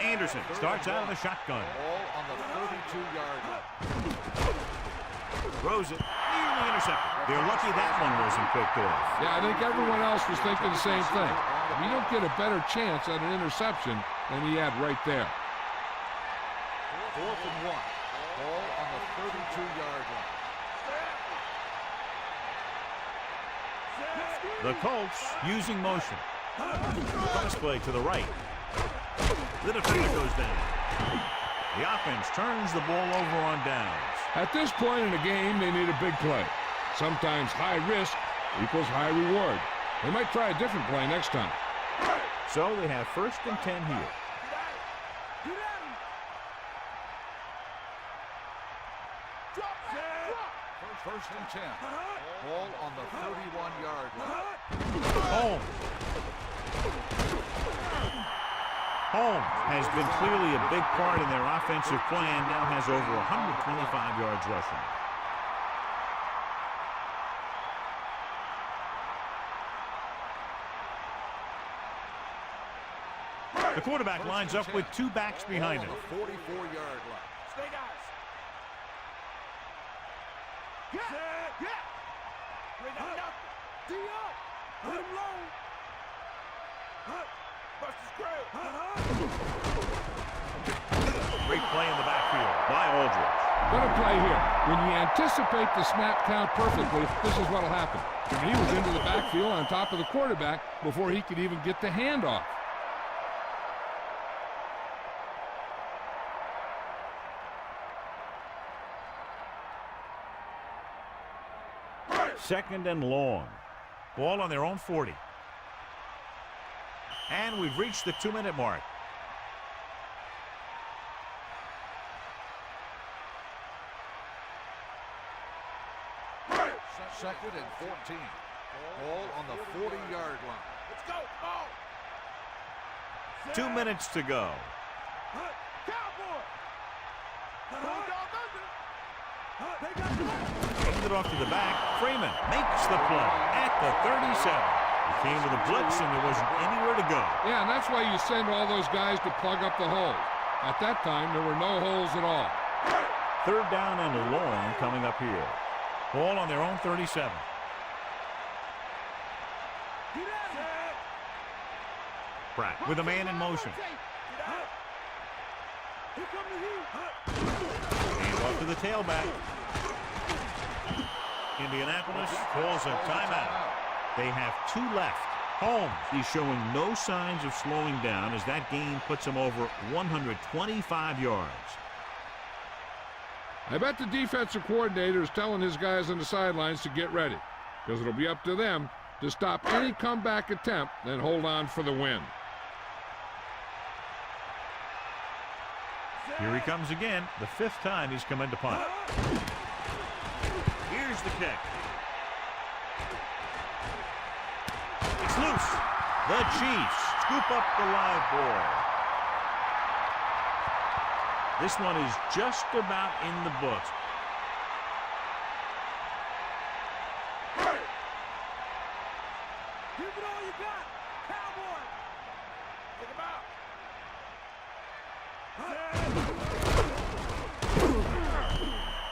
Anderson starts out of the shotgun. Ball on the 32-yard line. Throws it. Nearly intercepted. They're lucky that one wasn't picked off. Yeah, I think everyone else was thinking the same thing. You don't get a better chance at an interception than he had right there. 4th and 1. Ball on the 32-yard line. The Colts using motion. Cross play to the right. The defender goes down. The offense turns the ball over on downs. At this point in the game, they need a big play. Sometimes high risk equals high reward. They might try a different play next time. So they have 1st and 10 here. First and 10. Ball on the 31-yard line. Holmes has been clearly a big part in their offensive plan. Now has over 125 yards rushing. The quarterback lines up with 2 backs behind him. Ball on the 44-yard line. Stay guys. Yeah. Bring that nothing. D up. Hit him low. Bust his grave. Great play in the backfield by Aldridge. What a play here. When you anticipate the snap count perfectly, this is what will happen. He was into the backfield on top of the quarterback before he could even get the handoff. Second and long. Ball on their own 40. And we've reached the 2-minute mark. Second and 14. Ball on the 40-yard line. Let's go. Ball. 2 minutes to go. Cowboy. They got Hands it off to the back. Freeman makes the play at the 37. He came with a blitz and there wasn't anywhere to go. Yeah, and that's why you send all those guys to plug up the holes. At that time, there were no holes at all. Third down and long coming up here. Ball on their own 37. Pratt with a man in motion. Hand off to the tailback. Indianapolis calls a timeout. They have 2 left. Holmes, he's showing no signs of slowing down as that game puts him over 125 yards. I bet the defensive coordinator is telling his guys on the sidelines to get ready, because it'll be up to them to stop any comeback attempt and hold on for the win. Here he comes again, the 5th time he's come into punt. Here's the kick. It's loose. The Chiefs scoop up the live ball. This one is just about in the books. Give it all you got, Cowboy. Take him out.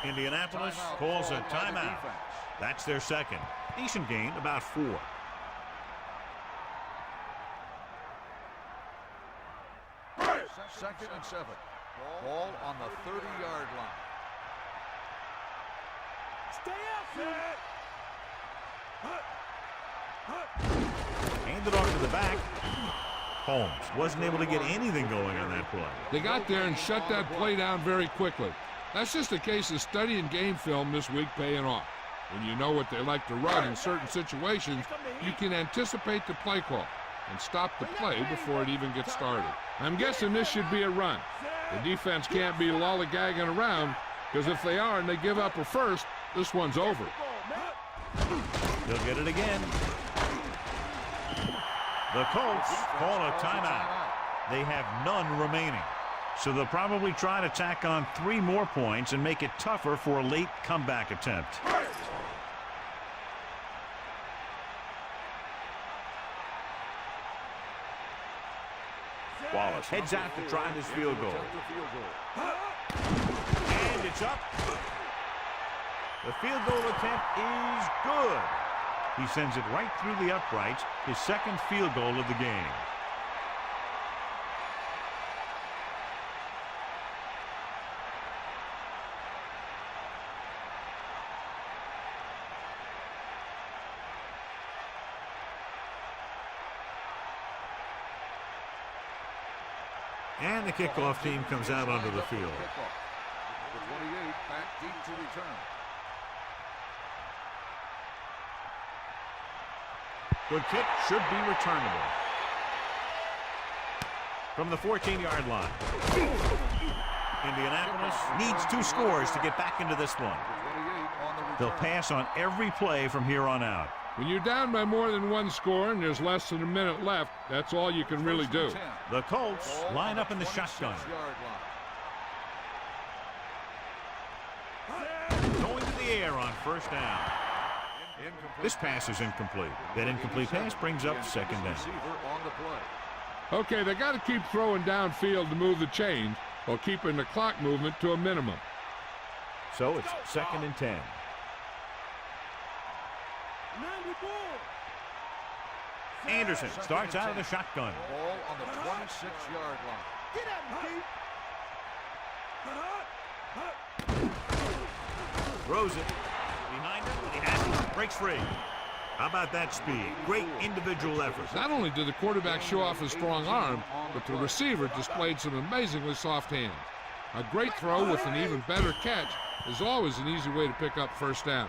Indianapolis calls a timeout. That's their second. Decent gain, about 4. Second and 7. Ball on the 30-yard line. Stay out, Hand it off to the back. Holmes wasn't able to get anything going on that play. They got there and shut that play down very quickly. That's just a case of studying game film this week paying off. When you know what they like to run in certain situations, you can anticipate the play call and stop the play before it even gets started. I'm guessing this should be a run. The defense can't be lollygagging around, because if they are and they give up a first, this one's over. They'll get it again. The Colts call a timeout. They have none remaining. So they'll probably try to tack on 3 more points and make it tougher for a late comeback attempt. Wallace heads out to try this field goal. And it's up. The field goal attempt is good. He sends it right through the uprights, his second field goal of the game. And the kickoff team comes out onto the field. The 28 back deep to return. Good kick, should be returnable. From the 14-yard line. Indianapolis needs 2 scores to get back into this one. They'll pass on every play from here on out. When you're down by more than 1 score and there's less than a minute left, that's all you can really do. The Colts line up in the shotgun. Going to the air on first down. This pass is incomplete. That incomplete pass brings up second down. Okay, they got to keep throwing downfield to move the chains while keeping the clock movement to a minimum. So it's second and 10. Anderson starts out of the shotgun. Ball on the 26-yard line. Get at me, Throws it. Behind him, and he has it. Breaks free. How about that speed? Great individual effort. Not only did the quarterback show off his strong arm, but the receiver displayed some amazingly soft hands. A great throw with an even better catch is always an easy way to pick up first down.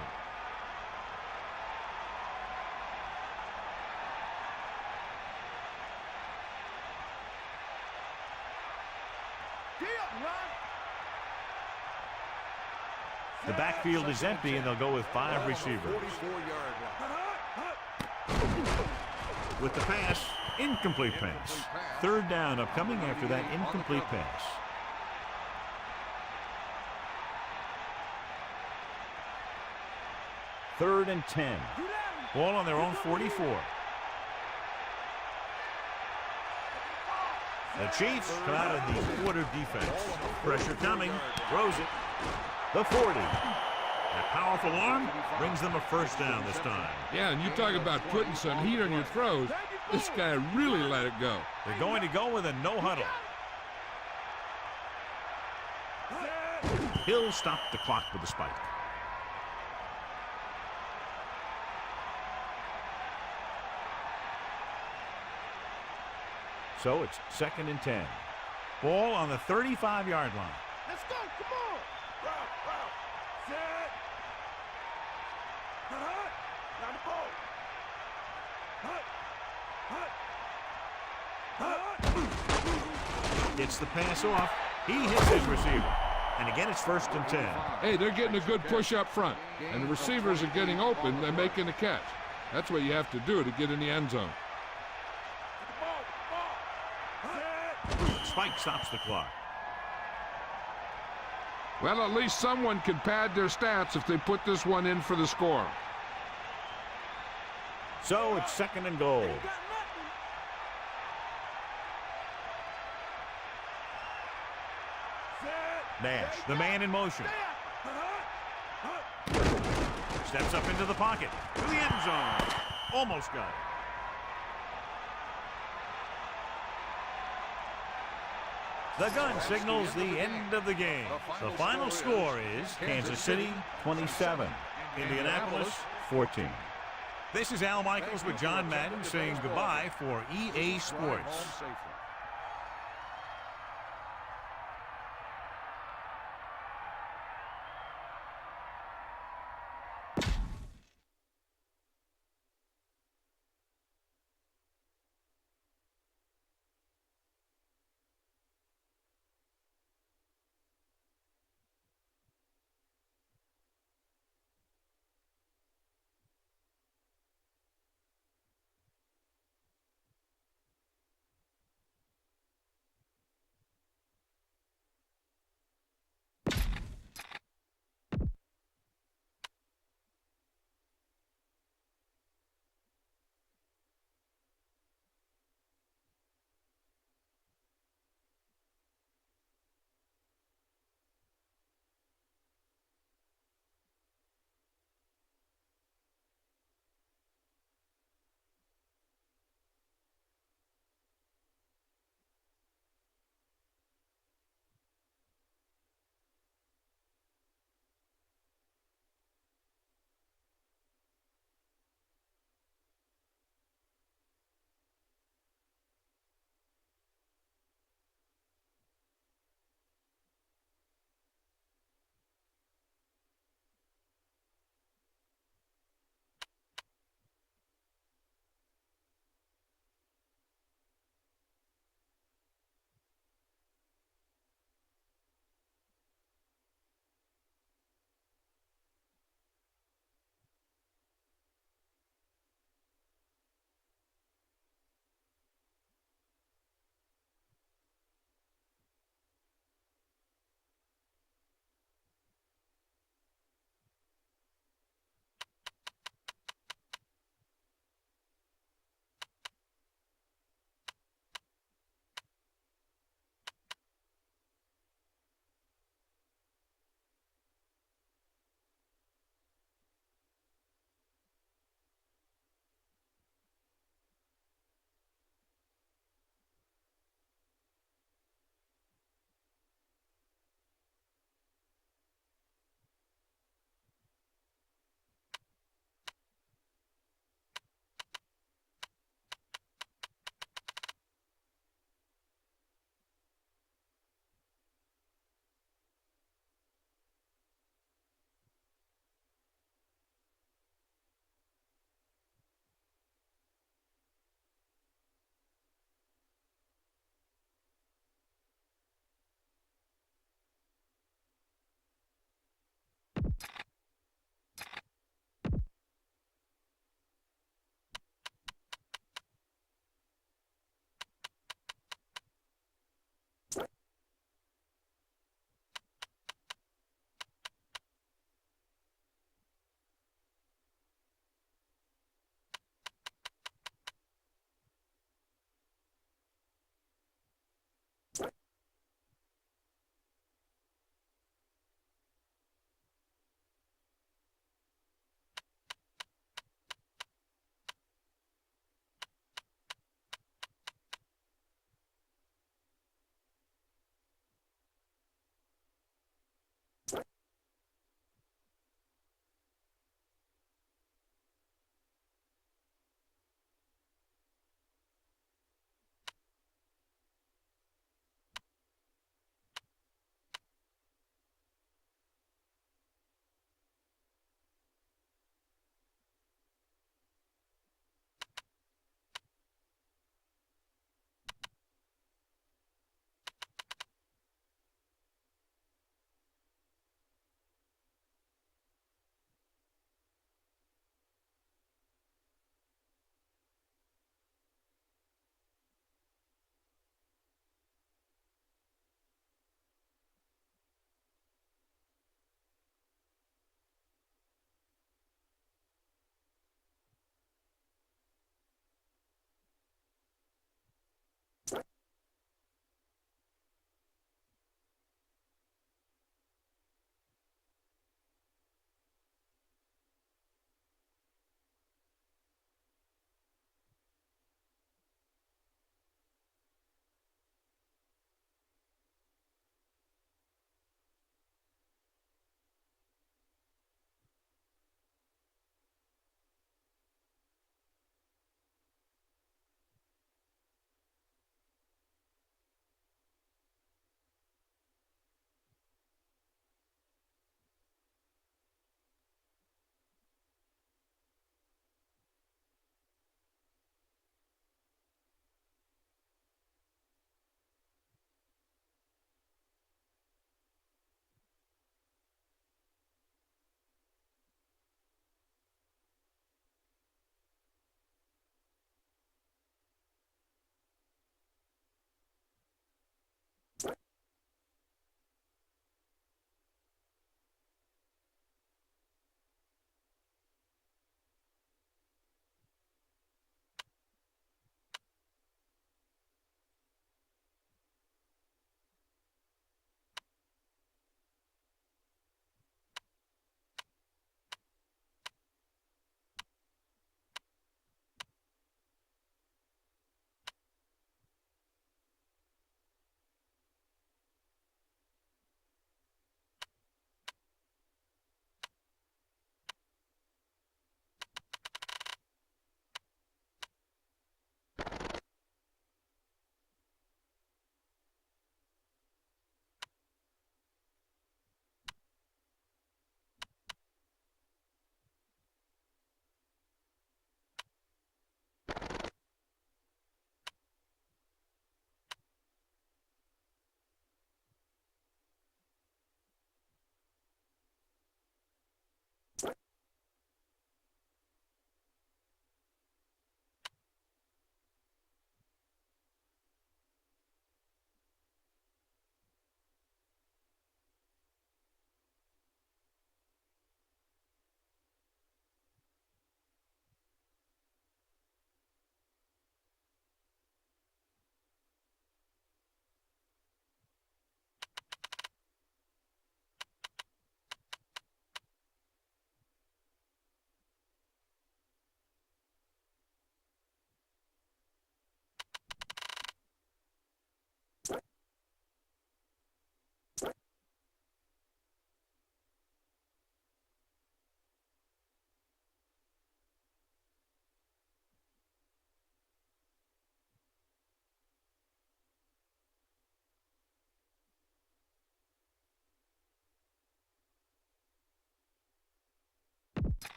The backfield is empty, and they'll go with 5 receivers. 44-yard line. With the pass, incomplete pass. 3rd down upcoming after that incomplete pass. Third and 10. Ball on their own 44. The Chiefs come out of the quarter defense. Pressure coming. Throws it. The 40. That powerful arm brings them a 1st down this time. Yeah, and you talk about putting some heat on your throws. This guy really let it go. They're going to go with a no huddle. Hill stopped the clock with the spike. So it's 2nd and 10. Ball on the 35-yard line. Let's go. Come on. Route. Set. Down the ball. Gets the pass off. He hits his receiver. And again, it's 1st and 10. Hey, they're getting a good push up front. And the receivers are getting open. They're making the catch. That's what you have to do to get in the end zone. Spike stops the clock. Well, at least someone can pad their stats if they put this one in for the score. So it's 2nd and goal. Nash, the man in motion. Steps up into the pocket. To the end zone. Almost got it. The gun signals the end of the game. The final score is Kansas City 27, Indianapolis 14. This is Al Michaels with John Madden saying goodbye for EA Sports.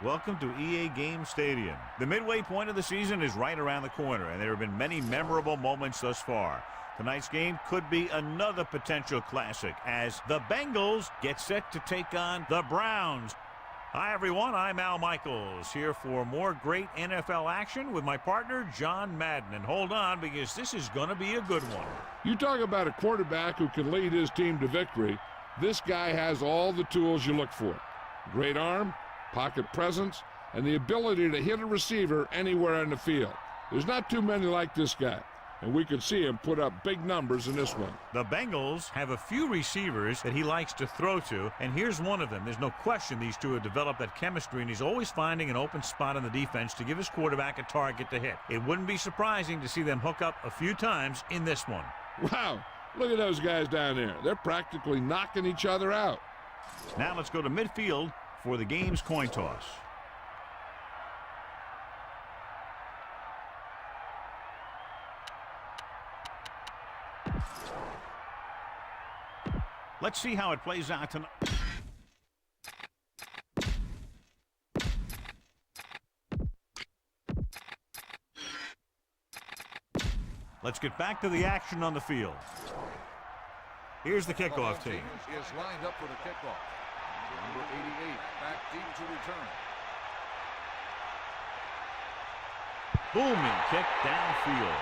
Welcome to EA Game Stadium. The midway point of the season is right around the corner, and there have been many memorable moments thus far. Tonight's game could be another potential classic as the Bengals get set to take on the Browns. Hi, everyone. I'm Al Michaels here for more great NFL action with my partner, John Madden. And hold on, because this is going to be a good one. You talk about a quarterback who can lead his team to victory. This guy has all the tools you look for. Great arm, pocket presence, and the ability to hit a receiver anywhere in the field. There's not too many like this guy, and we could see him put up big numbers in this one. The Bengals have a few receivers that he likes to throw to, and here's one of them. There's no question these two have developed that chemistry, and he's always finding an open spot on the defense to give his quarterback a target to hit. It wouldn't be surprising to see them hook up a few times in this one. Wow, look at those guys down there. They're practically knocking each other out. Now let's go to midfield for the game's coin toss. Let's see how it plays out tonight. Let's get back to the action on the field. Here's the kickoff team. Is lined up for the kickoff. Number 88 back deep to return. Booming kick downfield.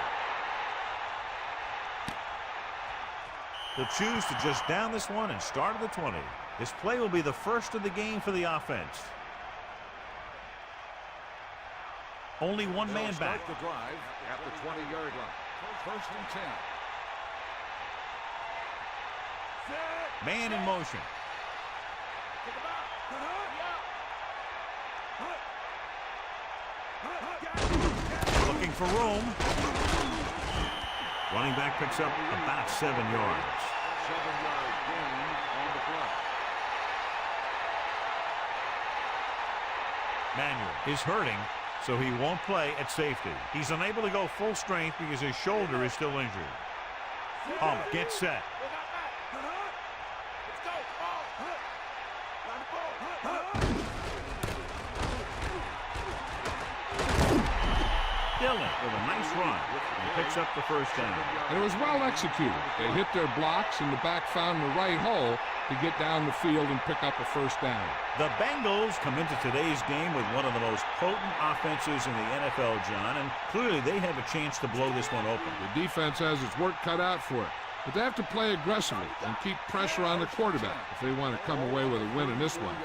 They'll choose to just down this one and start at the 20. This play will be the first of the game for the offense. Only one man back. The drive at the 20-yard line. First and 10. Man in motion. Looking for room. Running back picks up about 7 yards. 7-yard gain on the play. Manuel is hurting, so he won't play at safety. He's unable to go full strength because his shoulder is still injured. Get set. Dillon with a nice run and picks up the first down. And it was well executed. They hit their blocks, and the back found the right hole to get down the field and pick up a first down. The Bengals come into today's game with one of the most potent offenses in the NFL, John, and clearly they have a chance to blow this one open. The defense has its work cut out for it, but they have to play aggressively and keep pressure on the quarterback if they want to come away with a win in this one.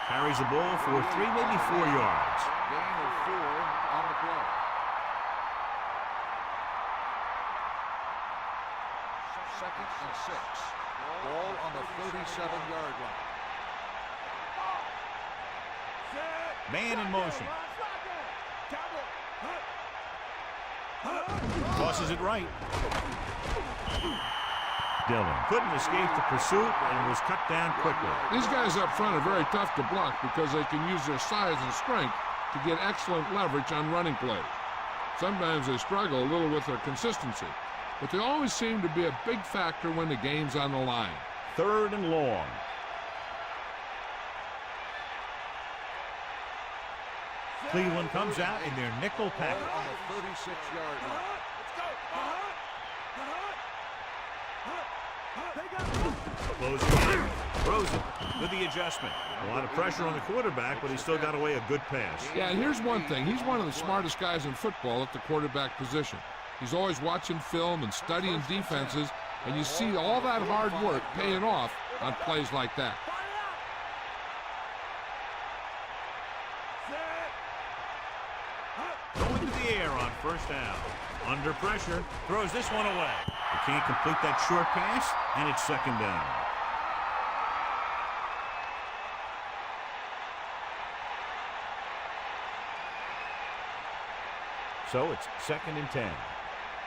Carries the ball for 3, maybe 4 yards. Gain of 4 on the play. Second and 6. Ball on the 37-yard line. Man in motion. Tosses it right. Dillon couldn't escape the pursuit and was cut down quickly. These guys up front are very tough to block because they can use their size and strength to get excellent leverage on running plays. Sometimes they struggle a little with their consistency, but they always seem to be a big factor when the game's on the line. 3rd and long. Cleveland comes out in their nickel package. On the 36-yard line. Closing in, throws it with the adjustment. A lot of pressure on the quarterback, but he still got away a good pass. Yeah, and here's one thing. He's one of the smartest guys in football at the quarterback position. He's always watching film and studying defenses, and you see all that hard work paying off on plays like that. Going to the air on first down. Under pressure, throws this one away. He can't complete that short pass, and it's 2nd down. So it's 2nd and 10.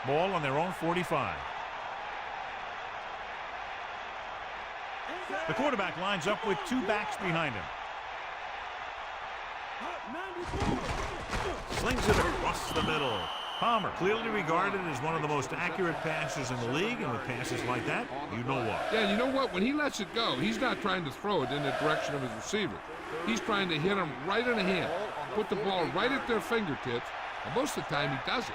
Ball on their own 45. The quarterback lines up with 2 backs behind him. Slings it across the middle. Palmer, clearly regarded as one of the most accurate passers in the league, and with passes like that, you know what. Yeah, you know what? When he lets it go, he's not trying to throw it in the direction of his receiver. He's trying to hit them right in the hand, put the ball right at their fingertips, and most of the time he does it.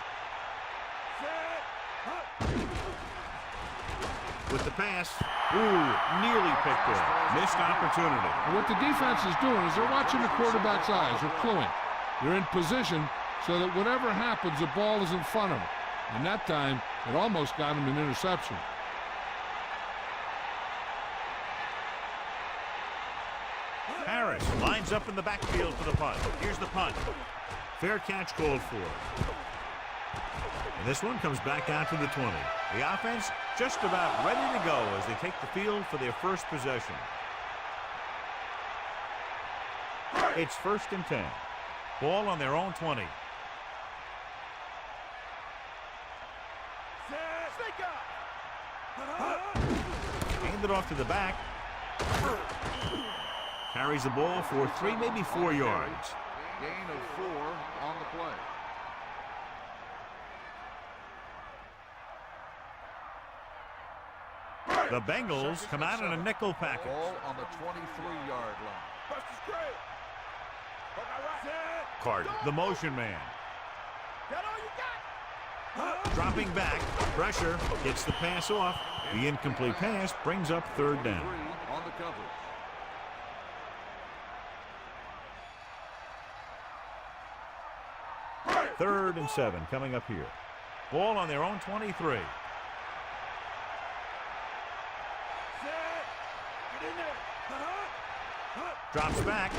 With the pass, nearly picked off. Missed opportunity. And what the defense is doing is they're watching the quarterback's eyes. They're cluing. They're in position so that whatever happens, the ball is in front of them. And that time, it almost got him an interception. Harris lines up in the backfield for the punt. Here's the punt. Fair catch called for. And this one comes back out to the 20. The offense just about ready to go as they take the field for their first possession. It's 1st and 10. Ball on their own 20. Hand it off to the back. Carries the ball for 3, maybe 4 yards. Gain of 4 on the play. The Bengals come out in a nickel package. Ball on the 23-yard line. Carter, the motion man. Dropping back, pressure, gets the pass off. The incomplete pass brings up 3rd down. On the coverage. Third and 7 coming up here. Ball on their own 23. Drops back.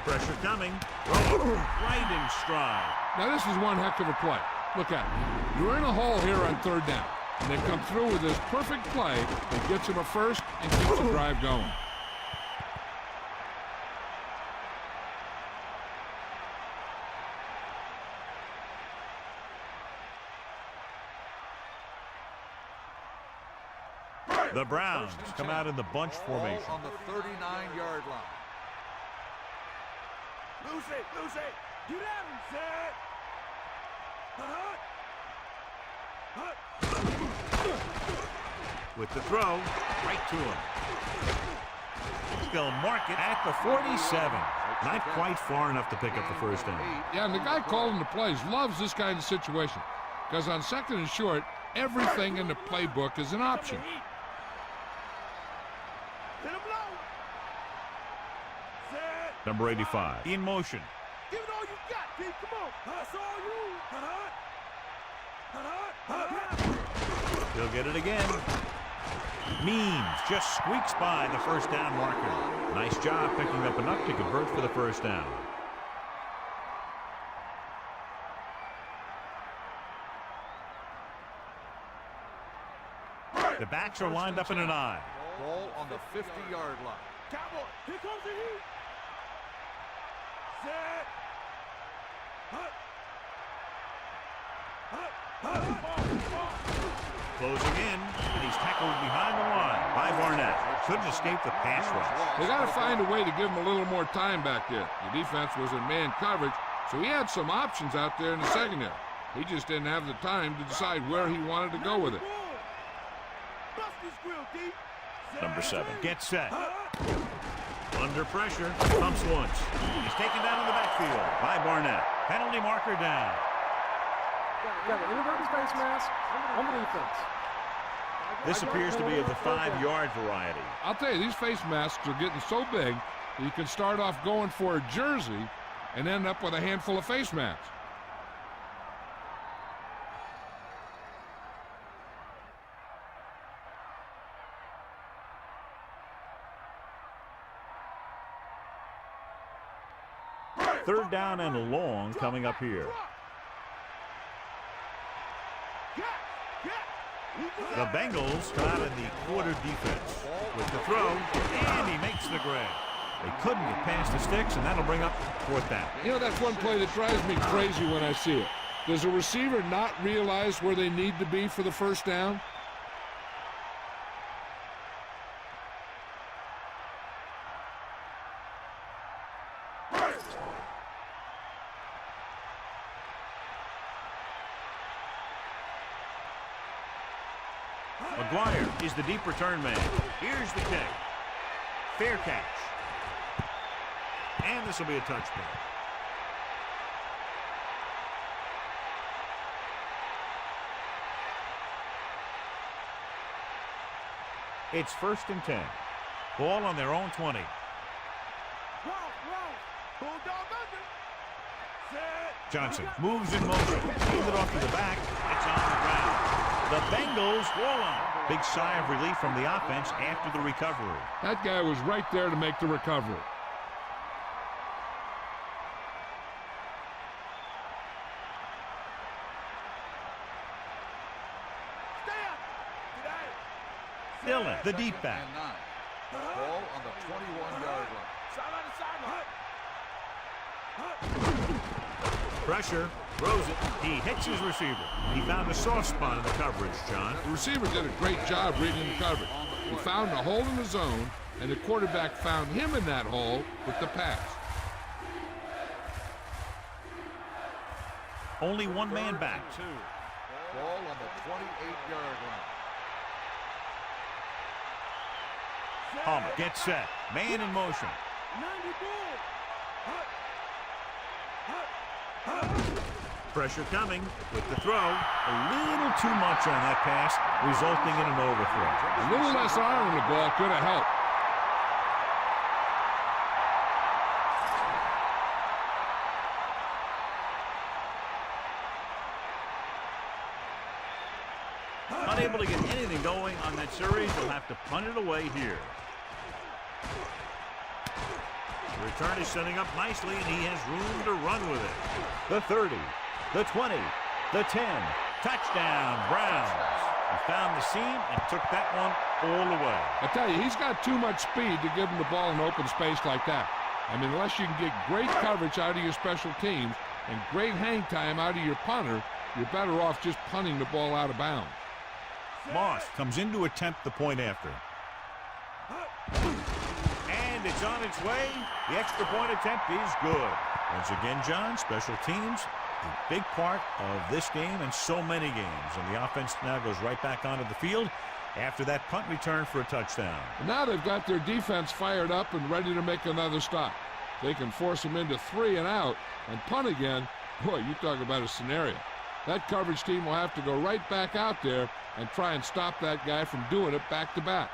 Pressure coming. Right in stride. Now this is one heck of a play. Look at it. You're in a hole here on 3rd down. And they come through with this perfect play that gets them a first and keeps the drive going. The Browns come out in the bunch formation. Ball on the 39-yard line. Lucy! Get at him, Zed! With the throw, right to him. They'll mark it at the 47. Not quite far enough to pick up the first down. Yeah, and the guy calling the plays loves this kind of situation. Because on 2nd and short, everything in the playbook is an option. Number 85, in motion. Give it all you got, Pete. Come on. That's all you. He'll get it again. Means just squeaks by the first down marker. Nice job picking up enough to convert for the first down. The backs are lined up in an I. Ball on the 50-yard line. Cowboy, here comes the heat. Set. Closing in, and he's tackled behind the line by Barnett. Couldn't escape the pass rush. They got to find a way to give him a little more time back there. The defense was in man coverage, so he had some options out there in the secondary. He just didn't have the time to decide where he wanted to go with it. Number 7 gets set. Under pressure, pumps once. He's taken down in the backfield by Barnett. Penalty marker down. Got an inverted face mask on the defense. This appears to be of the 5-yard variety. I'll tell you, these face masks are getting so big that you can start off going for a jersey and end up with a handful of face masks. Third down and long coming up here. The Bengals come out in the quarter defense with the throw, and he makes the grab. They couldn't get past the sticks, and that'll bring up 4th down. You know, that's one play that drives me crazy when I see it. Does a receiver not realize where they need to be for the first down? McGuire is the deep return man. Here's the kick. Fair catch. And this will be a touchback. It's 1st and 10. Ball on their own 20. Johnson moves in motion. Hands it off to the back. It's on the ground. The Bengals roll on. Big sigh of relief from the offense after the recovery. That guy was right there to make the recovery. Dillon, the deep back. Ball on the 21-yard line. Pressure, throws it. He hits his receiver. He found a soft spot in the coverage, John. The receiver did a great job reading the coverage. He found a hole in the zone, and the quarterback found him in that hole with the pass. Only one man back. Ball on the 28-yard line. Palmer gets set. Man in motion. Pressure coming with the throw. A little too much on that pass, resulting in an overthrow. A little less arm on the ball could have helped. Unable to get anything going on that series, they'll have to punt it away here. The return is setting up nicely, and he has room to run with it. The 30, the 20, the 10. Touchdown, Browns. He found the seam and took that one all the way. I tell you, he's got too much speed to give him the ball in open space like that. I mean, unless you can get great coverage out of your special teams and great hang time out of your punter, you're better off just punting the ball out of bounds. Moss comes in to attempt the point after. And it's on its way. The extra point attempt is good. Once again, John, special teams, a big part of this game and so many games. And the offense now goes right back onto the field after that punt return for a touchdown. And now they've got their defense fired up and ready to make another stop. They can force them into 3 and out and punt again. Boy, you talk about a scenario. That coverage team will have to go right back out there and try and stop that guy from doing it back-to-back.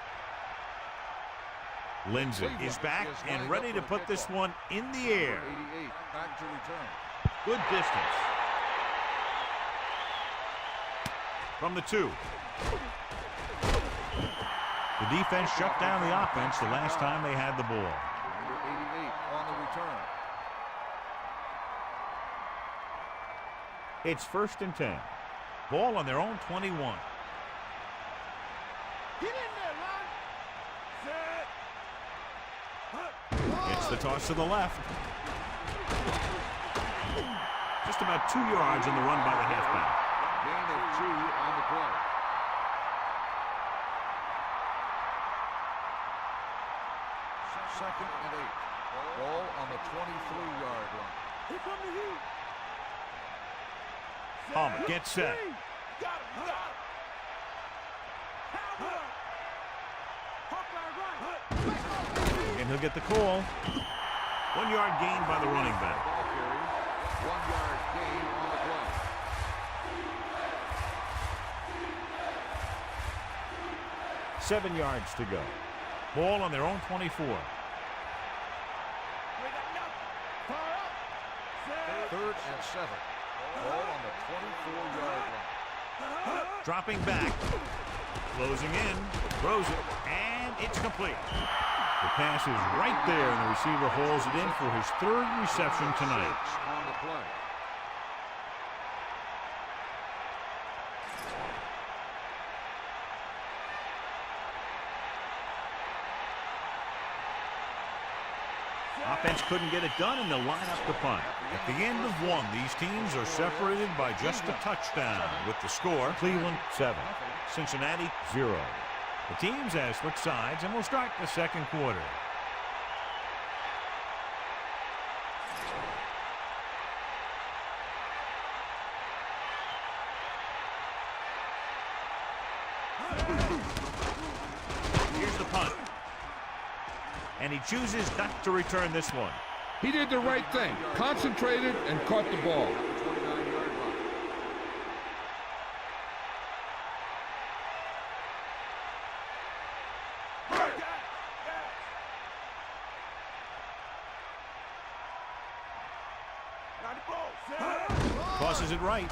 Lindsay is back and ready to put this one in the air. 88, back to return. Good distance. From the 2. The defense shut down the offense the last time they had the ball. Number 88 on the return. It's 1st and 10. Ball on their own 21. Get in there, Ron. It's the toss to the left. Just about 2 yards on the run by the halfback. Gain of 2 on the play. Second and 8. Ball on the 23-yard line. Here come the heat. Palmer gets set. Got him, got him. Power. Hawkeye right. And he'll get the call. 1 yard gain by the running back. Ball carrier. 1 yard gain on the play. Seven yards to go. Ball on their own 24. Third and 7. Ball on the 24-yard line. Dropping back. Closing in. Throws it. And it's complete. The pass is right there, and the receiver hauls it in for his 3rd reception tonight. 6 on the play. Offense couldn't get it done, and they'll line up the punt. At the end of one, these teams are separated by just a touchdown. With the score, Cleveland 7, Cincinnati 0. The teams have switched sides, and we'll start the second quarter. and he chooses not to return this one. He did the right thing, concentrated and caught the ball. 29-yard line. Tosses it right.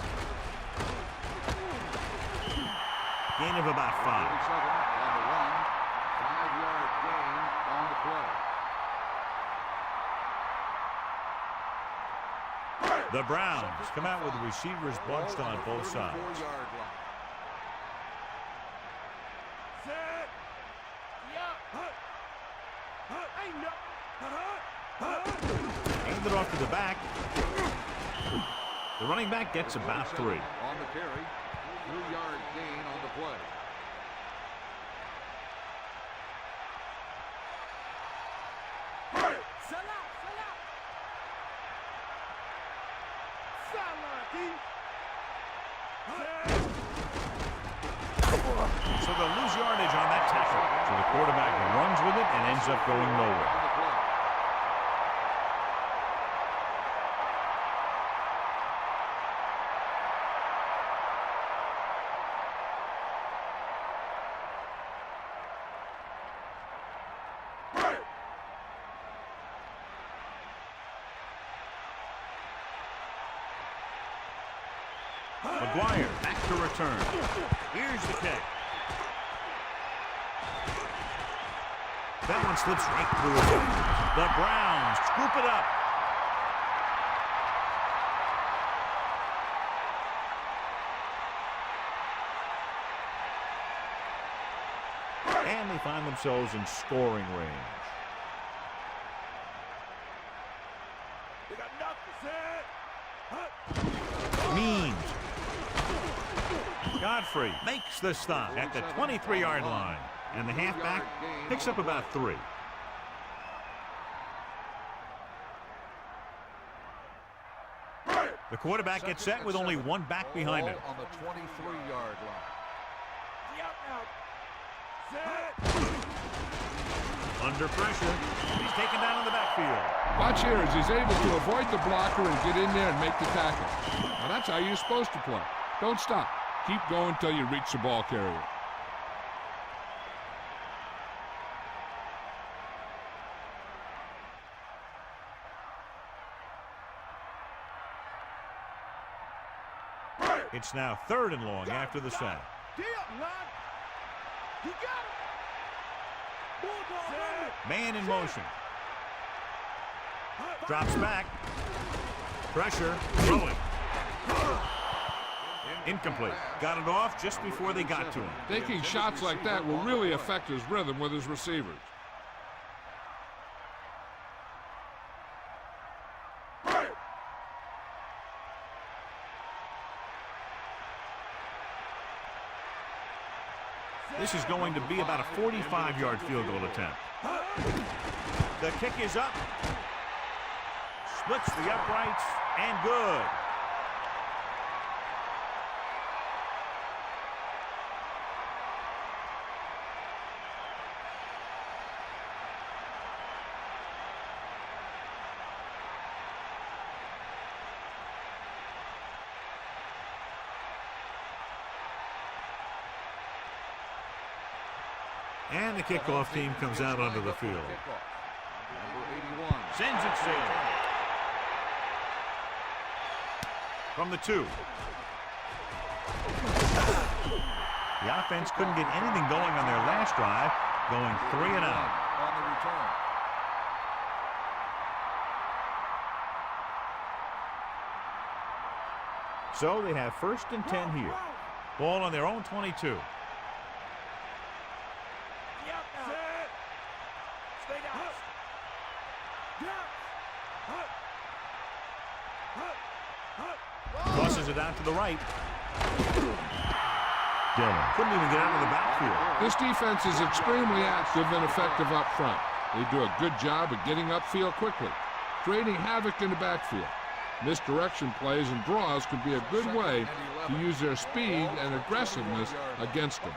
Gain of about 5. 47 on the run. 5-yard gain on the play. The Browns come out with the receivers bunched on both sides. 34-yard line. Hand it off to the back. The running back gets about 3. On the carry. 3-yard gain on the play. So they'll lose yardage on that tackle. So the quarterback runs with it and ends up going nowhere. McGuire back to return. Here's the kick. That one slips right through his hands. The Browns scoop it up. And they find themselves in scoring range. Means. Godfrey makes the stop at the 23-yard line. And the halfback picks up about 3. The quarterback gets set with only one back behind him. On the 23-yard line. Under pressure. He's taken down in the backfield. Watch here as he's able to avoid the blocker and get in there and make the tackle. Now that's how you're supposed to play. Don't stop. Keep going until you reach the ball carrier. It's now 3rd and long after the sack. Man in motion. Drops back. Pressure. Throwing. Incomplete. Got it off just before they got to him. Taking shots like that will really affect his rhythm with his receivers. This is going to be about a 45-yard field goal attempt. The kick is up. Splits the uprights and good. And the kickoff team comes out onto the field. Number 81. Sends it sailing. From the 2. The offense couldn't get anything going on their last drive, going 3 and out. On the return. So they have 1st and 10 here. Ball on their own 22. Tosses it out to the right. Dillon couldn't even get out of the backfield. This defense is extremely active and effective up front. They do a good job of getting upfield quickly, creating havoc in the backfield. Misdirection plays and draws can be a good way to use their speed and aggressiveness against them.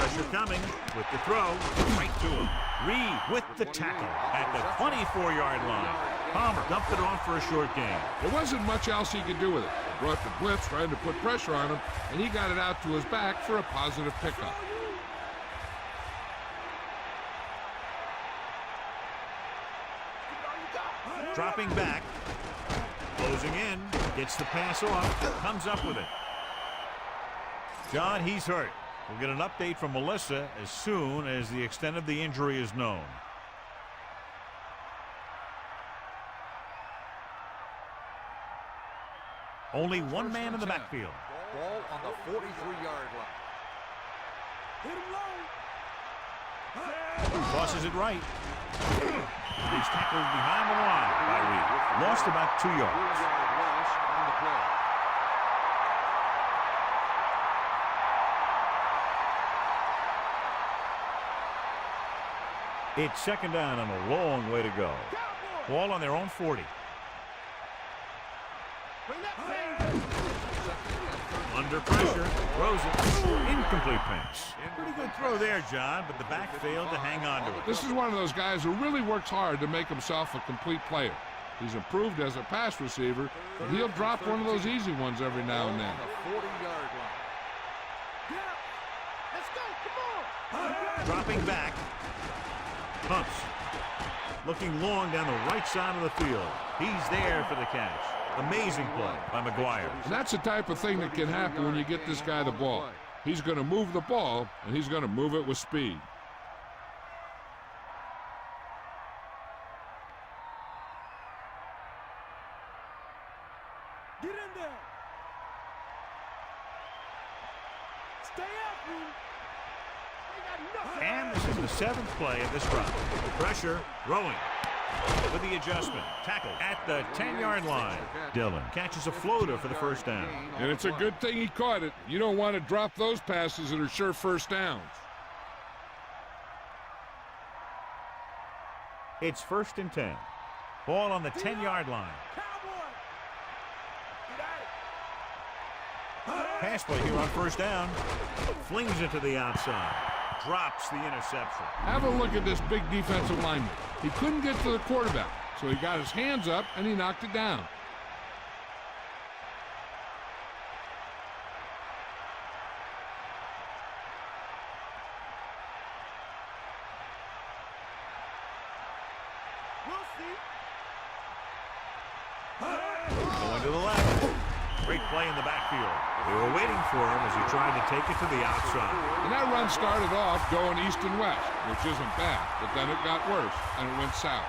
Pressure coming with the throw. Right to him. Reed with the tackle at the 24-yard line. Palmer dumped it off for a short gain. There wasn't much else he could do with it. They brought the blitz trying to put pressure on him, and he got it out to his back for a positive pickup. Dropping back. Closing in. Gets the pass off. Comes up with it. John, he's hurt. We'll get an update from Melissa as soon as the extent of the injury is known. Only one man in the backfield. Ball on the 43-yard line. Hit him low. Crosses it right. He's tackled behind the line by Reed. Lost about 2 yards. It's second down and a long way to go. Ball on their own 40. Under pressure, throws it. Incomplete pass. Pretty good throw there, John, but the back failed to hang on to it. This is one of those guys who really works hard to make himself a complete player. He's improved as a pass receiver, but he'll drop one of those easy ones every now and then. Dropping back. Hunts. Looking long down the right side of the field. He's there for the catch. Amazing play by McGuire. And that's the type of thing that can happen when you get this guy the ball. He's going to move the ball, and he's going to move it with speed. Get in there. Stay after him. They got nothing. And this is the 7th play of this drive. Pressure, throwing. With the adjustment, tackle at the 10-yard line. Dillon catches a floater for the first down. And it's a good thing he caught it. You don't want to drop those passes that are sure first downs. It's 1st and 10. Ball on the 10-yard line. Pass play here on first down. Flings it to the outside. Drops the interception. Have a look at this big defensive lineman. He couldn't get to the quarterback, so he got his hands up and he knocked it down. Going to the left. Great play in the backfield. They were waiting for him as he tried to take it to the outside. And that run started off going east and west, which isn't bad, but then it got worse and it went south.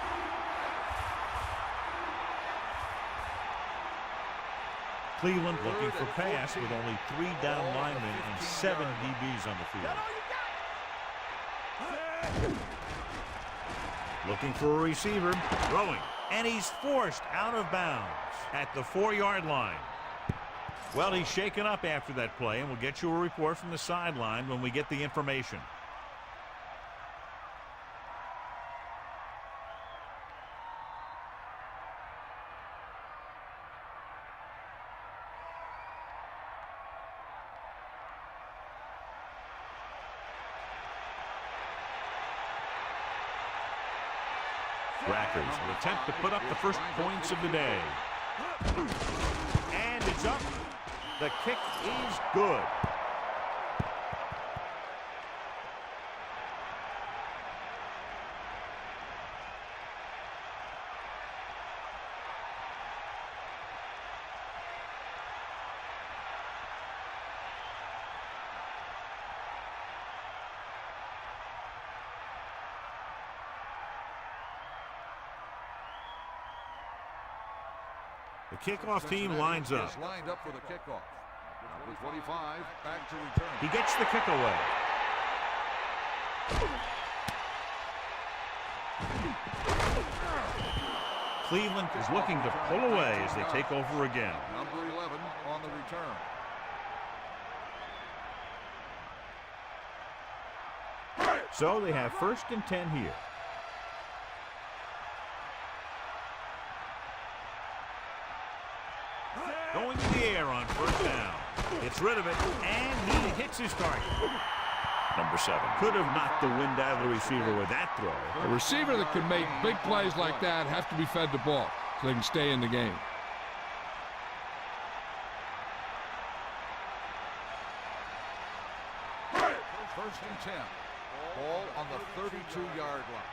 Cleveland looking for pass with only 3 down linemen and 7 DBs on the field. Looking for a receiver, throwing, and he's forced out of bounds at the 4-yard line. Well, he's shaken up after that play, and we'll get you a report from the sideline when we get the information. Rackers will attempt to put up the first points of the day. And it's up. The kick is good. The kickoff team lines up. Lined up for the kickoff. Number 25, back to return. He gets the kick away. Cleveland is looking to pull away as they take over again. Number 11 on the return. So they have 1st and 10 here. Going in the air on first down. Gets rid of it, and he hits his target. Number number 7. Could have knocked the wind out of the receiver with that throw. A receiver that can make big plays like that have to be fed the ball so they can stay in the game. First and 10. Ball on the 32-yard line.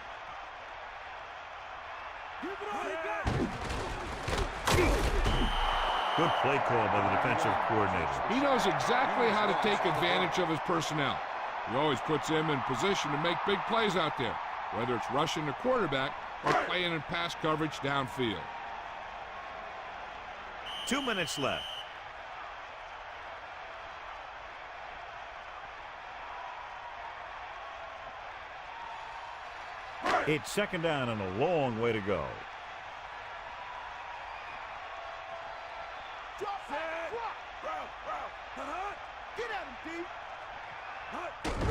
Good play call by the defensive coordinator. He knows exactly how to take advantage of his personnel. He always puts him in position to make big plays out there, whether it's rushing the quarterback or playing in pass coverage downfield. 2 minutes left. It's second down and a long way to go.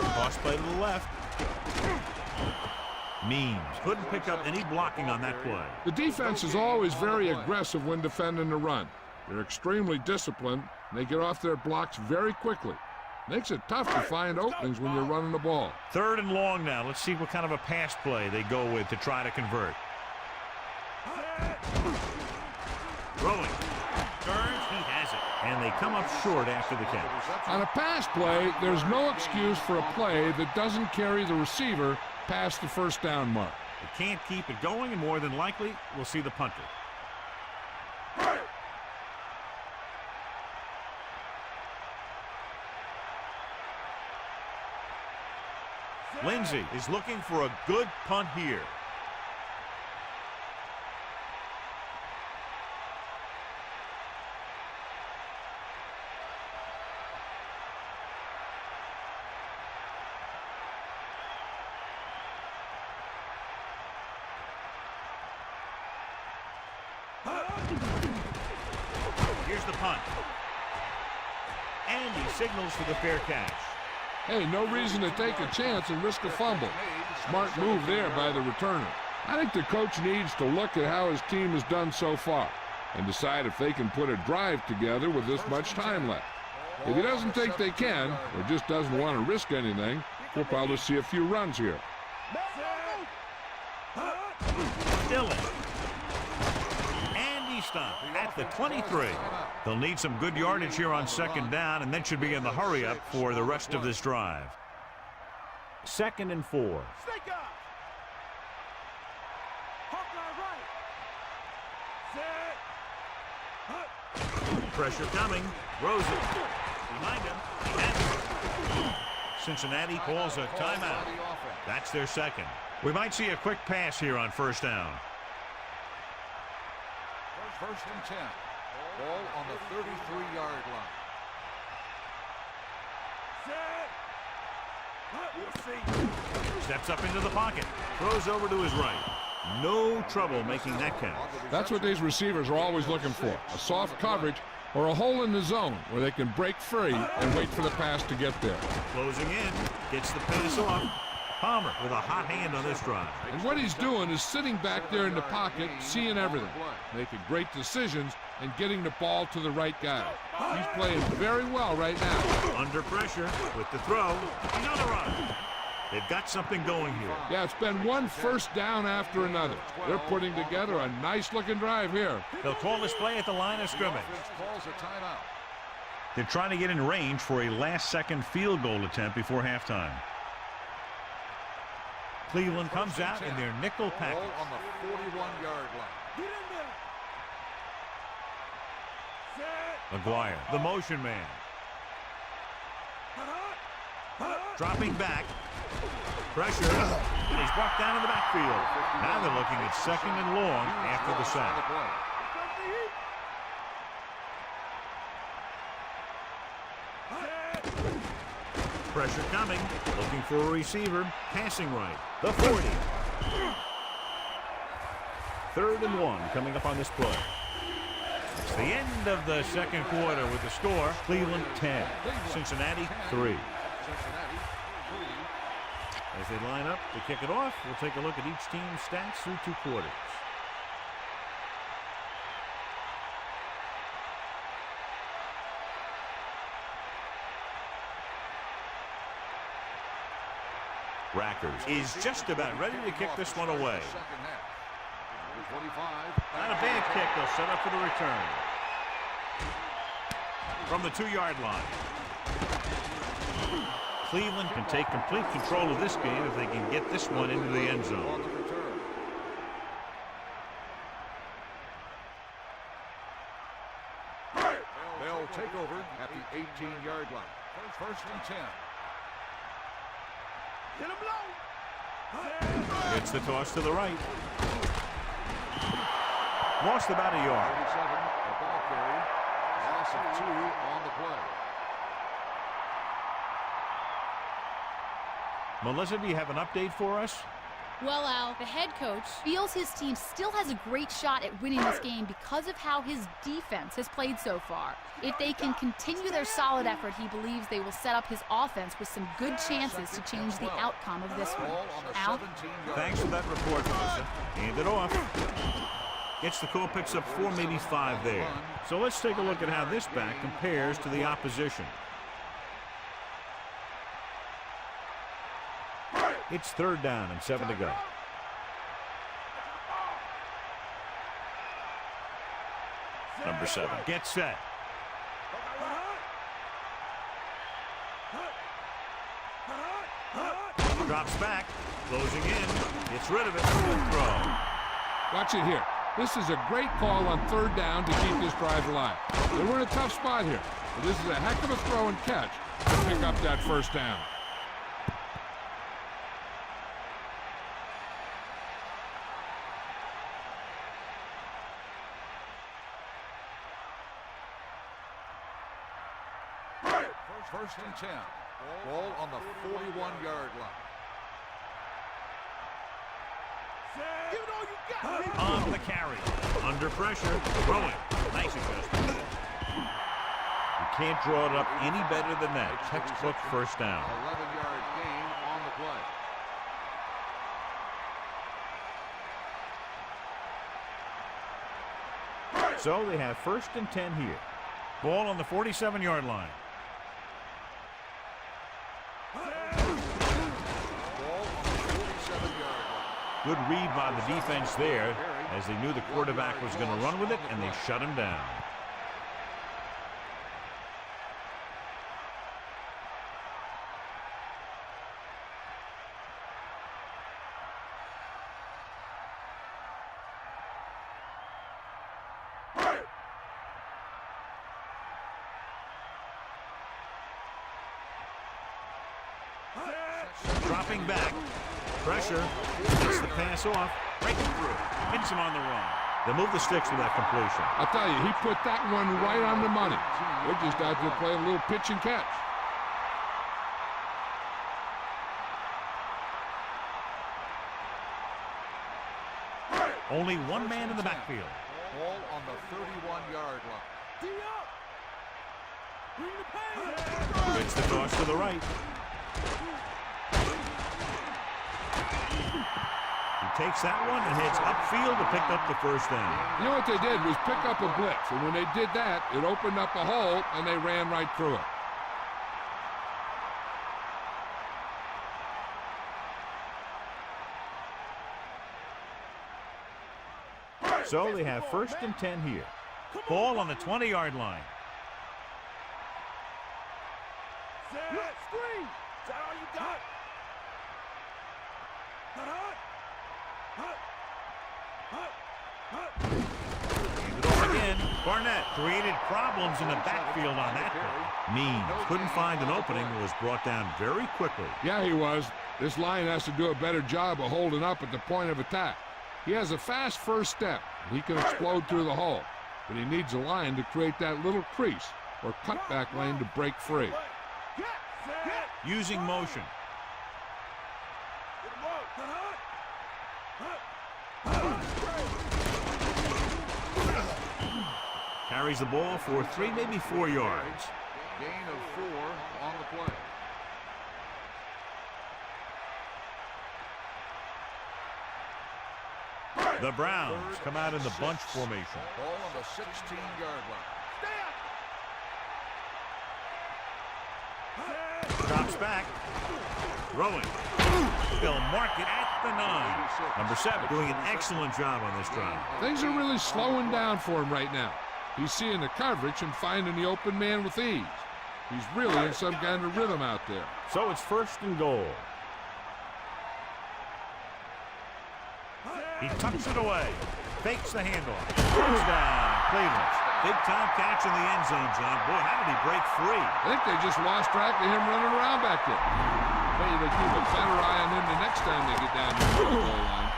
Toss play to the left. Means couldn't pick up any blocking on that play. The defense is always very aggressive when defending the run. They're extremely disciplined, and they get off their blocks very quickly. Makes it tough to find openings when you're running the ball. Third and long now. Let's see what kind of a pass play they go with to try to convert. Throwing. Turns, he has it. And they come up short after the catch. On a pass play, there's no excuse for a play that doesn't carry the receiver past the first down mark. They can't keep it going, and more than likely, we'll see the punter. Lindsey is looking for a good punt here. Here's the punt. And he signals for the fair catch. Hey, no reason to take a chance and risk a fumble. Smart move there by the returner. I think the coach needs to look at how his team has done so far and decide if they can put a drive together with this much time left. If he doesn't think they can, or just doesn't want to risk anything, we'll probably see a few runs here. Dillon. And he stopped at the 23. They'll need some good yardage here on second down, and then should be in the hurry up for the rest of this drive. 2nd and 4. Pressure coming. Throws it. Behind him. He has it. Cincinnati calls a timeout. That's their second. We might see a quick pass here on first down. First and 10. Ball on the 33-yard line. Steps up into the pocket. Throws over to his right. No trouble making that catch. That's what these receivers are always looking for, a soft coverage or a hole in the zone where they can break free and wait for the pass to get there. Closing in. Gets the pass off. Palmer with a hot hand on this drive. And what he's doing is sitting back there in the pocket, seeing everything, making great decisions, and getting the ball to the right guy. He's playing very well right now. Under pressure with the throw. Another run. They've got something going here. Yeah, it's been one first down after another. They're putting together a nice-looking drive here. They'll call this play at the line of scrimmage. They're trying to get in range for a last-second field goal attempt before halftime. Cleveland comes out in their nickel package. On the 41-yard line. McGuire, the motion man. Dropping back. Pressure. And he's brought down in the backfield. Now they're looking at 2nd and long after the sack. Pressure coming. Looking for a receiver. Passing right. The 40. 3rd and 1 coming up on this play. It's the end of the second quarter with the score. Cleveland 10. Cincinnati 3. As they line up to kick it off, we'll take a look at each team's stats through 2 quarters. Rackers is just about ready to kick this one away. Not a bad kick. They'll set up for the return. From the 2-yard line. Cleveland can take complete control of this game if they can get this one into the end zone. They'll take over at the 18-yard line. First and 10. Get him low. It's the toss to the right. Lost about a yard. 37, a ball carry. Loss of 2 on the play. Melissa, do you have an update for us? Well, Al, the head coach feels his team still has a great shot at winning this game because of how his defense has played so far. If they can continue their solid effort, he believes they will set up his offense with some good chances to change the outcome of this one. Al? Thanks for that report, Melissa. Hand it off. Gets the call, picks up 4, maybe 5 there. So let's take a look at how this back compares to the opposition. It's 3rd down and 7 to go. Number 7 gets set. Drops back, closing in, gets rid of it, good throw. Watch it here. This is a great call on 3rd down to keep this drive alive. They were in a tough spot here, but this is a heck of a throw and catch to pick up that 1st down. First and 10. Ball on the 41-yard line. Give it all you got. On the carry. Under pressure. Throwing. Nice adjustment. You can't draw it up any better than that. Textbook 1st down. 11-yard gain on the play. So they have 1st and 10 here. Ball on the 47-yard line. Good read by the defense there, as they knew the quarterback was going to run with it, and they shut him down. Dropping back. Pressure. Gets the pass off. Breaking through. Hits him on the run. They'll move the sticks with that completion. I'll tell you, he put that one right on the money. They're just out there playing a little pitch and catch. Only one man in the backfield. Ball on the 31-yard line. D up. Bring the pace. Gets the toss to the right. He takes that one and heads upfield to pick up the 1st down. You know what they did was pick up a blitz, and when they did that, it opened up a hole, and they ran right through it. So they have 1st and 10 here. Ball on the 20-yard line. Set. Screen. Is that all you got? Hand it off again. Barnett created problems in the backfield on that play. Means couldn't find an opening and was brought down very quickly. Yeah, he was. This line has to do a better job of holding up at the point of attack. He has a fast 1st step. He can explode through the hole, but he needs a line to create that little crease or cutback lane to break free. Using motion. Carries the ball for 3, maybe 4 yards. Gain of 4 on the play. The Browns come out in the bunch formation. Ball on the 16-yard line. Drops back. Throwing. They'll mark it at the 9. Number 7 doing an excellent job on this drive. Things are really slowing down for him right now. He's seeing the coverage and finding the open man with ease. He's really in some kind of rhythm out there. So it's 1st and goal. He tucks it away. Fakes the handoff. Touchdown, Cleveland. Big time catch in the end zone, John. Boy, how did he break free? I think they just lost track of him running around back there. Maybe they keep a better eye on him the next time they get down to the goal line.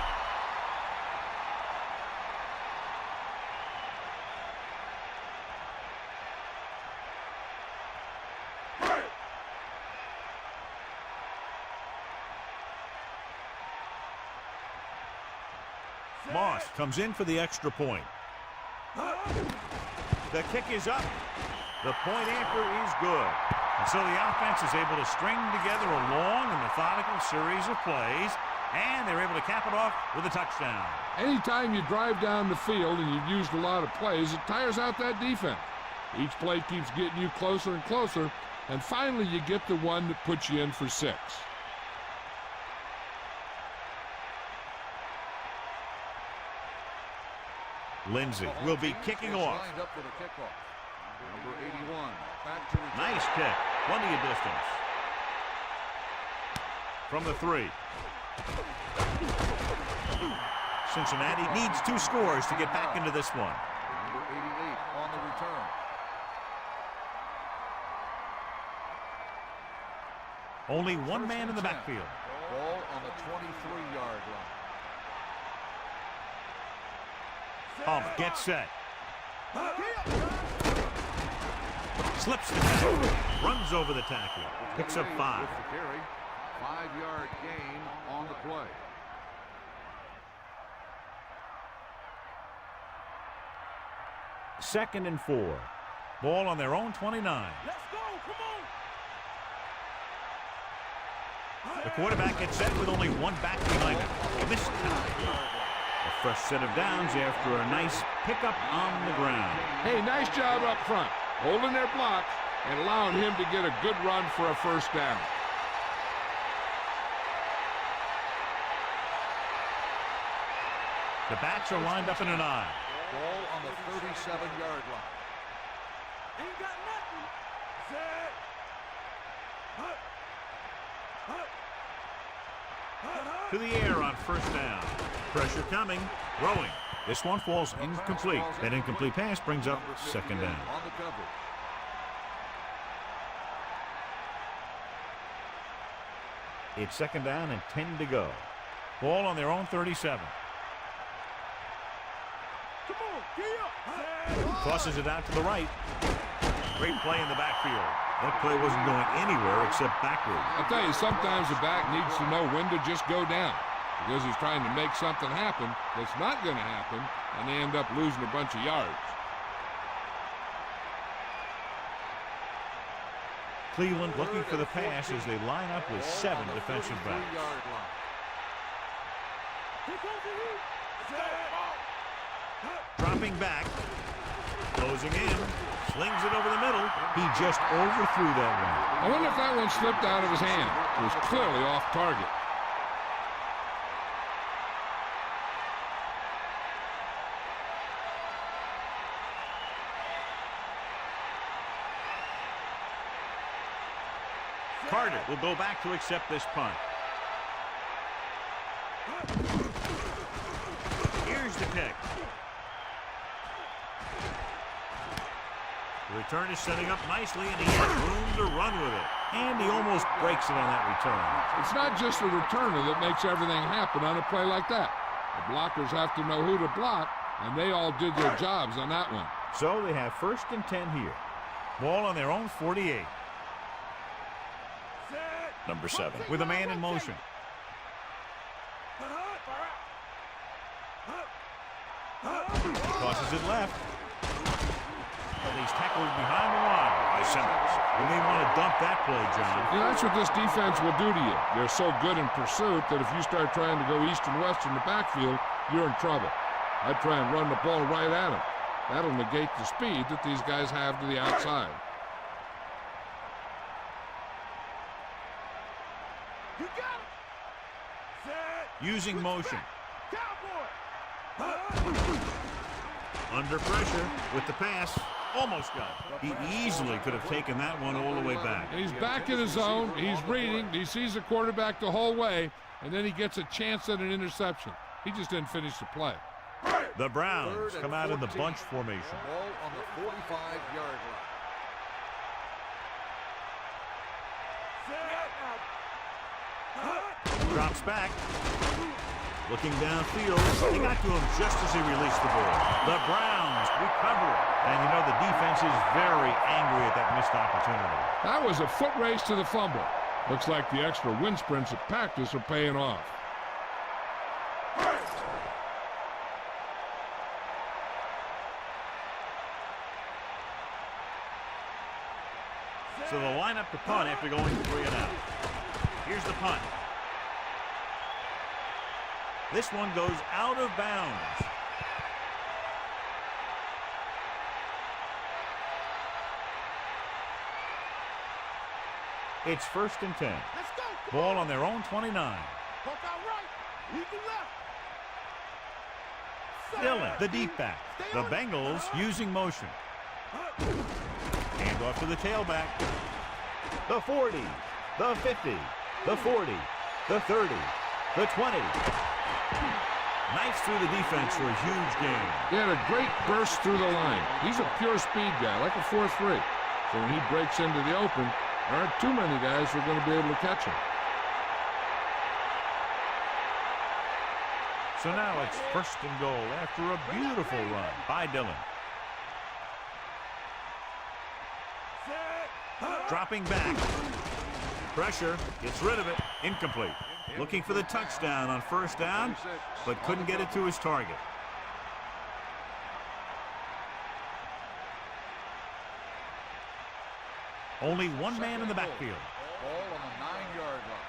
Moss comes in for the extra point. The kick is up. The point anchor is good. And so the offense is able to string together a long and methodical series of plays, and they're able to cap it off with a touchdown. Anytime you drive down the field and you've used a lot of plays, it tires out that defense. Each play keeps getting you closer and closer, and finally you get the one that puts you in for 6. Lindsey will be kicking off. Lined up for the kickoff. Number 81. Back to return. Nice kick. Plenty of distance. From the 3. Cincinnati needs 2 scores to get back into this one. Number 88 on the return. Only one man in the backfield. Ball on the 23-yard line. Humph gets set. Slips the tackle. Runs over the tackle. Picks up 5. With the carry. 5-yard gain on the play. Second and 4. Ball on their own 29. Let's go. Come on. The quarterback gets set with only one back behind him. Missed time. A fresh set of downs after a nice pickup on the ground. Hey, nice job up front, holding their block and allowing him to get a good run for a first down. The backs are lined up in an I. Ball on the 37-yard line. Ain't got nothing. Set. Hut. Hut. Hut. Hut. To the air on first down. Pressure coming. Throwing. This one falls incomplete. That incomplete pass brings up second down. On the coverage. It's second down and 10 to go. Ball on their own 37. Come on. Gee up. Tosses it out to the right. Great play in the backfield. That play wasn't going anywhere except backward. I'll tell you, sometimes the back needs to know when to just go down because he's trying to make something happen that's not going to happen, and they end up losing a bunch of yards. Cleveland looking for the pass as they line up with 7 defensive backs. Here goes the heat. Set. Dropping back. Closing in. Slings it over the middle. He just overthrew that one. I wonder if that one slipped out of his hand. It was clearly off target. Carter will go back to accept this punt. Here's the kick. The return is setting up nicely, and he has room to run with it. And he almost breaks it on that return. It's not just the returner that makes everything happen on a play like that. The blockers have to know who to block, and they all did their jobs on that one. So they have first and 10 here. Ball on their own 48. Number 7 with a man in motion. Tosses it left. And he's tackled behind the line by Simmons. You may want to dump that play, John. You know, that's what this defense will do to you. They're so good in pursuit that if you start trying to go east and west in the backfield, you're in trouble. I'd try and run the ball right at them. That'll negate the speed that these guys have to the outside. You got Using motion. Cowboy. Under pressure with the pass. Almost got it. He easily could have taken that one all the way back. And he's back in his zone. He's reading. He sees the quarterback the whole way, and then he gets a chance at an interception. He just didn't finish the play. The Browns come out in the bunch formation. Ball on the 45-yard line. Drops back. Looking downfield. They got to him just as he released the ball. The Browns recover it. And you know the defense is very angry at that missed opportunity. That was a foot race to the fumble. Looks like the extra wind sprints at practice are paying off. So they'll line up the punt after going 3 and out. Here's the punt. This one goes out of bounds. It's 1st and 10. Let's go. Ball on their own 29. Poke out right. Eagle left. Dillon, the deep back. The Bengals using motion. Hand off to the tailback. The 40, the 50, the 40, the 30, the 20. Nice through the defense for a huge gain. He had a great burst through the line. He's a pure speed guy, like a 4.3. So when he breaks into the open, there aren't too many guys who are going to be able to catch him. So now it's 1st and goal after a beautiful run by Dillon. Dropping back. Pressure. Gets rid of it. Incomplete. Looking for the touchdown on 1st down, but couldn't get it to his target. Only one man in the backfield. Ball on the 9-yard line.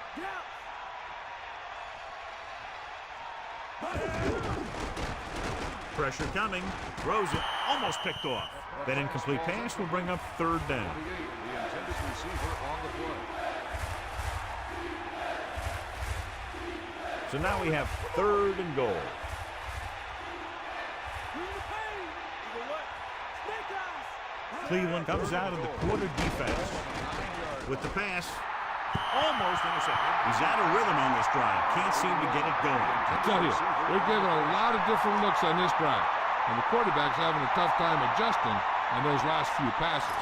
Pressure coming. Throws it. Almost picked off. That incomplete pass will bring up 3rd down. 28, the intended receiver on the play. So now we have 3rd and goal. Cleveland comes out of the quarter defense with the pass. Almost intercepted. He's out of rhythm on this drive. Can't seem to get it going. I tell you, they're giving a lot of different looks on this drive. And the quarterback's having a tough time adjusting on those last few passes.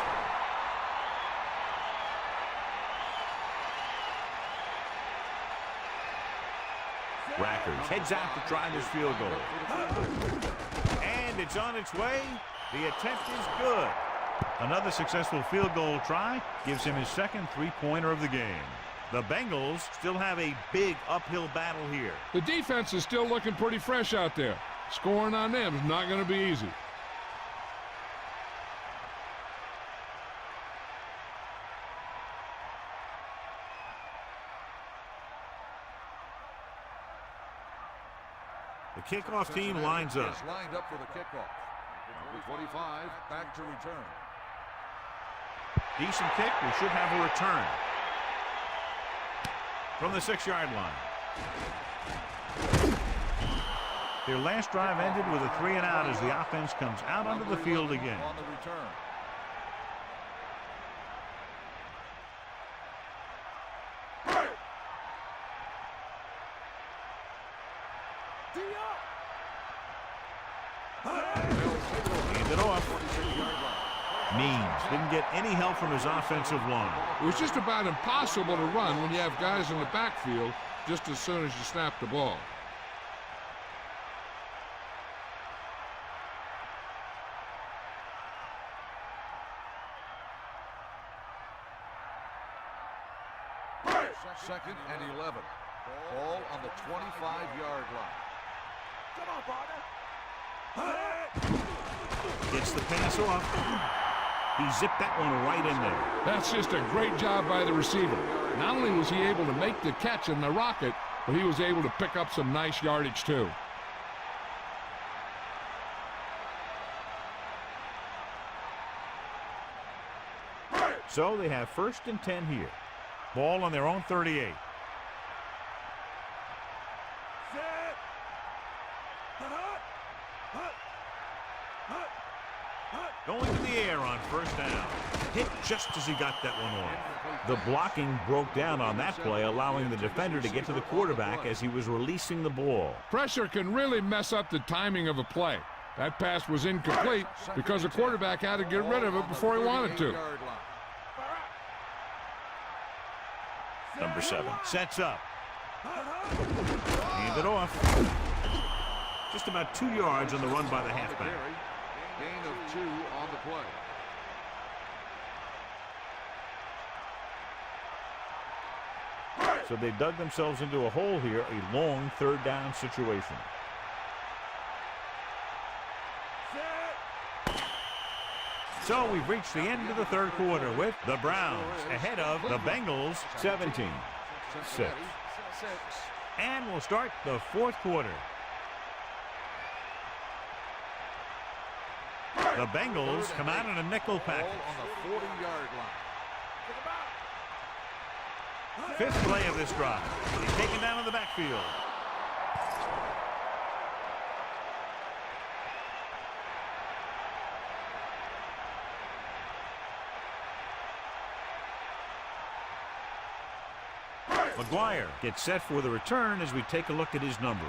Rackers heads out to try this field goal. And it's on its way. The attempt is good. Another successful field goal try gives him his 2nd 3-pointer of the game. The Bengals still have a big uphill battle here. The defense is still looking pretty fresh out there. Scoring on them is not going to be easy. The kickoff team lines up. Is lined up for the kickoff. Number 25 back to return. Decent kick. We should have a return from the 6-yard line. Their last drive ended with a 3 and out as the offense comes out onto the field again. On the return. Hand it off. Means didn't get any help from his offensive line. It was just about impossible to run when you have guys in the backfield just as soon as you snap the ball. Second and 11. Ball on the 25-yard line. Come on, partner. Gets the pass off. He zipped that one right in there. That's just a great job by the receiver. Not only was he able to make the catch in the rocket, but he was able to pick up some nice yardage too. So they have 1st and 10 here. Ball on their own 38. Going to the air on first down. Hit just as he got that one off. The blocking broke down on that play, allowing the defender to get to the quarterback as he was releasing the ball. Pressure can really mess up the timing of a play. That pass was incomplete because the quarterback had to get rid of it before he wanted to. Number 7 sets up. Hand it off. Just about 2 yards on the run by the halfback. Gain of 2 on the play. So they dug themselves into a hole here, a long third down situation. So we've reached the end of the third quarter with the Browns ahead of the Bengals 17-6. And we'll start the fourth quarter. The Bengals come out in a nickel package. On the 40-yard line. Fifth play of this drive. He's taken down in the backfield. McGuire gets set for the return as we take a look at his numbers.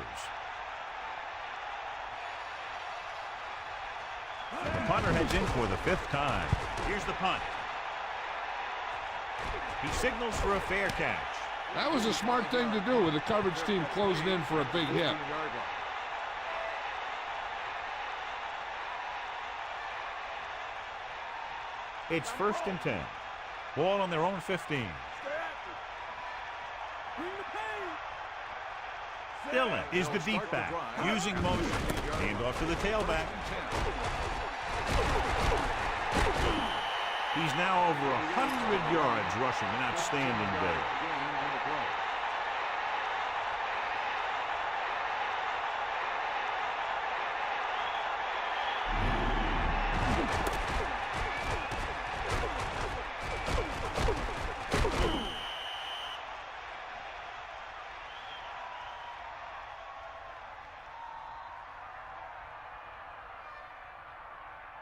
The punter heads in for the 5th time. Here's the punt. He signals for a fair catch. That was a smart thing to do with the coverage team closing in for a big hit. It's 1st and 10. Ball on their own 15. Dillon is the deep back, using motion. Hand off to the tailback. He's now over 100 yards rushing, an outstanding day.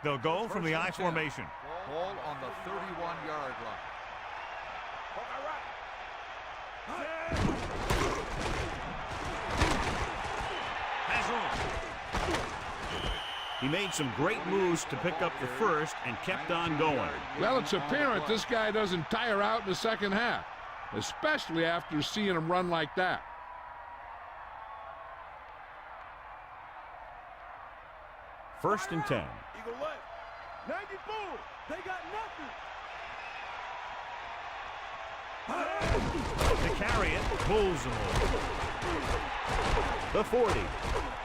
They'll go from the I formation. Ball on the 31-yard line. He made some great moves to pick up the first and kept on going. Well, it's apparent this guy doesn't tire out in the second half, especially after seeing him run like that. First and 10. Eagle left. 94. They got nothing. To carry it, pulls him over. The 40,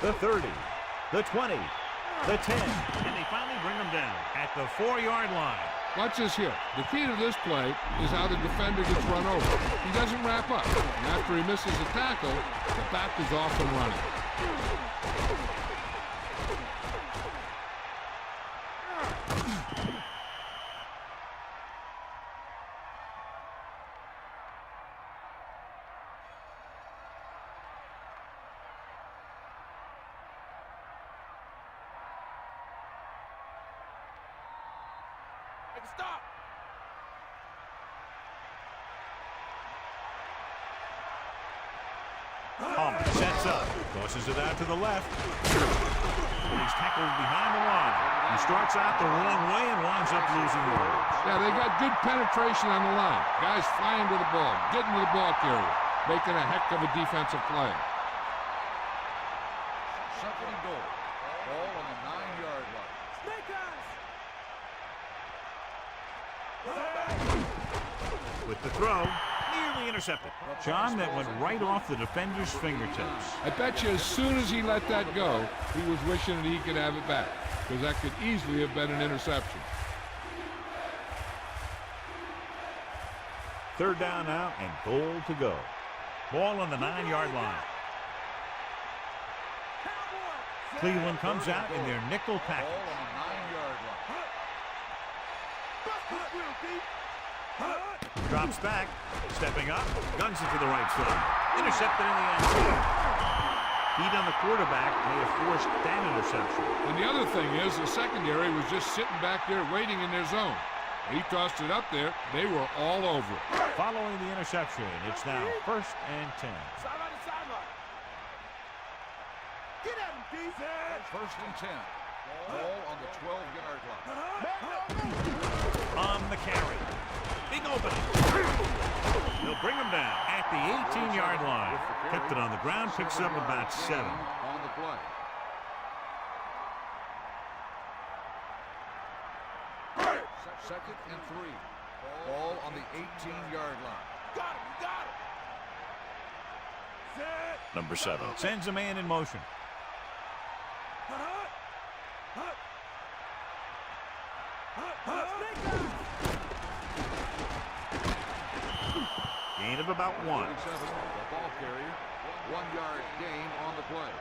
the 30, the 20, the 10, and they finally bring him down at the 4-yard line. Watch this here. The key to this play is how the defender gets run over. He doesn't wrap up. And after he misses a tackle, the back is off and running. Stop. Palmer sets up, tosses it out to the left. He's tackled behind the line. He starts out the wrong way and winds up losing yards. Yeah, they got good penetration on the line. Guys flying to the ball, getting to the ball carrier, making a heck of a defensive play. Second and goal. Ball on the 9-yard line. Snake eyes. With the throw, nearly intercepted. John, that went right off the defender's fingertips. I bet you as soon as he let that go, he was wishing that he could have it back, because that could easily have been an interception. Third down now and goal to go. Ball on the 9-yard line. Cleveland comes out in their nickel Ball package. on the 9-yard line. Drops back, stepping up, guns it to the right side. Intercepted in the end zone. heat on the quarterback may have forced that interception. And the other thing is the secondary was just sitting back there waiting in their zone. He tossed it up there. They were all over it. Following the interception, it's now 1st and 10. Sideline to sideline. Get at him, D. First and 10. Ball on the 12-yard line. On the carry. Big opening. They'll bring him down at the 18-yard line. Kept it on the ground, picks up about 7. On the play. Second and 3. Ball on the 18-yard line. Got him, got him. Set. Number 7 sends a man in motion. Gain of about 1. 47, the ball carrier. 1-yard gain on the play.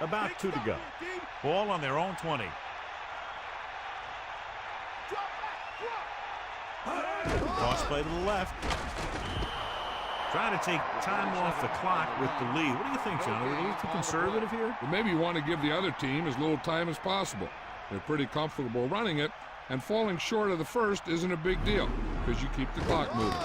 About 2 to go. Ball on their own 20. Cross play to the left. Trying to take time off the clock with the lead. What do you think, John? Are we a little too conservative here? Well, maybe you want to give the other team as little time as possible. They're pretty comfortable running it, and falling short of the first isn't a big deal because you keep the clock moving.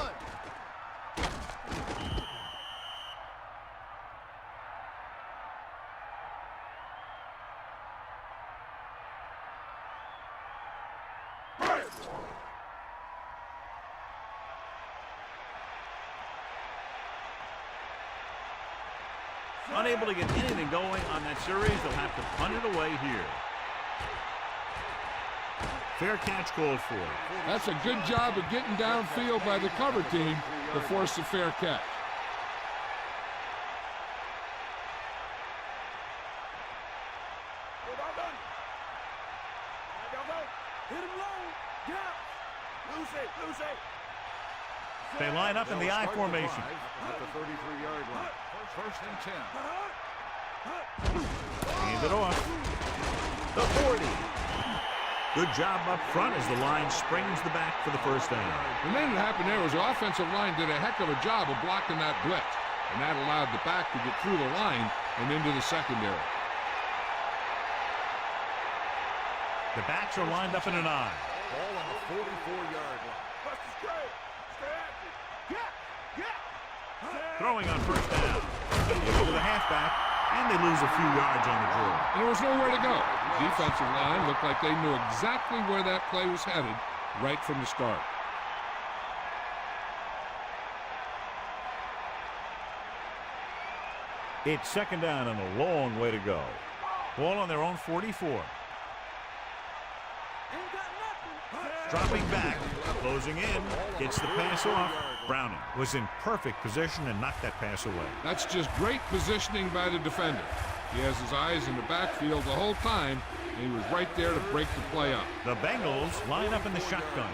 Unable to get anything going on that series, they'll have to punt it away here. Fair catch called for. That's a good job of getting downfield by the cover team to force the fair catch. Hit him low. Get out. Lose it, lose it. They line up in the I formation. At the 33-yard line. First and 10. Hand it off. The 40. Good job up front as the line springs the back for the first down. The thing that happened there was the offensive line did a heck of a job of blocking that blitz, and that allowed the back to get through the line and into the secondary. The backs are lined up in an I. Ball on the 44-yard line. Bust the straight. Stay active. Yeah. Throwing on first down. Give it to the halfback, and they lose a few yards on the draw. And there was nowhere to go. The defensive line looked like they knew exactly where that play was headed right from the start. It's second down and a long way to go. Ball on their own 44. Dropping back, closing in, gets the pass off. Browning was in perfect position and knocked that pass away. That's just great positioning by the defender. He has his eyes in the backfield the whole time, and he was right there to break the play up. The Bengals line up in the shotgun.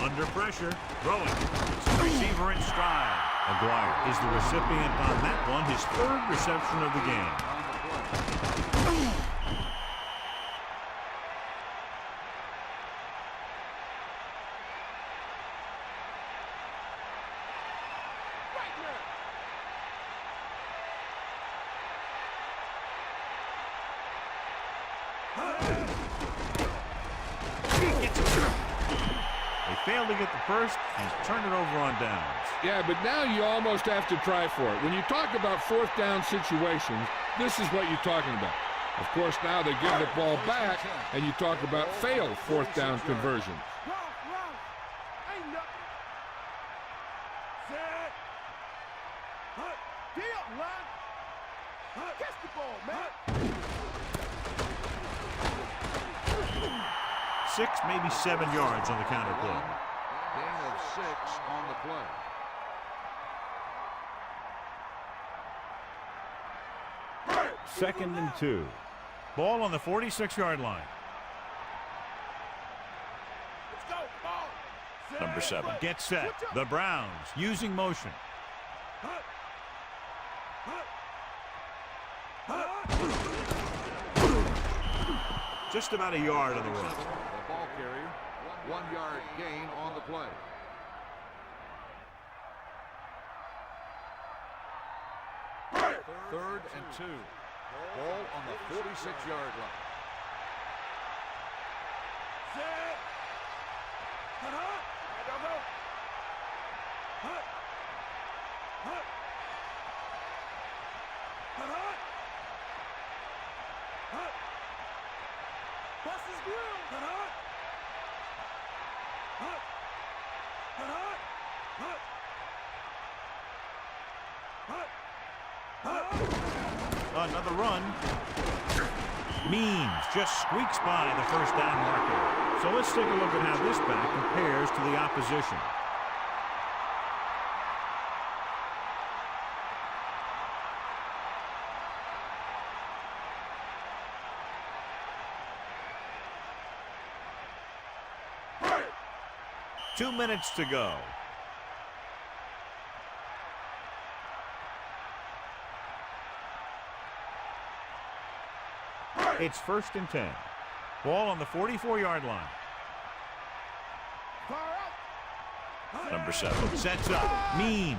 Under pressure, throwing. Receiver in stride. Aguirre is the recipient on that one, his 3rd reception of the game. Failed to get the first and turn it over on downs. Yeah, but now you almost have to try for it. When you talk about 4th down situations, this is what you're talking about. Of course, now they give the ball back, and you talk about failed 4th down conversions. Ain't nothing. Set. Get up, line. Catch the ball, man. 6, maybe 7 yards on the counter play. Gain of 6 on the play. Second and 2. Ball on the 46-yard line. Let's go, ball. Number 7 gets set. The Browns using motion. Just about a yard on the run. The ball carrier. 1-yard gain on the play. Third and 2. Ball on the 46-yard line. Set. Cut up. Hut. Hut. Cut up. Hut. Bust his grill. Cut up. Hut. Cut up. Hut. Hut. Another run. Means just squeaks by the first down marker. So let's take a look at how this back compares to the opposition. Two minutes to go. It's 1st and 10. Ball on the 44-yard line. Number 7 sets up. Means.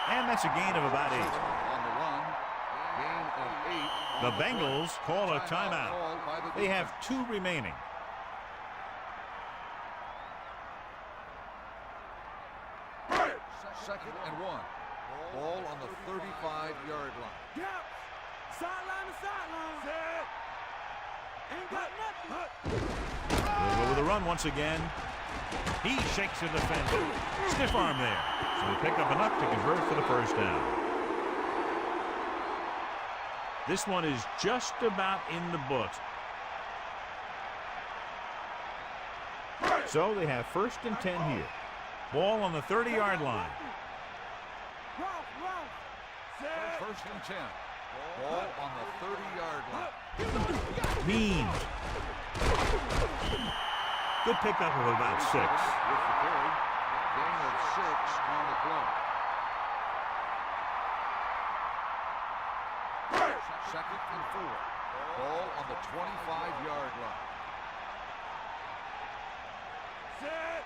And that's a gain of about 8. On the run, gain of 8. The Bengals call a timeout. They have 2 remaining. Second and 1. Ball on the 35-yard line. Yep. Sideline to sideline. Set. Ain't got nothing. They'll go with a run once again. He shakes the defender. Stiff arm there. So they pick up enough to convert for the first down. This one is just about in the books. So they have 1st and 10 here. Ball on the 30-yard line. First and 10. Ball on the 30-yard line. Means. Good pickup of about 6. With the carry. Gain of 6 on the play. Second and 4. Ball on the 25-yard line. Set.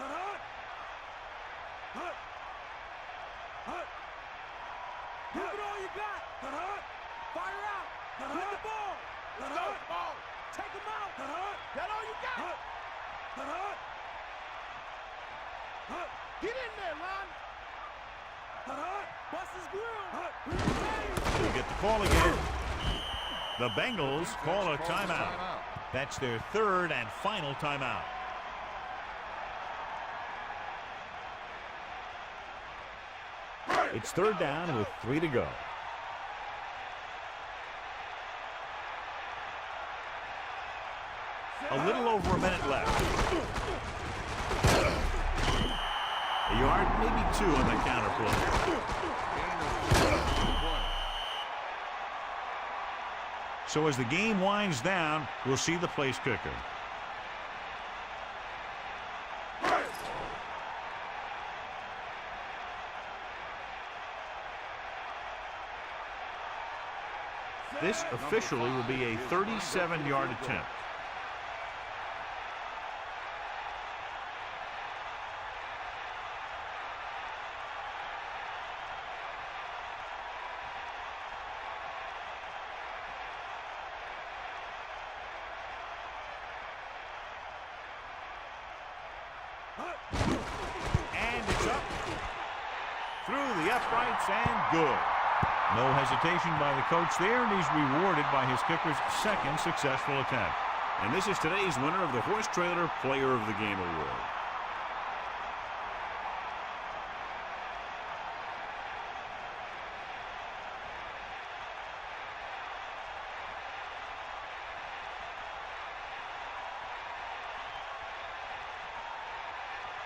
Hut. Hut. Hut. Give it all you got. Hut. Fire out. Hut. Get the ball. Hut. Take him out. Hut. That all you got. Hut. Hut. Hut. Get in there, Ron. Hut. Bust his grill. Hut. They get the call again. The Bengals call a timeout. That's their 3rd and final timeout. It's 3rd down with 3 to go. A little over a minute left. A yard, maybe 2 on the counter play. So as the game winds down, we'll see the place kicker. This officially will be a 37-yard attempt. And it's up through the uprights and good. No hesitation by the coach there, and he's rewarded by his kicker's 2nd successful attempt. And this is today's winner of the Horse Trailer Player of the Game Award.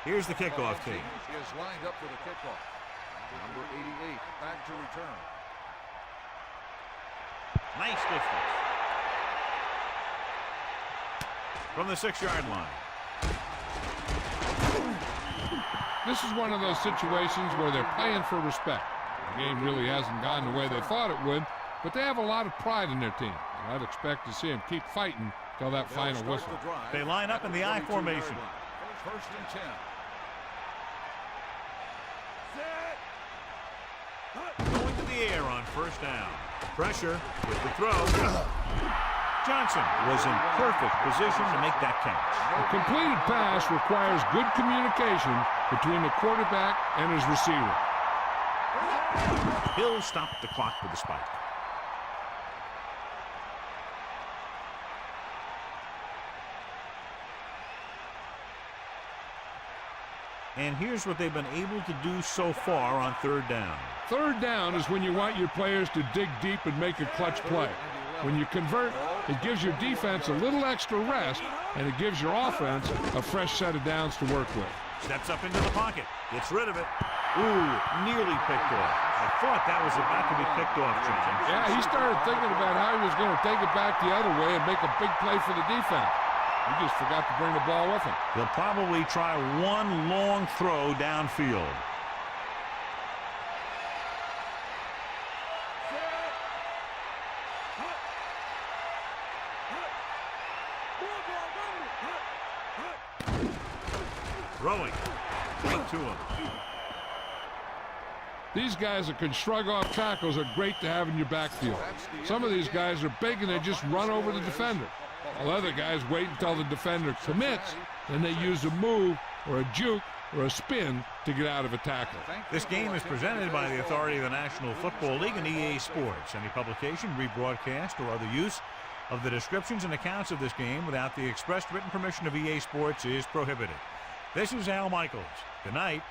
Here's the kickoff team. Is lined up for the kickoff. Number 88 back to return. Nice distance. From the 6-yard line. This is one of those situations where they're playing for respect. The game really hasn't gone the way they thought it would, but they have a lot of pride in their team. And I'd expect to see them keep fighting till that They'll final start whistle. the drive They line up at in the I 22-yard formation. line. First and 10. Going to the air on first down. Pressure with the throw. Johnson was in perfect position to make that catch. A completed pass requires good communication between the quarterback and his receiver. Hill stopped the clock with the spike. And here's what they've been able to do so far on third down. Third down is when you want your players to dig deep and make a clutch play. When you convert, it gives your defense a little extra rest, and it gives your offense a fresh set of downs to work with. Steps up into the pocket. Gets rid of it. Ooh, nearly picked off. I thought that was about to be picked off, John. Yeah, he started thinking about how he was going to take it back the other way and make a big play for the defense. He just forgot to bring the ball with him. He'll probably try one long throw downfield. Throwing right to him. These guys that can shrug off tackles are great to have in your backfield. Some of these guys are big and they just run over the defender. While other guys wait until the defender commits, and they use a move or a juke or a spin to get out of a tackle. This game is presented by the authority of the National Football League and EA Sports. Any publication, rebroadcast, or other use of the descriptions and accounts of this game without the express written permission of EA Sports is prohibited. This is Al Michaels. Good night.